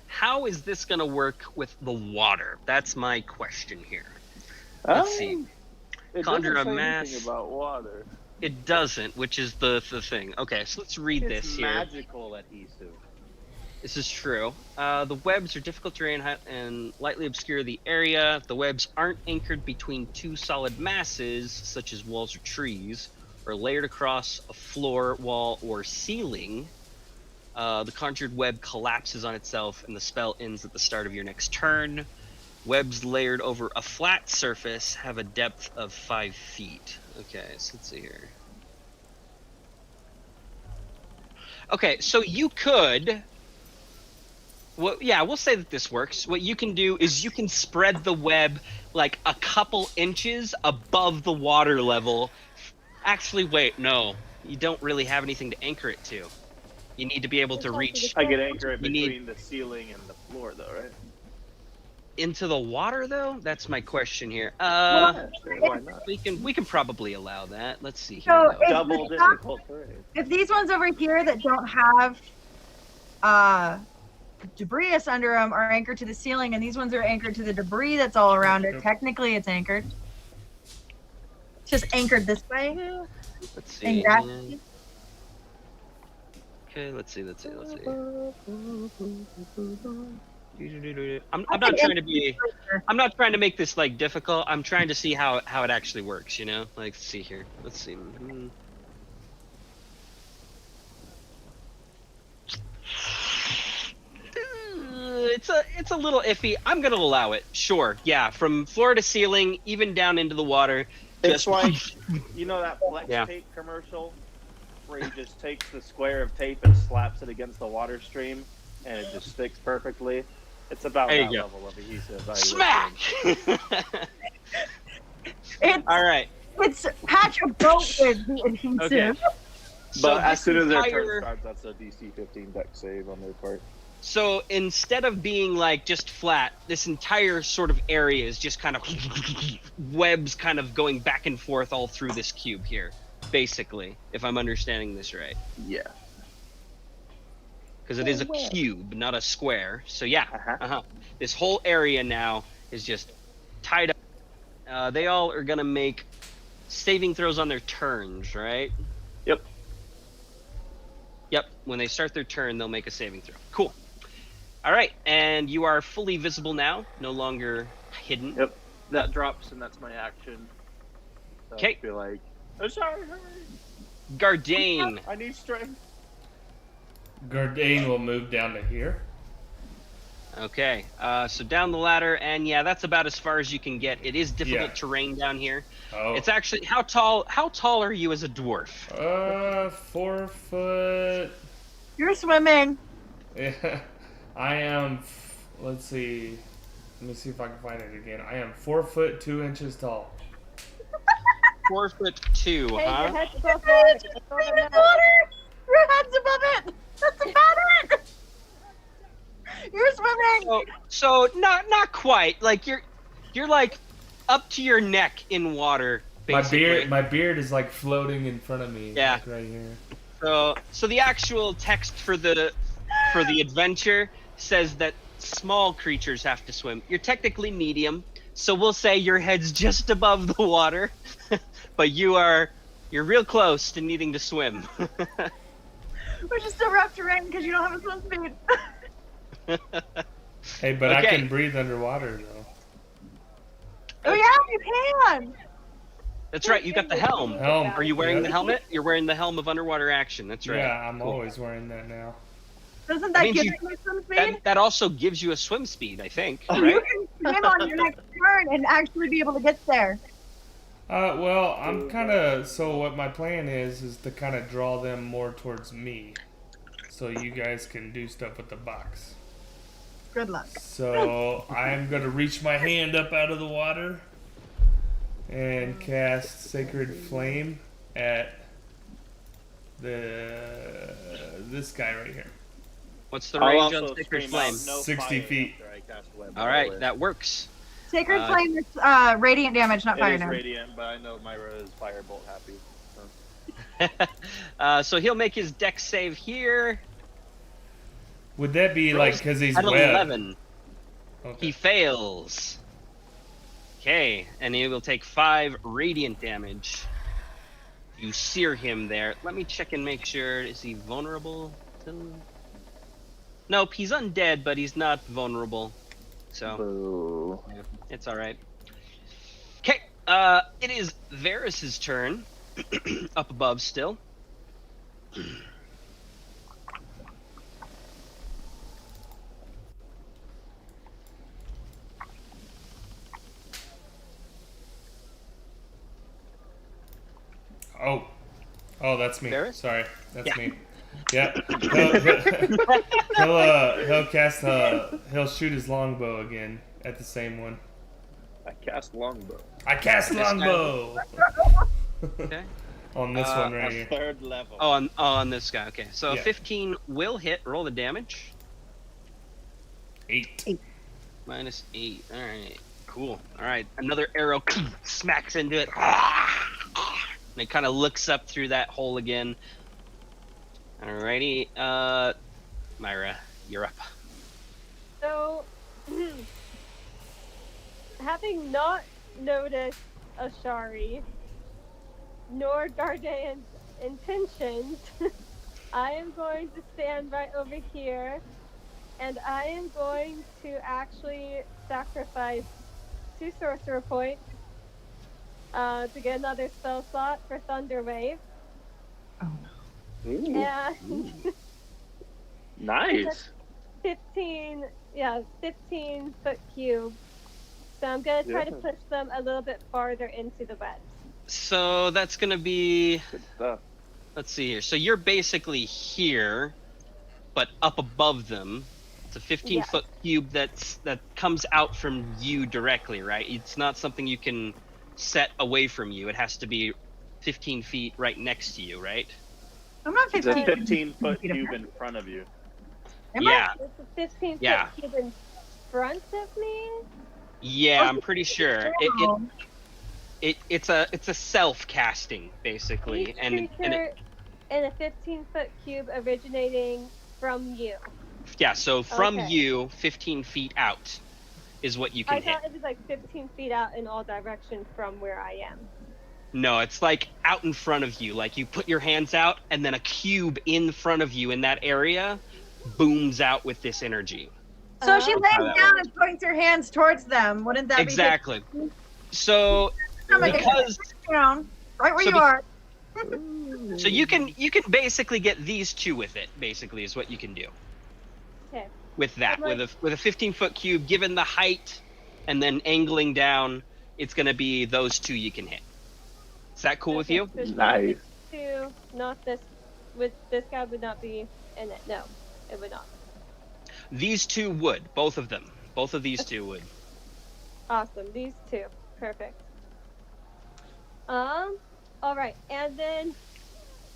how is this going to work with the water? That's my question here. Let's see. It Conjure doesn't a say mass. anything about water. It doesn't, which is the thing. Okay, so let's read It's this here. magical adhesive. This is true. The webs are difficult terrain and lightly obscure the area. The webs aren't anchored between two solid masses, such as walls or trees, or layered across a floor, wall, or ceiling. The conjured web collapses on itself, and the spell ends at the start of your next turn. Webs layered over a flat surface have a depth of 5 feet. Okay, so let's see here. Okay, so you could... Well, yeah, we'll say that this works. What you can do is you can spread the web like a couple inches above the water level. Actually, wait, no. You don't really have anything to anchor it to. You need to be able to reach I can anchor it You need- between the ceiling and the floor, though, right? into the water, though. That's my question here. Yeah, sure, why not? We can probably allow that. Let's see here. So though. if, Double difficult terrain. if these ones over here that don't have debris that's under them are anchored to the ceiling, and these ones are anchored to the debris that's all around it. Yep. Technically, it's anchored. It's just anchored this way. Let's see. And gravity. Okay, let's see. I'm I not think trying to be. I'm not trying to make this like difficult. I'm trying to see how it actually works. You know, like let's see here. Let's see. It's a little iffy. I'm gonna allow it. Sure. Yeah. From floor to ceiling, even down into the water. It's like, you know that flex Yeah. tape commercial where he just takes the square of tape and slaps it against the water stream and it just sticks perfectly. It's about There that you go. level of adhesive. Smack. It's, All right. it's patch a boat with the adhesive. Okay. So But as this soon as their entire- turn starts, that's a DC 15 deck save on their part. So instead of being like just flat, this entire sort of area is just kind of webs kind of going back and forth all through this cube here, basically, if I'm understanding this right. Yeah. Because it is a cube, not a square. So yeah, Uh-huh. this whole area now is just tied up. They all are gonna make saving throws on their turns, right? Yep. Yep. When they start their turn, they'll make a saving throw. Cool. All right, and you are fully visible now, no longer hidden. Yep. That drops, and that's my action. So I 'Kay. feel like, oh, sorry, hurry. Gardane. I need strength. Gardane will move down to here. Okay, so down the ladder, and yeah, that's about as far as you can get. It is difficult Yeah. terrain down here. Oh. It's actually how tall are you as a dwarf? 4 foot. You're swimming. Yeah, I am. Let's see. Let me see if I can find it again. I am 4 foot 2 inches tall. 4'2", Hey, huh? your head's above water. It's over It's now. water. Your head's above it. That's about it. You're swimming. So not quite. Like you're like up to your neck in water, basically. My beard is like floating in front of me. Yeah. Like right here. So the actual text for the adventure says that small creatures have to swim. You're technically medium, so we'll say your head's just above the water, but you're real close to needing to swim. Which is still rough terrain because you don't have a swim speed. Hey, but I Okay. can breathe underwater though. Oh yeah, you can. That's right. You got the helm. Helm. Are you wearing Yeah. the helmet? You're wearing the helm of underwater action. That's right. Yeah, I'm Cool. always wearing that now. Doesn't that means give you- you swim speed? That also gives you a swim speed, I think. You Right? can swim on your next turn and actually be able to get there. Well, I'm kind of. So what my plan is to kind of draw them more towards me, so you guys can do stuff with the box. Good luck. So I'm gonna reach my hand up out of the water and cast Sacred Flame at this guy right here. What's the I'll range also on Sacred scream Flame? out, "No 60 fire," feet. after I cast web, All by the right, way. that works. Sacred Uh, Flame is radiant damage, not It fire is damage. radiant, but I know Myra is firebolt happy. So he'll make his dex save here. Would that be like because he's At an webbed? 11. Okay. He fails. Okay, and he will take 5 radiant damage. You sear him there. Let me check and make sure. Is he vulnerable? Nope, he's undead, but he's not vulnerable. So Boo. yeah, it's all right. Okay, it is Varys's turn. Up above still. Oh, that's me. Varys? Sorry, that's Yeah. me. Yeah. He'll cast he'll shoot his longbow again at the same one. I cast longbow. I cast This guy- longbow Okay. on this one right A here. third level. Oh, on this guy. Okay, so Yeah. 15 will hit. Roll the damage. 8. Minus 8. All right. Cool. All right. Another arrow smacks into it. And it kind of looks up through that hole again. Alrighty. Myra, you're up. So, having not noticed Ashari nor Gardean's intentions, I am going to stand right over here, and I am going to actually sacrifice 2 sorcerer points to get another spell slot for Thunder Wave. Ooh, And nice. 15 foot cube. So I'm gonna try to Yeah. push them a little bit farther into the webs. So that's gonna be. Good stuff. Let's see here. So you're basically here, but up above them. It's a 15-foot cube that comes out from you directly, right? It's not something you can set away from you. It has to be 15 feet right next to you, right? I'm not It's a 15. 15-foot cube in front of you. Am Yeah, It's a 15 Yeah. foot cube in front of me. yeah, I'm pretty sure. Oh. It's a self-casting basically, Each and creature in a 15-foot cube originating from you. yeah. So from Okay. you, 15 feet out, is what you can I hit. thought it was like 15 feet out in all directions from where I am. No, it's like out in front of you. Like you put your hands out, and then a cube in front of you in that area booms out with this energy. So she Oh. How lays that down and points her hands towards them. Wouldn't that Exactly. So be because down right where So you be- are? so you can basically get these two with it. Basically, is what you can do. Okay. With that, I'm with a 15-foot cube, given the height, and then angling down, it's gonna be those two you can hit. Is that cool with Okay, you? so it's Nice. Two, not this. With this guy would not be in it. No, it would not. These two would, both of them. Both of these two would. Awesome. These two. Perfect. All right. And then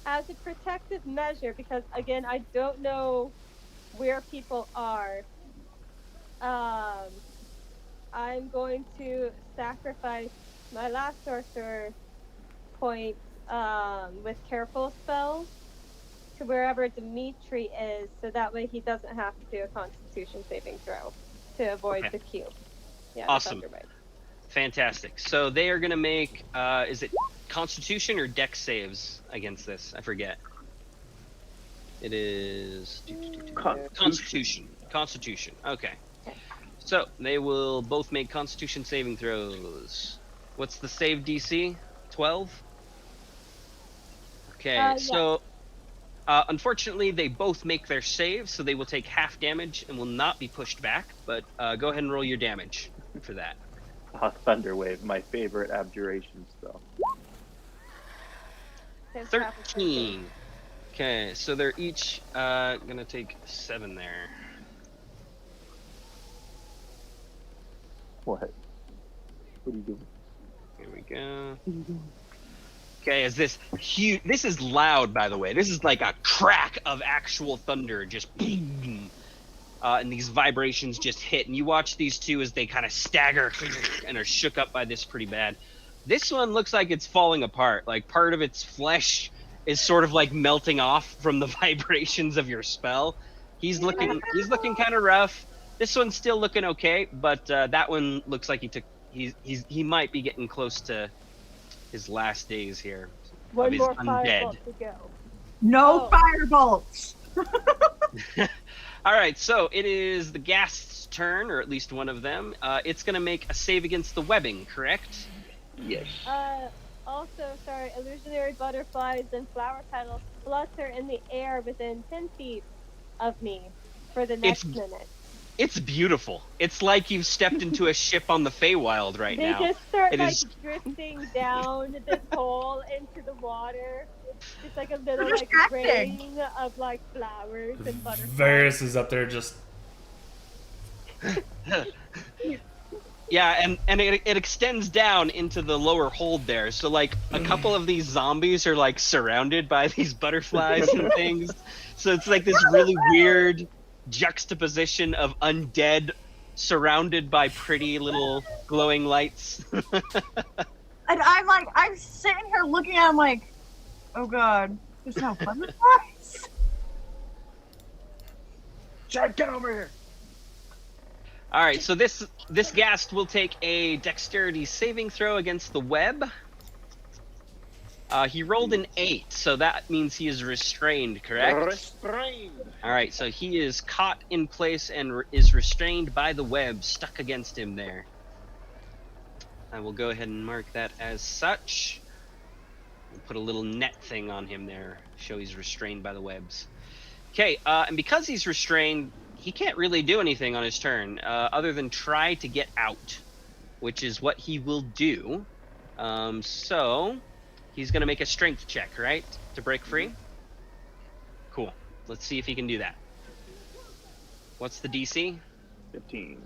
as a protective measure, because again, I don't know where people are, I'm going to sacrifice my last sorcerer point with careful spells to wherever Dimitri is, so that way he doesn't have to do a Constitution saving throw to avoid Okay. the cube. Yeah, Awesome. Thunder Wave. Fantastic. So they are gonna make is it Constitution or Dex saves against this? I forget. It is Constitution. Constitution. Okay. So they will both make Constitution saving throws. What's the save DC? 12? Okay, Yeah. so unfortunately they both make their saves, so they will take half damage and will not be pushed back, but go ahead and roll your damage for that. Thunder Wave, my favorite abjuration spell. Saves half a circle. 13. Okay, so they're each gonna take 7 there. What? What are you doing? Here we go. Okay, is this huge? This is loud, by the way. This is like a crack of actual thunder, just boom. And these vibrations just hit, and you watch these two as they kind of stagger and are shook up by this pretty bad. This one looks like it's falling apart. Like part of its flesh is sort of like melting off from the vibrations of your spell. He's looking kind of rough. This one's still looking okay, but that one looks like he might be getting close to his last days here. One his more undead. firebolt to go. No Oh. fire bolts. All right, so it is the ghast's turn, or at least one of them. It's going to make a save against the webbing, correct? Yes. Also, sorry, illusionary butterflies and flower petals flutter in the air within 10 feet of me for the next minute. It's beautiful. It's like you've stepped into a ship on the Feywild right They now. just start It like is- drifting down this hole into the water. It's like a little They're like distracting. rain of like flowers and butterflies. Varys is up there just. Yeah, and it extends down into the lower hold there. So like a couple of these zombies are like surrounded by these butterflies and things. So it's like this really weird juxtaposition of undead surrounded by pretty little glowing lights. And I'm sitting here looking at him like, oh god, there's no butterflies. Chad, get over here. All right, so this ghast will take a dexterity saving throw against the web. He rolled an 8, so that means he is restrained, correct? Restrained. All right, so he is caught in place and is restrained by the web stuck against him there. I will go ahead and mark that as such. We'll put a little net thing on him there, show he's restrained by the webs. Okay, and because he's restrained, he can't really do anything on his turn other than try to get out, which is what he will do. So he's going to make a strength check, right, to break free? Cool. Let's see if he can do that. What's the DC? 15.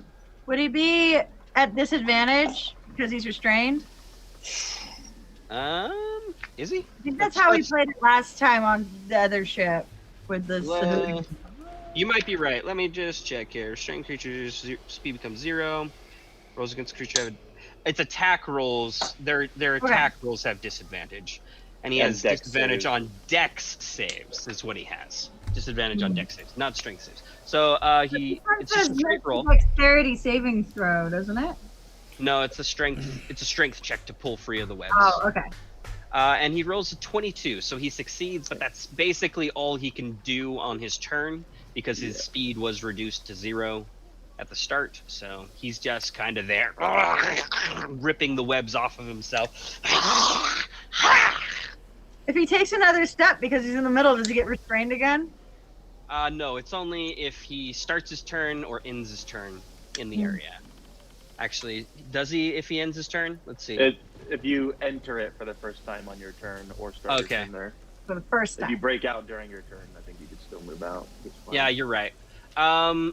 Would he be at disadvantage because he's restrained? Is he? I think that's how we played it last time on the other ship with the civilian. You might be right. Let me just check here. Strength creatures speed becomes 0. Rolls against creature. It's attack rolls. Their attack rolls have disadvantage, and he has dex disadvantage saves. on dex saves. Is what he has. Disadvantage on dex saves, not strength saves. So it's just a straight roll. Dexterity saving throw, doesn't it? No, it's a strength. It's a strength check to pull free of the webs. Oh, okay. And he rolls a 22, so he succeeds, but that's basically all he can do on his turn because his speed was reduced to 0 at the start. So he's just kind of there, ripping the webs off of himself. If he takes another step because he's in the middle, does he get restrained again? No, it's only if he starts his turn or ends his turn in the area. Actually, does he if he ends his turn? Let's see. If you enter it for the first time on your turn or start your turn there. For the first If time. you break out during your turn, I think you could still move out. It's fine. Yeah, you're right. I'm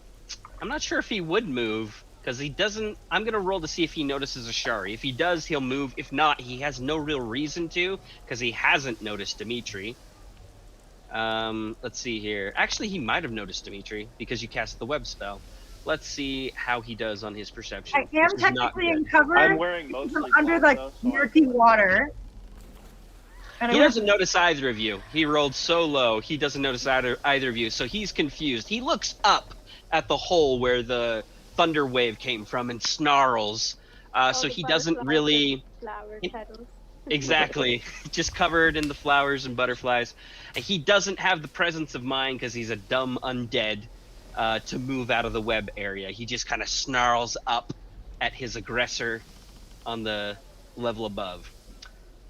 not sure if he would move because he doesn't. I'm gonna roll to see if he notices a Shari. If he does, he'll move. If not, he has no real reason to because he hasn't noticed Dimitri. Let's see here. Actually, he might have noticed Dimitri because you cast the web spell. Let's see how he does on his perception. I am This is not technically good. in cover. I'm wearing from mostly under cloth, like though, so I murky feel like- water. And He I doesn't notice either of you. He rolled so low, he doesn't notice either of you. So he's confused. He looks up at the hole where the thunder wave came from and snarls. So the he doesn't butterflies really and flower petals. exactly just covered in the flowers and butterflies. And he doesn't have the presence of mind because he's a dumb undead to move out of the web area. He just kind of snarls up at his aggressor on the level above.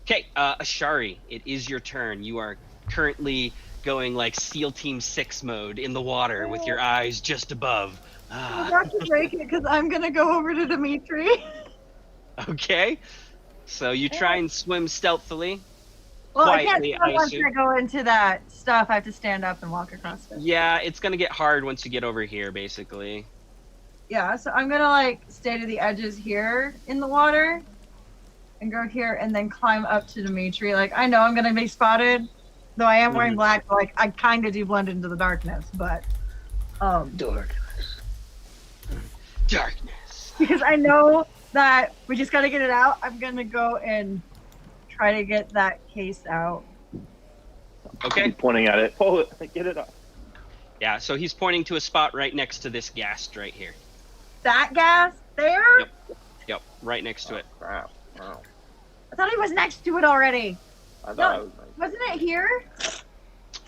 Okay, Ashari, it is your turn. You are currently going like SEAL Team 6 mode in the water with your eyes just above. I'm about to break it because I'm gonna go over to Dimitri. Okay, so you try and swim stealthily. Well, I can't Quietly, swim I once assume. I go into that stuff. I have to stand up and walk across it. Yeah, it's gonna get hard once you get over here, basically. Yeah, so I'm gonna like stay to the edges here in the water and go here and then climb up to Dimitri. Like I know I'm gonna be spotted, though I am wearing black, so, like I kinda do blend into the darkness, but Darkness. because I know that we just gotta get it out, I'm gonna go and try to get that case out. Okay. Keep pointing at it. Pull it. Get it up. Yeah, so he's pointing to a spot right next to this ghast right here. That gas there? Yep. Yep, right next to it. Crap. Wow. I thought he was next to it already. I thought No. I was like, Wasn't it here?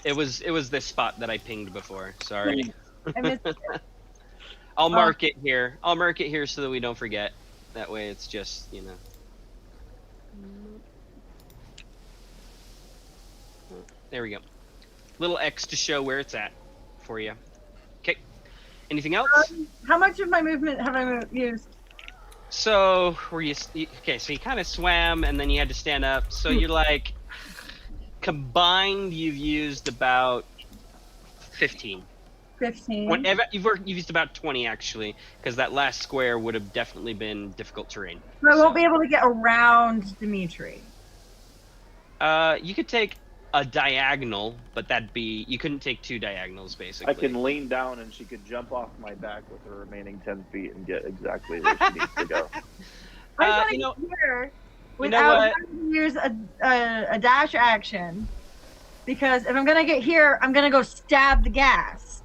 It was this spot that I pinged before. Sorry. I missed it. I'll mark it here. I'll mark it here so that we don't forget. That way it's just, you know. There we go. Little X to show where it's at for you. Okay. Anything else? How much of my movement have I used? So, were you okay? So you kind of swam, and then you had to stand up. So you're like, combined, you've used about 15. 15. Whenever you've used about 20 actually, because that last square would have definitely been difficult terrain. So I won't be able to get around Dimitri. You could take a diagonal, but you couldn't take 2 diagonals basically. I can lean down and she could jump off my back with her remaining 10 feet and get exactly where she needs to go. I want to you know- get here you know without what? having to use a dash action. Because if I'm going to get here, I'm going to go stab the gas.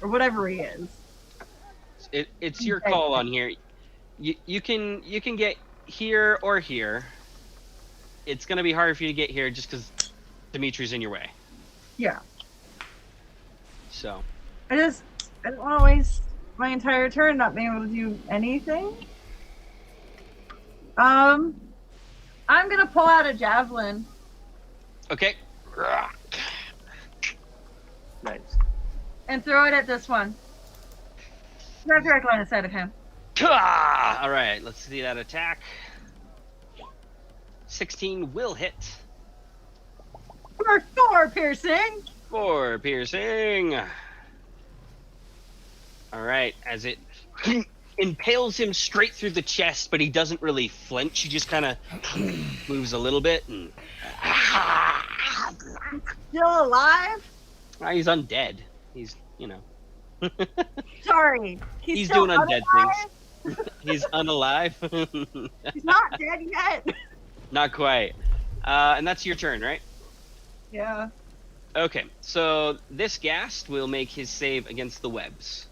or whatever he is. It's your call on here. You can get here or here. It's gonna be harder for you to get here just because Dimitri's in your way. Yeah. So. I don't want to waste my entire turn not being able to do anything. I'm gonna pull out a javelin. Okay. Nice. And throw it at this one. Not direct line of sight of him. All right, let's see that attack. 16 will hit. For 4 piercing. 4 piercing. All right, as it impales him straight through the chest, but he doesn't really flinch. He just kind of moves a little bit. And... Still alive? He's undead. He's, Sorry. He's still doing undead unalive? things. He's unalive. He's not dead yet. Not quite. And that's your turn, right? Yeah. Okay, so this ghast will make his save against the webs.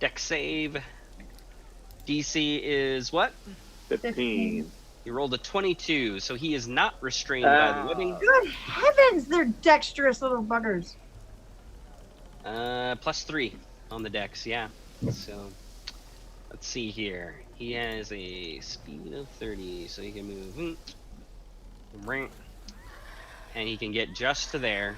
Dex save. DC is what? 15. He rolled a 22, so he is not restrained by the webbing. Good heavens, they're dexterous little buggers. +3 on the dex, yeah. So, let's see here. He has a speed of 30, so he can move. And he can get just to there.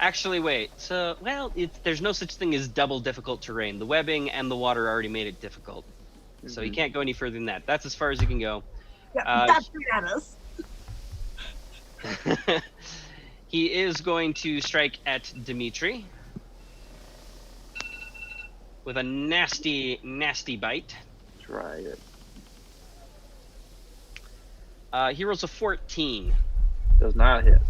Actually, wait. So, well, there's no such thing as double difficult terrain. The webbing and the water already made it difficult. So he can't go any further than that. That's as far as he can go. Yeah, that's right at us. He is going to strike at Dimitri with a nasty, nasty bite. Try it. He rolls a 14. Does not hit.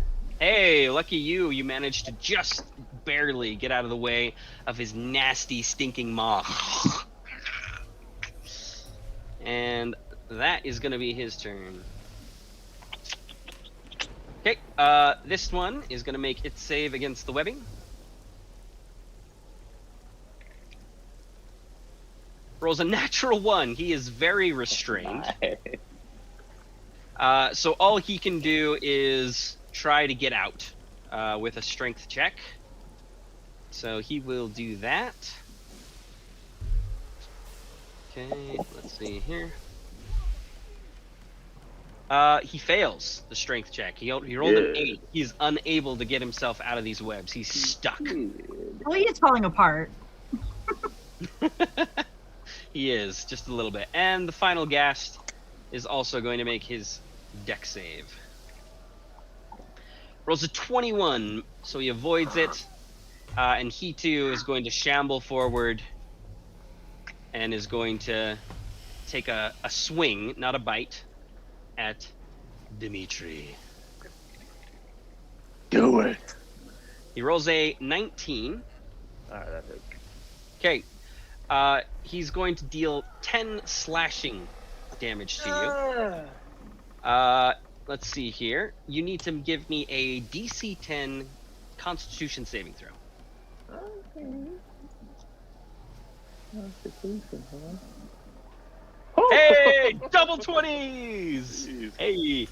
Hey, lucky you. You managed to just barely get out of the way of his nasty, stinking maw. And that is going to be his turn. Okay, this one is going to make its save against the webbing. Rolls a natural 1. He is very restrained. So all he can do is try to get out with a strength check. So he will do that. Okay, let's see here. He fails the strength check. He rolled an 8. He's unable to get himself out of these webs. He's stuck. Well, he's falling apart. He is, just a little bit. And the final ghast is also going to make his dex save. Rolls a 21, so he avoids it. And he too is going to shamble forward and is going to take a swing, not a bite, at Dimitri. Do it. He rolls a 19. Alright, that hits. Okay. He's going to deal 10 slashing damage to you. Let's see here. You need to give me a DC 10 Constitution saving throw. Hey, double 20s! Jeez. Hey,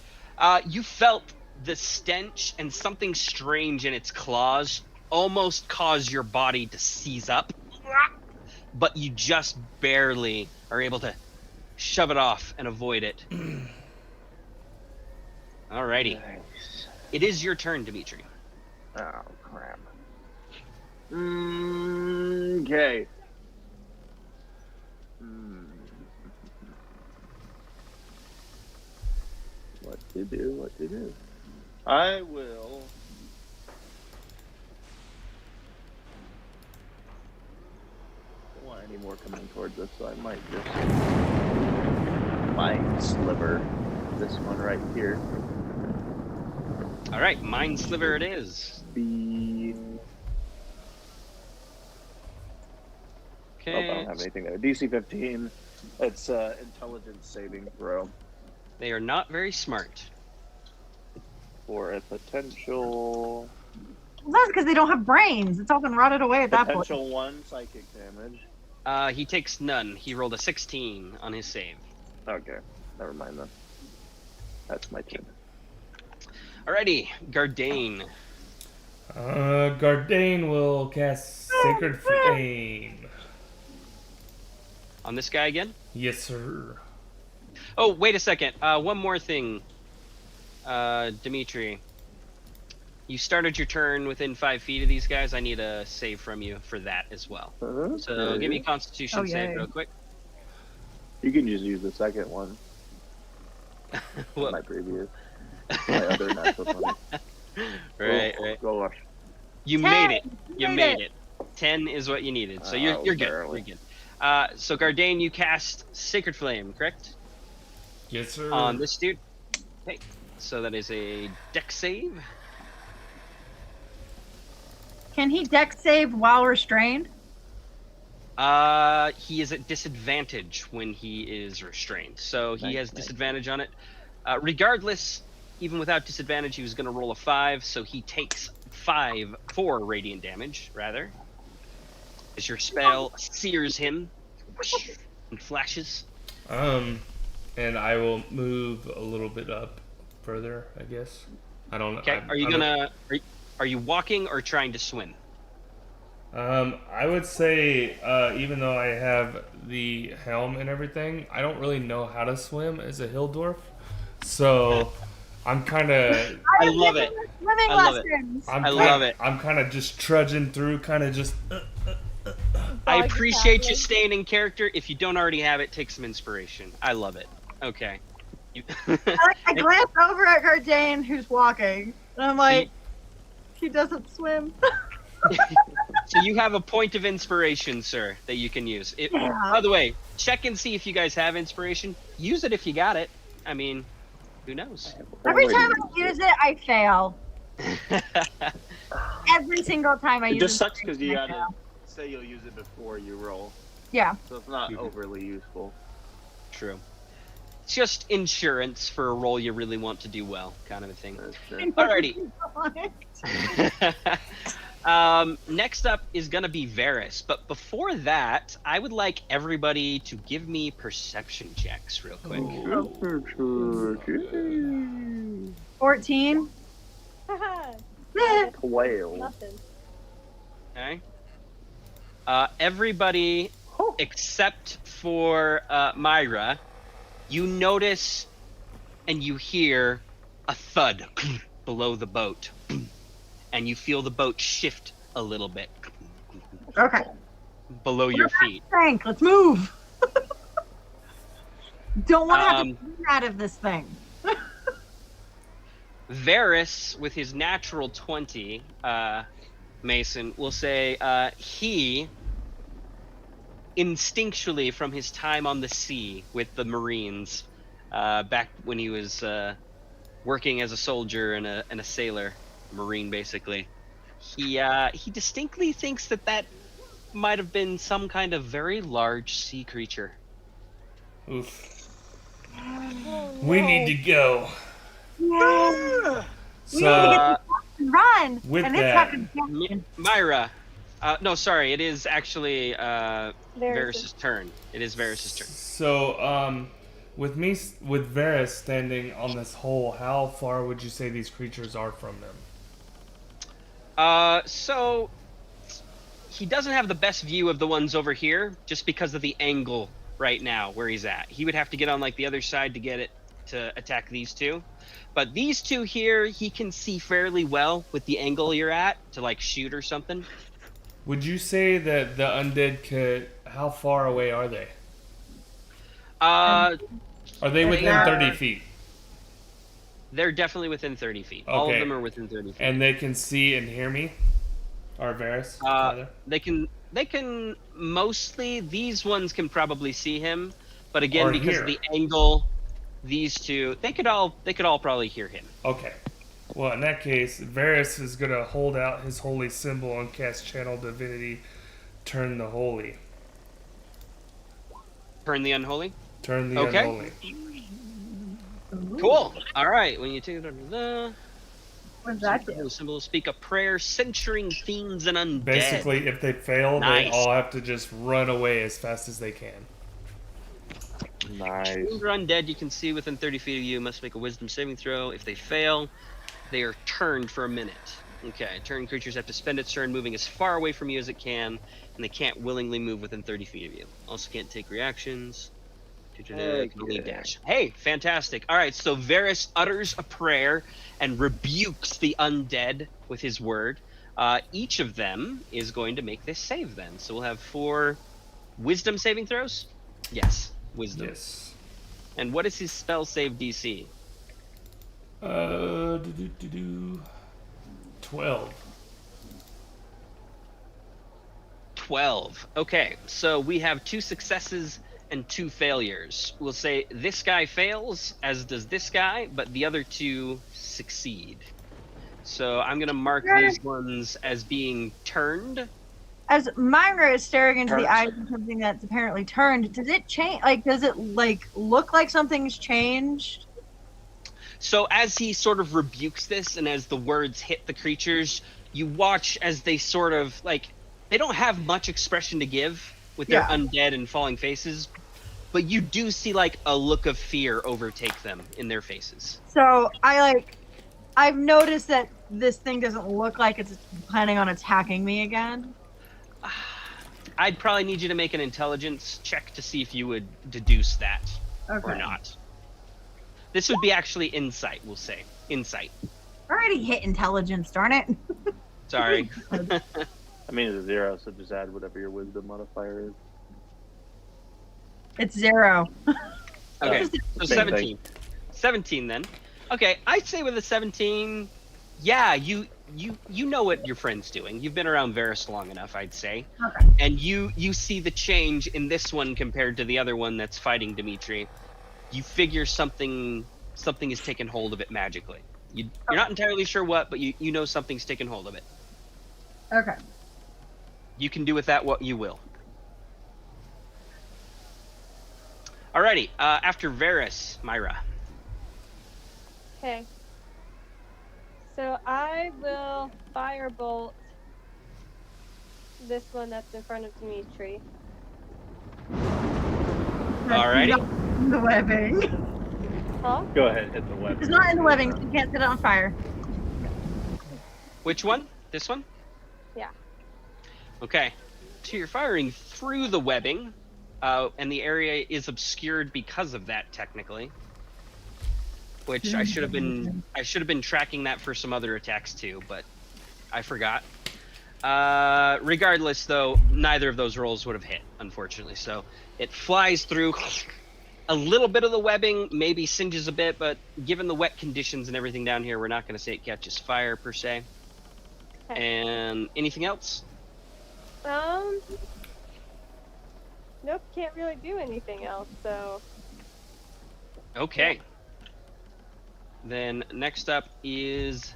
you felt the stench and something strange in its claws almost cause your body to seize up, but you just barely are able to shove it off and avoid it. Alrighty. Nice. It is your turn, Dimitri. Oh, crap. Okay. What to do? I will... don't want any more coming towards us, so I might just... Mind Sliver this one right here. Alright, Mind Sliver it is. I don't have anything there. DC 15. It's intelligence saving throw They are not very smart. for a potential Well, that's because they don't have brains. It's all been rotted away at that point. Potential 1 psychic damage. He takes none. He rolled a 16 on his save. Okay, never mind then. That's my turn. Alrighty, Gardane. Gardane will cast Sacred Flame. On this guy again? Yes, sir. Oh, wait a second. One more thing. Dimitri. You started your turn within 5 feet of these guys. I need a save from you for that as well. So give me a Constitution save real quick. You can just use the second one. What? My previous. My other natural 20. Right. Gosh. You 10. made it. You made it. 10 is what you needed. So you're good. barely. You're good. So Gardane, you cast Sacred Flame, correct? Yes, sir. On this dude. Okay. So that is a Dex save. Can he dex save while restrained? He is at disadvantage when he is restrained. So he has disadvantage on it. Regardless, even without disadvantage, he was going to roll a 5, so he takes 4 radiant damage, rather. As your spell sears him and flashes. And I will move a little bit up further, I guess. I don't know. Okay, are you walking or trying to swim? I would say, even though I have the helm and everything, I don't really know how to swim as a hill dwarf. So I'm kind of. I love it. Swimming I love it. lessons. I love it. I'm kind of just trudging through, kind of just. I appreciate you staying in character. If you don't already have it, take some inspiration. I love it. Okay. I glance over at Gardane, who's walking, and I'm like, he doesn't swim. So you have a point of inspiration, sir, that you can use. By the way, check and see if you guys have inspiration. Use it if you got it. I mean, who knows? Every time I use it, I fail. Every single time I use it. It just sucks because you I gotta fail. say you'll use it before you roll. Yeah. So it's not overly useful. True. It's just insurance for a role you really want to do well, kind of a thing. That's true. Alrighty. Next up is gonna be Varys, but before that, I would like everybody to give me perception checks real quick. 14. Whale. Nothing. Okay. Everybody except for Myra, you notice and you hear a thud below the boat, and you feel the boat shift a little bit Okay. below your feet. Frank, let's move. Don't want to have to get out of this thing. Varys, with his natural 20, Mason, will say he instinctually, from his time on the sea with the Marines, back when he was working as a soldier and a sailor, Marine basically, he distinctly thinks that might have been some kind of very large sea creature. Oof. We need to go. Yeah. We need to So, get this and run. with and it's that- happening. Myra, no, sorry, it is actually Varys' Varys' turn. It is Varys' turn. So, with Varys standing on this hole, how far would you say these creatures are from them? So he doesn't have the best view of the ones over here just because of the angle right now where he's at. He would have to get on like the other side to get it to attack these two. But these two here, he can see fairly well with the angle you're at to like shoot or something. Would you say that the undead could? How far away are they? Are they within are- 30 feet? They're definitely within 30 feet. All of Okay. them are within 30 feet. And they can see and hear me? Or Varys? rather? They can mostly, these ones can probably see him, but again, Or because of hear. the angle, these two, they could all probably hear him. Okay. Well, in that case, Varys is going to hold out his holy symbol and cast Channel Divinity, Turn the Holy. Turn the unholy. Turn the Okay. Unholy. Cool. All right. When you take it under the What does that do? Symbol speak a prayer censuring fiends and undead. Basically, if they fail, Nice. they all have to just run away as fast as they can. Nice. Fiends or undead you can see within 30 feet of you must make a wisdom saving throw. If they fail, they are turned for a minute. Okay, turned creatures have to spend its turn moving as far away from you as it can, and they can't willingly move within 30 feet of you. Also can't take reactions. Can only dash. Hey, fantastic. All right, so Varys utters a prayer and rebukes the undead with his word. Each of them is going to make this save then. So we'll have 4 wisdom saving throws? Yes, wisdom. Yes. And what is his spell save DC? 12. 12. Okay, so we have 2 successes and 2 failures. We'll say this guy fails, as does this guy, but the other 2 succeed. So I'm going to mark these ones as being turned. As Myra is staring into the eyes of something that's apparently turned, does it change? Like, does it look like something's changed? So as he sort of rebukes this, and as the words hit the creatures, you watch as they sort of they don't have much expression to give with their undead and falling faces, but you do see a look of fear overtake them in their faces. So I've noticed that this thing doesn't look like it's planning on attacking me again. I'd probably need you to make an intelligence check to see if you would deduce that or not. This would be actually insight, we'll say. Insight. I already hit intelligence, darn it. Sorry. I mean, it's a 0, so just add whatever your wisdom modifier is. It's 0. Okay, so Same 17. thing. 17 then. Okay, I'd say with a 17, yeah, you know what your friend's doing. You've been around Varys long enough, I'd say. Okay. And you see the change in this one compared to the other one that's fighting Dimitri. You figure something is taking hold of it magically. You're not entirely sure what, but you know something's taken hold of it. Okay. You can do with that what you will. Alrighty, after Varys, Myra. Okay. So I will firebolt this one that's in front of Dimitri. Alrighty. In the webbing. Huh? Go ahead, hit the web. It's not in the webbing, so you can't set it on fire. Which one? This one? Yeah. Okay. So you're firing through the webbing, and the area is obscured because of that, technically. Which I should have been tracking that for some other attacks too, but I forgot. Regardless, though, neither of those rolls would have hit, unfortunately. So it flies through. A little bit of the webbing maybe singes a bit, but given the wet conditions and everything down here, we're not going to say it catches fire per se. Okay. And anything else? Nope, can't really do anything else, so. Okay. Then next up is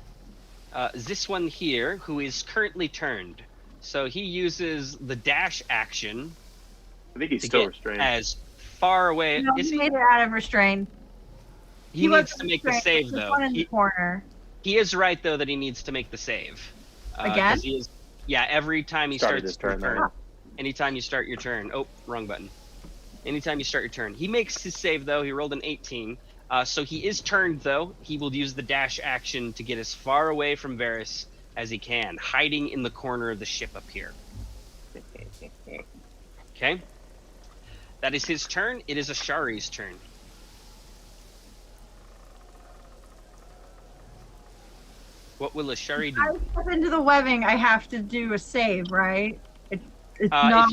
this one here, who is currently turned. So he uses the dash action I think he's to still get restrained. as far away. No, Is he he? made it out of restraint. He needs wasn't to make the restrained. save, There's though. one in the corner. He is right, though, that he needs to make the save. 'Cause Again? he is, yeah, every time he Started starts his turn your turn. now. Anytime you start your turn. Oh, wrong button. Anytime you start your turn. He makes his save, though. He rolled an 18. So he is turned, though. He will use the dash action to get as far away from Varys as he can, hiding in the corner of the ship up here. Okay? That is his turn. It is Ashari's turn. What will Ashari do? I step into the webbing, I have to do a save, right? It's not.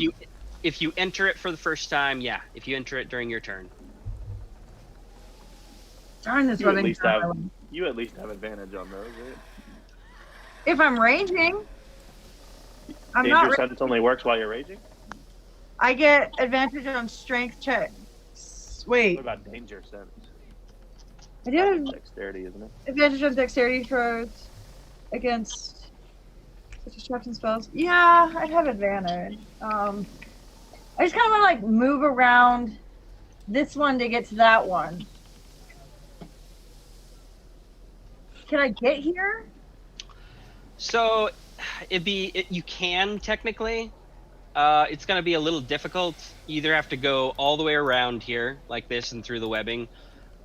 If you enter it for the first time, yeah. If you enter it during your turn. Darn this You at webbing. least have advantage on those, right? If I'm raging, I'm Danger not. sense only works while you're raging? I get advantage on strength checks. Wait, What about danger sense? I do have Dexterity, isn't it? advantage on dexterity throws against such destruction spells. Yeah, I'd have advantage. I just kind of want to move around this one to get to that one. Can I get here? So, you can technically. It's gonna be a little difficult. You either have to go all the way around here like this and through the webbing,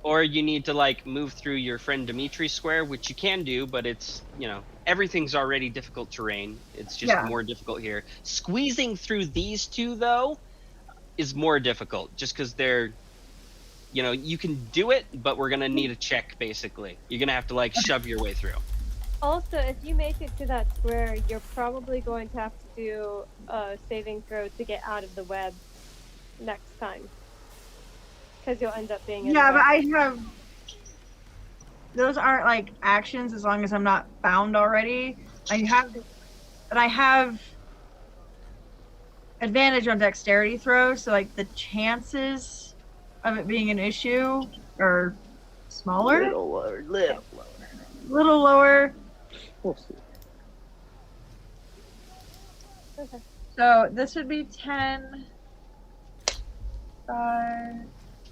or you need to like move through your friend Dimitri's square, which you can do, but it's everything's already difficult terrain. It's just Yeah. more difficult here. Squeezing through these two though is more difficult, just because they're you can do it, but we're gonna need a check basically. You're gonna have to like shove your way through. Also, if you make it to that square, you're probably going to have to do a saving throw to get out of the web next time. Because you'll end up being in Yeah, the but web. I have. Those aren't like actions as long as I'm not bound already. I have advantage on dexterity throws, so like the chances of it being an issue are smaller, Little lower, little lower. little lower. We'll see. Okay. So this would be 10, 5,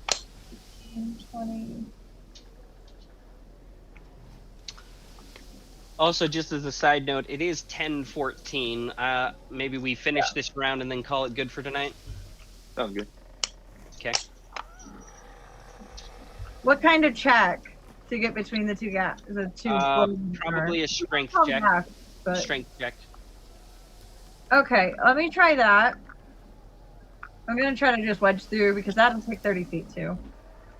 15, 20. Also, just as a side note, it is 10:14. Maybe we finish this round and then call it good for tonight. Sounds good. Okay. What kind of check to get between the two gaps? The two. Probably a strength check. But... Strength check. Okay, let me try that. I'm gonna try to just wedge through because that'll take 30 feet too.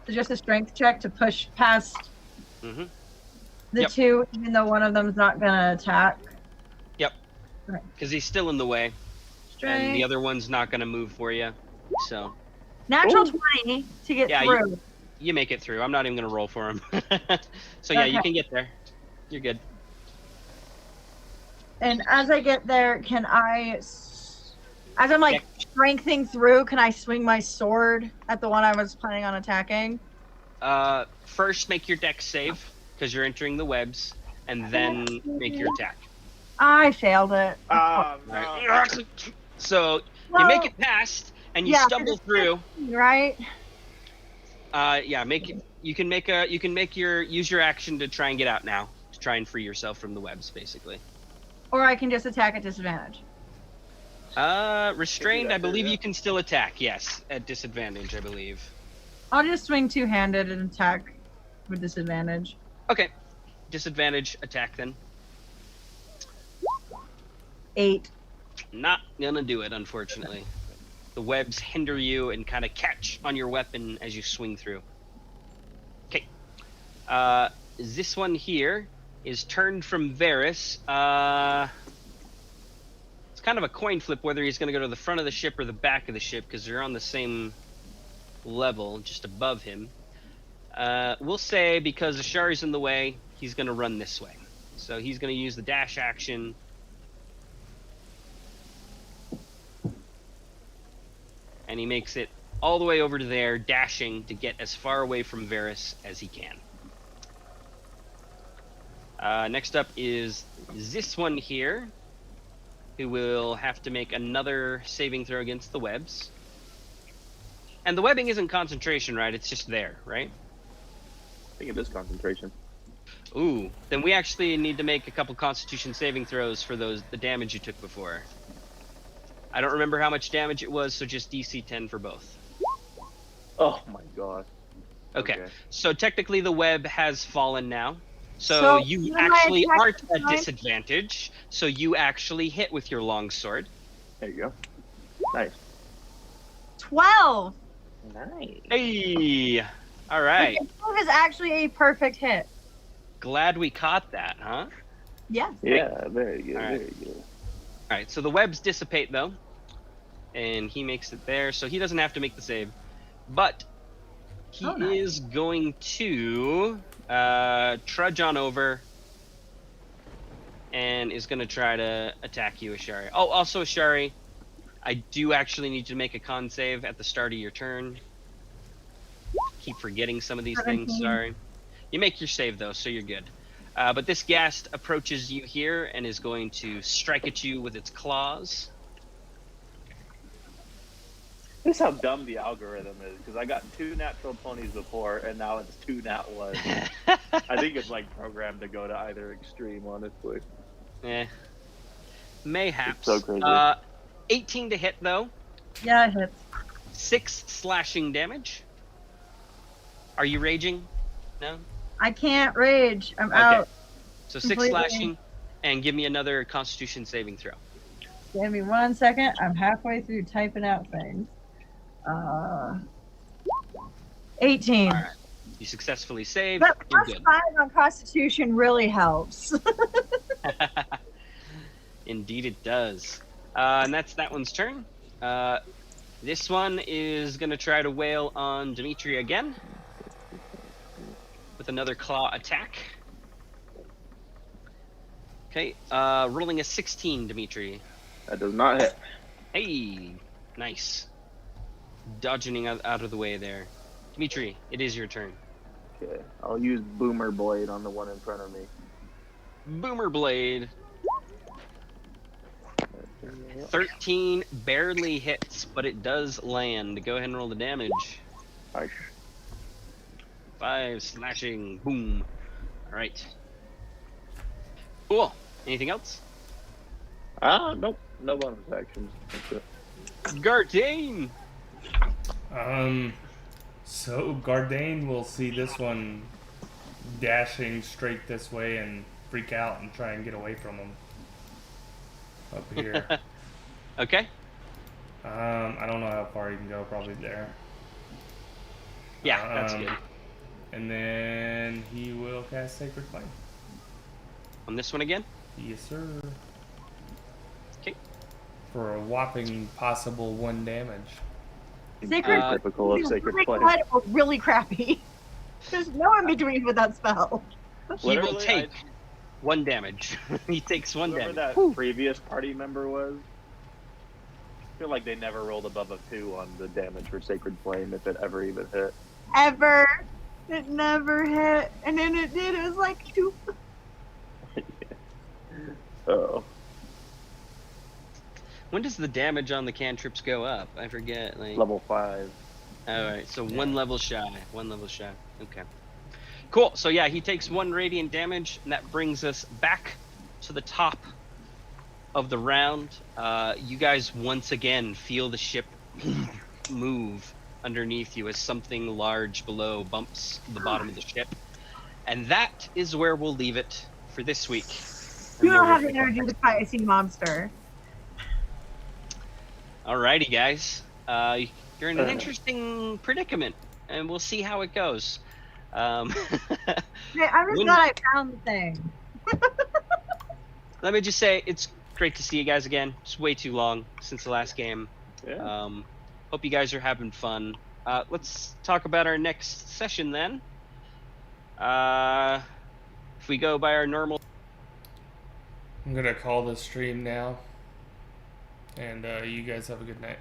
So just a strength check to push past Mm-hmm. the two, even though one of them's not gonna attack. Yep. Okay. Because he's still in the way, Strength. and the other one's not gonna move for you. So. Natural Ooh. 20 to get Yeah, through. You make it through. I'm not even gonna roll for him. So yeah, you Okay. can get there. You're good. And as I get there, can I, as I'm like strengthening through, can I swing my sword at the one I was planning on attacking? First make your dex save because you're entering the webs, and then make your attack. I failed it. No. Right. So you make it past, and you stumble through. Right? Yeah, make it. You can use your action to try and get out now, to try and free yourself from the webs, basically. Or I can just attack at disadvantage. Restrained, I believe you can still attack. Yes, at disadvantage, I believe. I'll just swing two-handed and attack with disadvantage. Okay, disadvantage attack then. 8. Not gonna do it, unfortunately. The webs hinder you and kind of catch on your weapon as you swing through. Okay. This one here is turned from Varys. It's kind of a coin flip whether he's going to go to the front of the ship or the back of the ship because they're on the same level, just above him. We'll say because Ashari's in the way, he's going to run this way. So he's going to use the dash action. And he makes it all the way over to there, dashing to get as far away from Varys as he can. Next up is this one here, who will have to make another saving throw against the webs. And the webbing isn't concentration, right? It's just there, right? I think it is concentration. Ooh, then we actually need to make a couple Constitution saving throws for the damage you took before. I don't remember how much damage it was, so just DC 10 for both. Oh my god. Okay. So technically the web has fallen now. So you actually aren't at disadvantage. So you actually hit with your longsword. There you go. Nice. 12. Nice. Hey! All right. The 12 is actually a perfect hit. Glad we caught that, huh? Yes. Yeah, very good, All right. very good. All right, so the webs dissipate, though. And he makes it there, so he doesn't have to make the save. But he is going to trudge on over and is going to try to attack you, Ashari. Oh, also, Ashari, I do actually need you to make a con save at the start of your turn. Keep forgetting some of these things, sorry. You make your save, though, so you're good. But this ghast approaches you here and is going to strike at you with its claws. This is how dumb the algorithm is, because I got 2 natural 20s before, and now it's 2 nat 1s. I think it's like programmed to go to either extreme, honestly. Mayhaps. It's so crazy. 18 to hit though. Yeah, it hits. 6 slashing damage. Are you raging? No? I can't rage. I'm Okay. out. So 6 Completely. slashing, and give me another Constitution saving throw. Give me 1 second. I'm halfway through typing out things. 18. All right. You successfully saved. But You're plus good. 5 on Constitution really helps. Indeed, it does. And that's that one's turn. This one is going to try to wail on Dimitri again with another claw attack. Okay, rolling a 16, Dimitri. That does not hit. Hey, nice. Dodging out of the way there. Dimitri, it is your turn. Okay, I'll use Boomer Blade on the one in front of me. Boomer Blade. 13 barely hits, but it does land. Go ahead and roll the damage. Nice. 5 slashing. Boom. All right. Cool. Anything else? Nope. No bonus actions. That's it. Gardane. So Gardane will see this one dashing straight this way and freak out and try and get away from him. Up here. Okay. I don't know how far he can go, probably there. Yeah, that's good. And then he will cast Sacred Flame. On this one again? Yes, sir. Okay. For a whopping possible 1 damage. Sacred Typical of Sacred really Flame. good or really crappy. There's no in between with that spell. He will Literally, take 1 damage. He takes 1 Whoever damage. that previous party member was, I feel like they never rolled above a 2 on the damage for Sacred Flame if it ever even hit. Ever. It never hit. And then it did. It was like 2. Oh. When does the damage on the cantrips go up? I forget. Like. Level 5. All right, so 1 level shy. 1 level shy. Okay. Cool. So yeah, he takes 1 radiant damage, and that brings us back to the top of the round. You guys once again feel the ship move underneath you as something large below bumps the bottom of the ship, and that is where we'll leave it for this week. You don't have the energy to fight a sea monster. Alrighty, guys. You're in an interesting predicament, and we'll see how it goes. Hey, I'm just glad I found the thing. Let me just say, it's great to see you guys again. It's way too long since the last game. Yeah. Hope you guys are having fun. Let's talk about our next session then. If we go by our normal... I'm gonna call this stream now. And you guys have a good night.